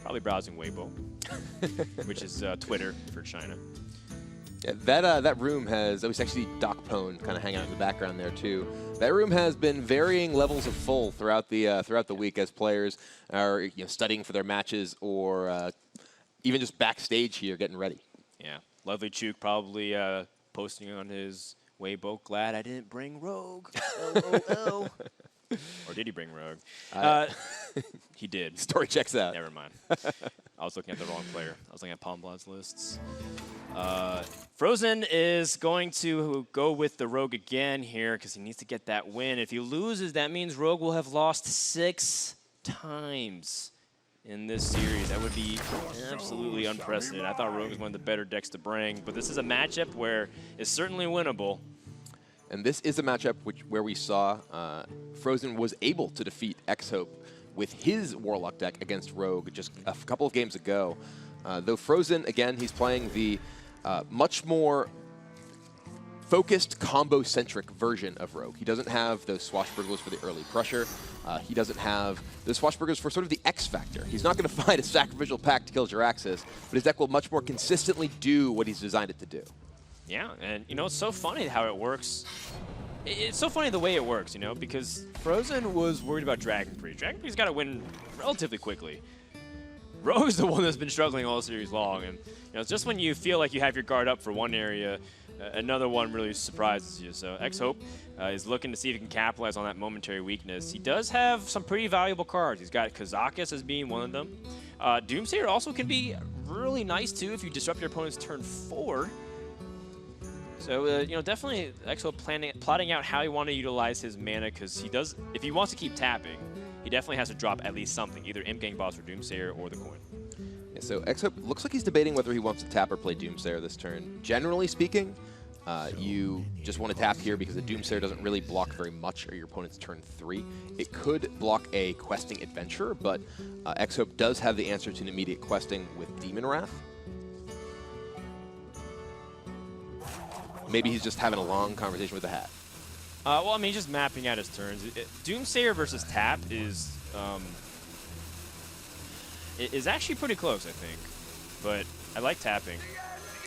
probably browsing Weibo, which is Twitter for China. Yeah, that room has, that was actually Doc Pone kind of hanging out in the background there too. That room has been varying levels of full throughout the week as players are studying for their matches or even just backstage here getting ready. Yeah, Lovely Chook probably posting on his Weibo, glad I didn't bring Rogue. LOL. Or did he bring Rogue? He did. Story checks out. Never mind. I was looking at the wrong player. I was looking at Palmblatt's lists. fr0zen is going to go with the Rogue again here because he needs to get that win. If he loses, that means Rogue will have lost 6 times in this series. That would be absolutely unprecedented. I thought Rogue was one of the better decks to bring, but this is a matchup where it's certainly winnable. And this is a matchup where we saw fr0zen was able to defeat XHope with his Warlock deck against Rogue just a couple of games ago. Though fr0zen, again, he's playing the much more focused, combo-centric version of Rogue. He doesn't have those swashbucklers for the early pressure. He doesn't have those swashbucklers for sort of the X factor. He's not going to find a sacrificial pact to kill Jiraxxus, but his deck will much more consistently do what he's designed it to do. Yeah, and you know, it's so funny how it works. It's so funny the way it works, you know, because fr0zen was worried about Dragon Priest. Dragon Priest's got to win relatively quickly. Rogue's the one that's been struggling all series long, and you know, it's just when you feel like you have your guard up for one area, another one really surprises you. So XHope is looking to see if he can capitalize on that momentary weakness. He does have some pretty valuable cards. He's got Kazakus as being one of them. Doomsayer also can be really nice too if you disrupt your opponent's turn 4. So you know, definitely XHope plotting out how he want to utilize his mana, because he does, if he wants to keep tapping, he definitely has to drop at least something, either Imp Gang Boss or Doomsayer or the coin. Yeah, so XHope looks like he's debating whether he wants to tap or play Doomsayer this turn. Generally speaking, you just want to tap here because the Doomsayer doesn't really block very much or your opponent's turn 3. It could block a questing adventurer, but XHope does have the answer to an immediate questing with Demon Wrath. Maybe he's just having a long conversation with the hat. Well, I mean, just mapping out his turns. Doomsayer versus tap is actually pretty close, I think. But I like tapping.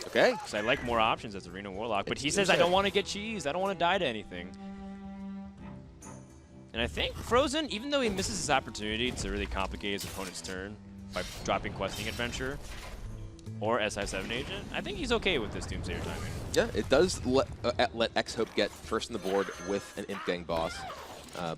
Okay. Because I like more options as Arena Warlock. But he says, I don't want to get cheesed. I don't want to die to anything. And I think fr0zen, even though he misses his opportunity to really complicate his opponent's turn by dropping Questing Adventure or SI7 Agent, I think he's okay with this Doomsayer timing. Yeah, it does let XHope get first on the board with an Imp Gang Boss.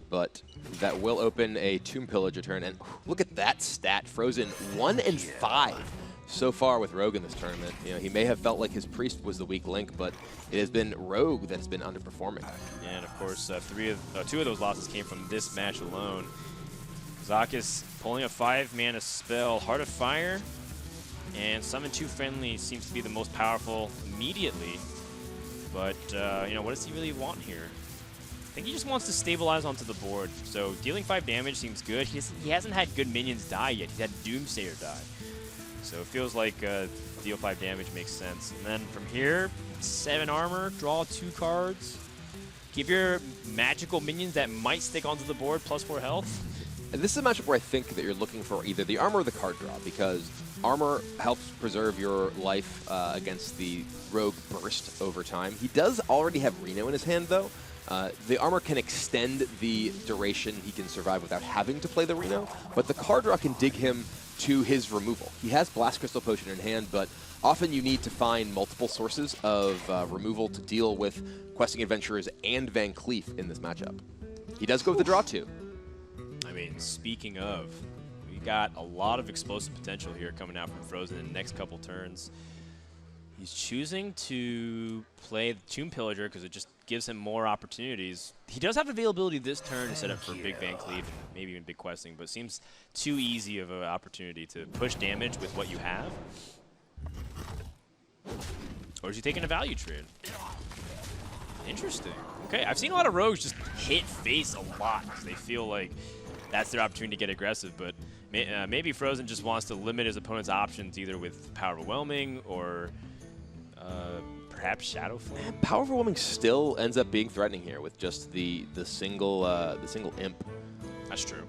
But that will open a Tomb Pillager turn. And look at that stat. fr0zen 1 and 5 so far with Rogue in this tournament. You know, he may have felt like his Priest was the weak link, but it has been Rogue that's been underperforming. And of course, two of those losses came from this match alone. Kazakus pulling a 5-mana spell, Heart of Fire, and Summon 2 Friendly seems to be the most powerful immediately. But, you know, what does he really want here? I think he just wants to stabilize onto the board. So dealing 5 damage seems good. He hasn't had good minions die yet. He's had Doomsayer die. So it feels like deal 5 damage makes sense. And then from here, 7 armor, draw 2 cards. Give your magical minions that might stick onto the board +4 health. And this is a matchup where I think that you're looking for either the armor or the card draw, because armor helps preserve your life against the Rogue burst over time. He does already have Reno in his hand, though. The armor can extend the duration he can survive without having to play the Reno, but the card draw can dig him to his removal. He has Blast Crystal Potion in hand, but often you need to find multiple sources of removal to deal with Questing Adventurers and Van Cleef in this matchup. He does go with the draw, too. I mean, speaking of, we got a lot of explosive potential here coming out from fr0zen in the next couple turns. He's choosing to play the Tomb Pillager because it just gives him more opportunities. He does have availability this turn to set up for big Van Cleef, maybe even big questing, but it seems too easy of an opportunity to push damage with what you have. Or is he taking a value trade? Interesting. Okay, I've seen a lot of rogues just hit face a lot because they feel like that's their opportunity to get aggressive, but maybe fr0zen just wants to limit his opponent's options either with Power Overwhelming or perhaps Shadow Flame. Power Overwhelming still ends up being threatening here with just the single imp. That's true.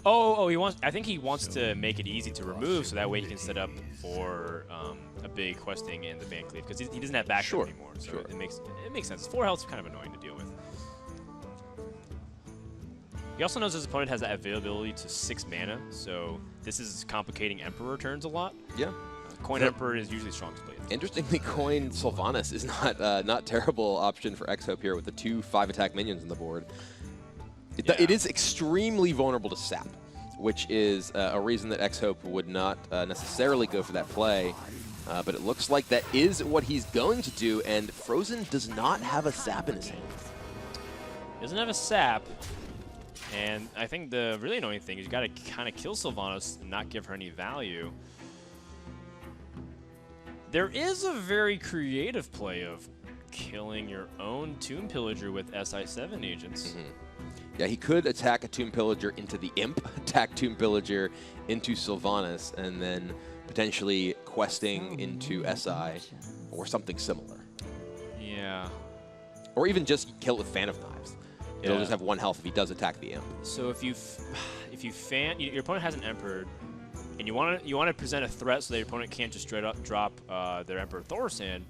Oh, he wants. I think he wants to make it easy to remove, so that way he can set up for a big questing and the Van Cleef, because he doesn't have backup anymore. So it makes sense. 4 health is kind of annoying to deal with. He also knows his opponent has that availability to 6 mana, so this is complicating Emperor turns a lot. Yeah. Coin Emperor is usually strong to play. Interestingly, Coin Sylvanas is not terrible option for XHope here with the 2 5-attack minions on the board. It is extremely vulnerable to sap, which is a reason that XHope would not necessarily go for that play. But it looks like that is what he's going to do, and fr0zen does not have a sap in his hand. Doesn't have a sap, and I think the really annoying thing is you got to kind of kill Sylvanas and not give her any value. There is a very creative play of killing your own Tomb Pillager with SI7 agents. Yeah, he could attack a Tomb Pillager into the Imp, attack Tomb Pillager into Sylvanas, and then potentially questing into SI or something similar. Yeah. Or even just kill it with Fan of Knives. He'll just have 1 health if he does attack the Imp. So if you fan, your opponent has an Emperor, and you want to present a threat so that your opponent can't just straight up drop their Emperor Thorsan.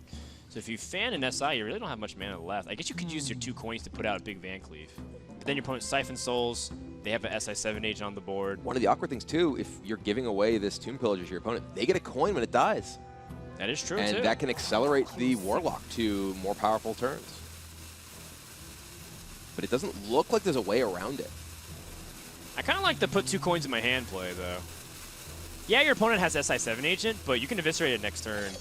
So if you fan an SI, you really don't have much mana left. I guess you could use your 2 coins to put out a big Van Cleave. But then your opponent Siphon Souls, they have an SI7 agent on the board. One of the awkward things, too, if you're giving away this Tomb Pillager to your opponent, they get a coin when it dies. That is true, and too. that can accelerate the Warlock to more powerful turns. But it doesn't look like there's a way around it. I kind of like the put 2 coins in my hand play, though. Yeah, your opponent has SI7 agent, but you can eviscerate it next turn.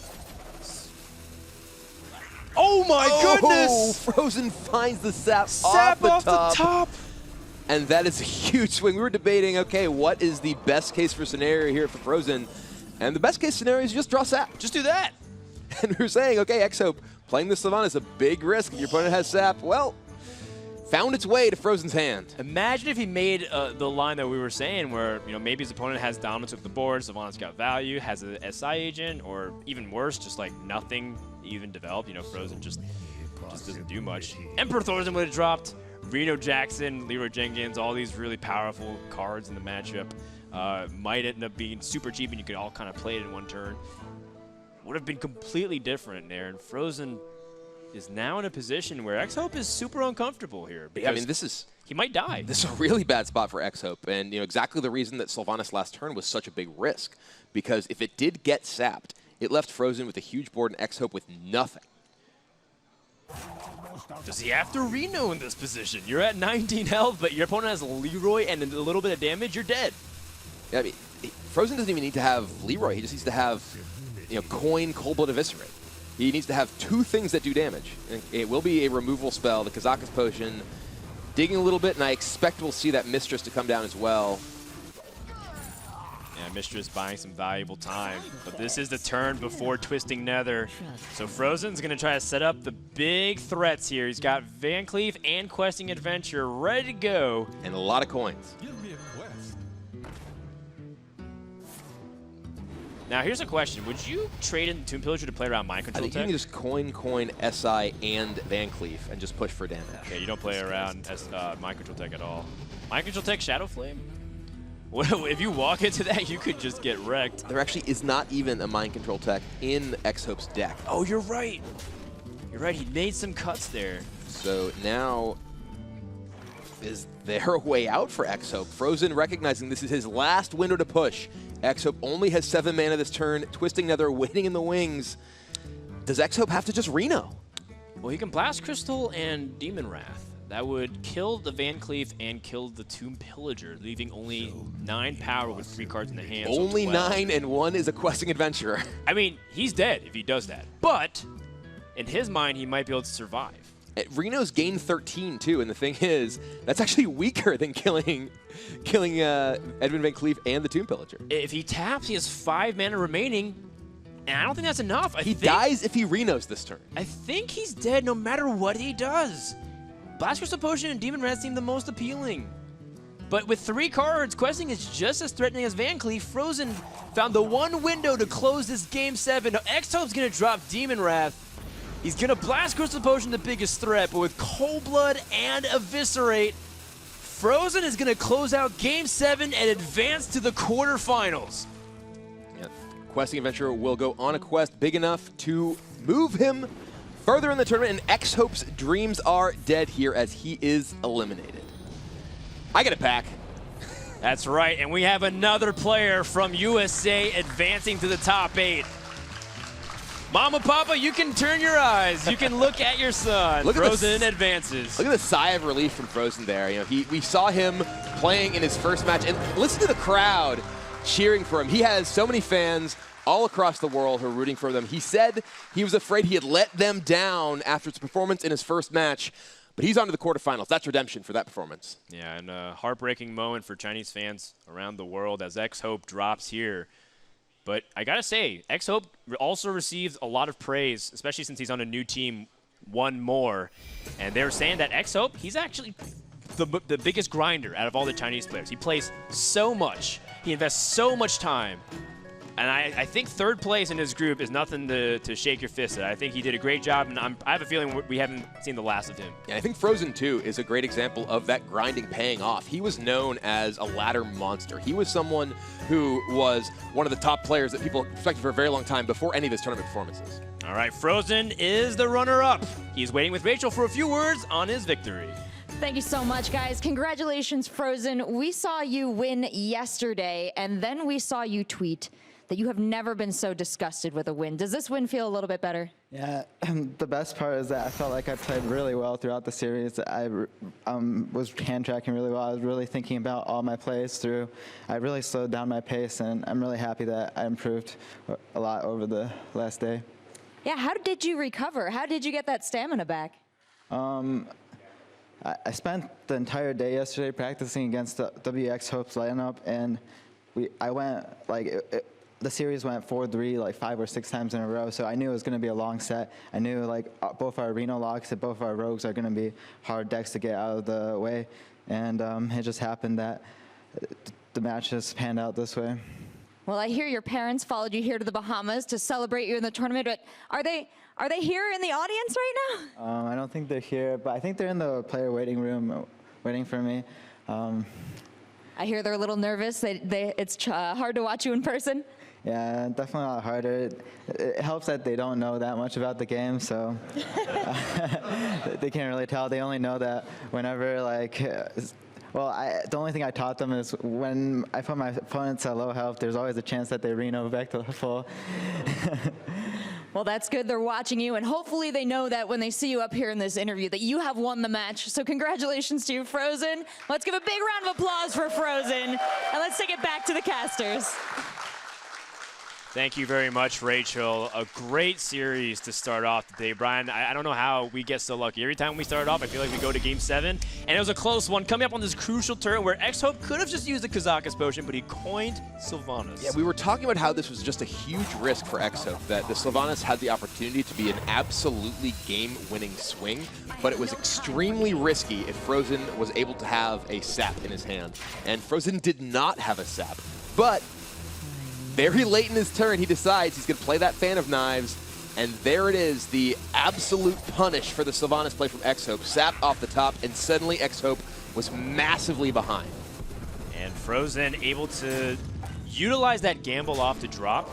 Oh my goodness! fr0zen finds the sap off the top. And that is a huge swing. We were debating, okay, what is the best case for scenario here for fr0zen? And the best case scenario is you just draw sap. Just do that. And we were saying, okay, XHope, playing the Sylvanas is a big risk. If your opponent has sap, well, found its way to fr0zen's hand. Imagine if he made the line that we were saying where, maybe his opponent has dominance of the board, Sylvanas got value, has an SI agent, or even worse, just like nothing even developed. fr0zen just doesn't do much. Emperor Thorsan would have dropped. Reno Jackson, Leroy Jenkins, all these really powerful cards in the matchup. Might end up being super cheap and you could all kind of play it in 1 turn. Would have been completely different there, and fr0zen is now in a position where XHope is super uncomfortable here. Yeah, I mean, he might die. This is a really bad spot for XHope, and exactly the reason that Sylvanas last turn was such a big risk, because if it did get sapped, it left fr0zen with a huge board and XHope with nothing. Does he have to Reno in this position? You're at 19 health, but your opponent has Leroy and a little bit of damage, you're dead. Yeah, I mean, fr0zen doesn't even need to have Leroy, he just needs to have, coin, Cold Blood Eviscerate. He needs to have 2 things that do damage. And it will be a removal spell, the Kazakus Potion, digging a little bit, and I expect we'll see that Mistress to come down as well. Yeah, Mistress buying some valuable time. But this is the turn before Twisting Nether. So fr0zen's going to try to set up the big threats here. He's got Van Cleave and Questing Adventure ready to go. And a lot of coins. Now, here's a question. Would you trade in Tomb Pillager to play around Mind Control I think Tech? you can just coin, SI, and Van Cleave and just push for damage. Yeah, you don't play around Mind Control Tech at all. Mind Control Tech, Shadow Flame? If you walk into that, you could just get wrecked. There actually is not even a Mind Control Tech in XHope's deck. Oh, you're right. You're right. He made some cuts there. So now, is there a way out for XHope? fr0zen recognizing this is his last window to push. XHope only has 7 mana this turn. Twisting Nether waiting in the wings. Does XHope have to just Reno? Well, he can Blast Crystal and Demon Wrath. That would kill the Van Cleave and kill the Tomb Pillager, leaving only 9 power with 3 cards in the hand. Only 9, and 1 is a Questing Adventurer. I mean, he's dead if he does that. But in his mind, he might be able to survive. Reno's gained 13 too, and the thing is, that's actually weaker than killing Edwin Van Cleave and the Tomb Pillager. If he taps, he has 5 mana remaining, and I don't think that's enough. He dies if he Renos this turn. I think he's dead no matter what he does. Blast Crystal Potion and Demon Wrath seem the most appealing. But with 3 cards, Questing is just as threatening as Van Cleave. fr0zen found the one window to close this Game 7. Now, XHope's going to drop Demon Wrath. He's going to Blast Crystal Potion, the biggest threat, but with Cold Blood and Eviscerate, fr0zen is going to close out Game 7 and advance to the quarterfinals. Yeah. Questing Adventurer will go on a quest big enough to move him further in the tournament, and XHope's dreams are dead here as he is eliminated. I get it back. That's right, and we have another player from USA advancing to the top 8. Mama, Papa, you can turn your eyes. You can look at your son. fr0zen advances. Look at the sigh of relief from fr0zen there. We saw him playing in his first match, and listen to the crowd cheering for him. He has so many fans all across the world who are rooting for them. He said he was afraid he had let them down after his performance in his first match, but he's on to the quarterfinals. That's redemption for that performance. Yeah, and a heartbreaking moment for Chinese fans around the world as XHope drops here. But I gotta say, XHope also received a lot of praise, especially since he's on a new team one more. And they're saying that XHope, he's actually the biggest grinder out of all the Chinese players. He plays so much. He invests so much time. And I think third place in his group is nothing to shake your fist at. I think he did a great job, and I have a feeling we haven't seen the last of him. Yeah, I think fr0zen, too, is a great example of that grinding paying off. He was known as a ladder monster. He was someone who was one of the top players that people expected for a very long time before any of his tournament performances. All right, fr0zen is the runner-up. He's waiting with Rachel for a few words on his victory. Thank you so much, guys. Congratulations, fr0zen. We saw you win yesterday, and then we saw you tweet that you have never been so disgusted with a win. Does this win feel a little bit better? Yeah, the best part is that I felt like I played really well throughout the series. I was hand tracking really well. I was really thinking about all my plays through. I really slowed down my pace, and I'm really happy that I improved a lot over the last day. Yeah, how did you recover? How did you get that stamina back? I spent the entire day yesterday practicing against the XHope's lineup, and I went like the series went 4-3 like 5 or 6 times in a row. So I knew it was going to be a long set. I knew like both our arena locks and both our rogues are going to be hard decks to get out of the way, and it just happened that the match just panned out this way. Well, I hear your parents followed you here to the Bahamas to celebrate you in the tournament, but are they here in the audience right now? I don't think they're here, but I think they're in the player waiting room waiting for me. I hear they're a little nervous. It's hard to watch you in person. Yeah, definitely a lot harder. It helps that they don't know that much about the game, so they can't really tell. They only know that whenever the only thing I taught them is when I put my opponents at low health, there's always a chance that they Reno back to full. Well, that's good. They're watching you, and hopefully they know that when they see you up here in this interview that you have won the match. So congratulations to you, fr0zen. Let's give a big round of applause for fr0zen, and let's take it back to the casters. Thank you very much, Rachel. A great series to start off today. Brian, I don't know how we get so lucky. Every time we start off, I feel like we go to Game 7, and it was a close one coming up on this crucial turn where XHope could have just used the Kazakus potion, but he coined Sylvanas. Yeah, we were talking about how this was just a huge risk for XHope, that the Sylvanas had the opportunity to be an absolutely game-winning swing, but it was extremely risky if fr0zen was able to have a sap in his hand. And fr0zen did not have a sap, but very late in his turn, he decides he's going to play that Fan of Knives, and there it is, the absolute punish for the Sylvanas play from XHope. Sap off the top, and suddenly XHope was massively behind. And fr0zen able to utilize that gamble off the drop,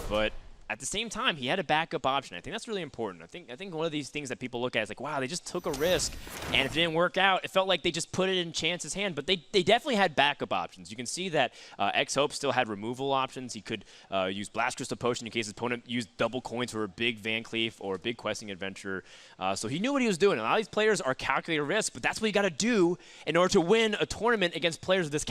but at the same time, he had a backup option. I think that's really important. I think one of these things that people look at is like, wow, they just took a risk, and if it didn't work out, it felt like they just put it in Chance's hand, but they definitely had backup options. You can see that XHope still had removal options. He could use Blast Crystal Potion in case his opponent used double coins for a big Van Cleef or a big questing adventure. So he knew what he was doing. A lot of these players are calculated risk, but that's what you got to do in order to win a tournament against players of this caliber.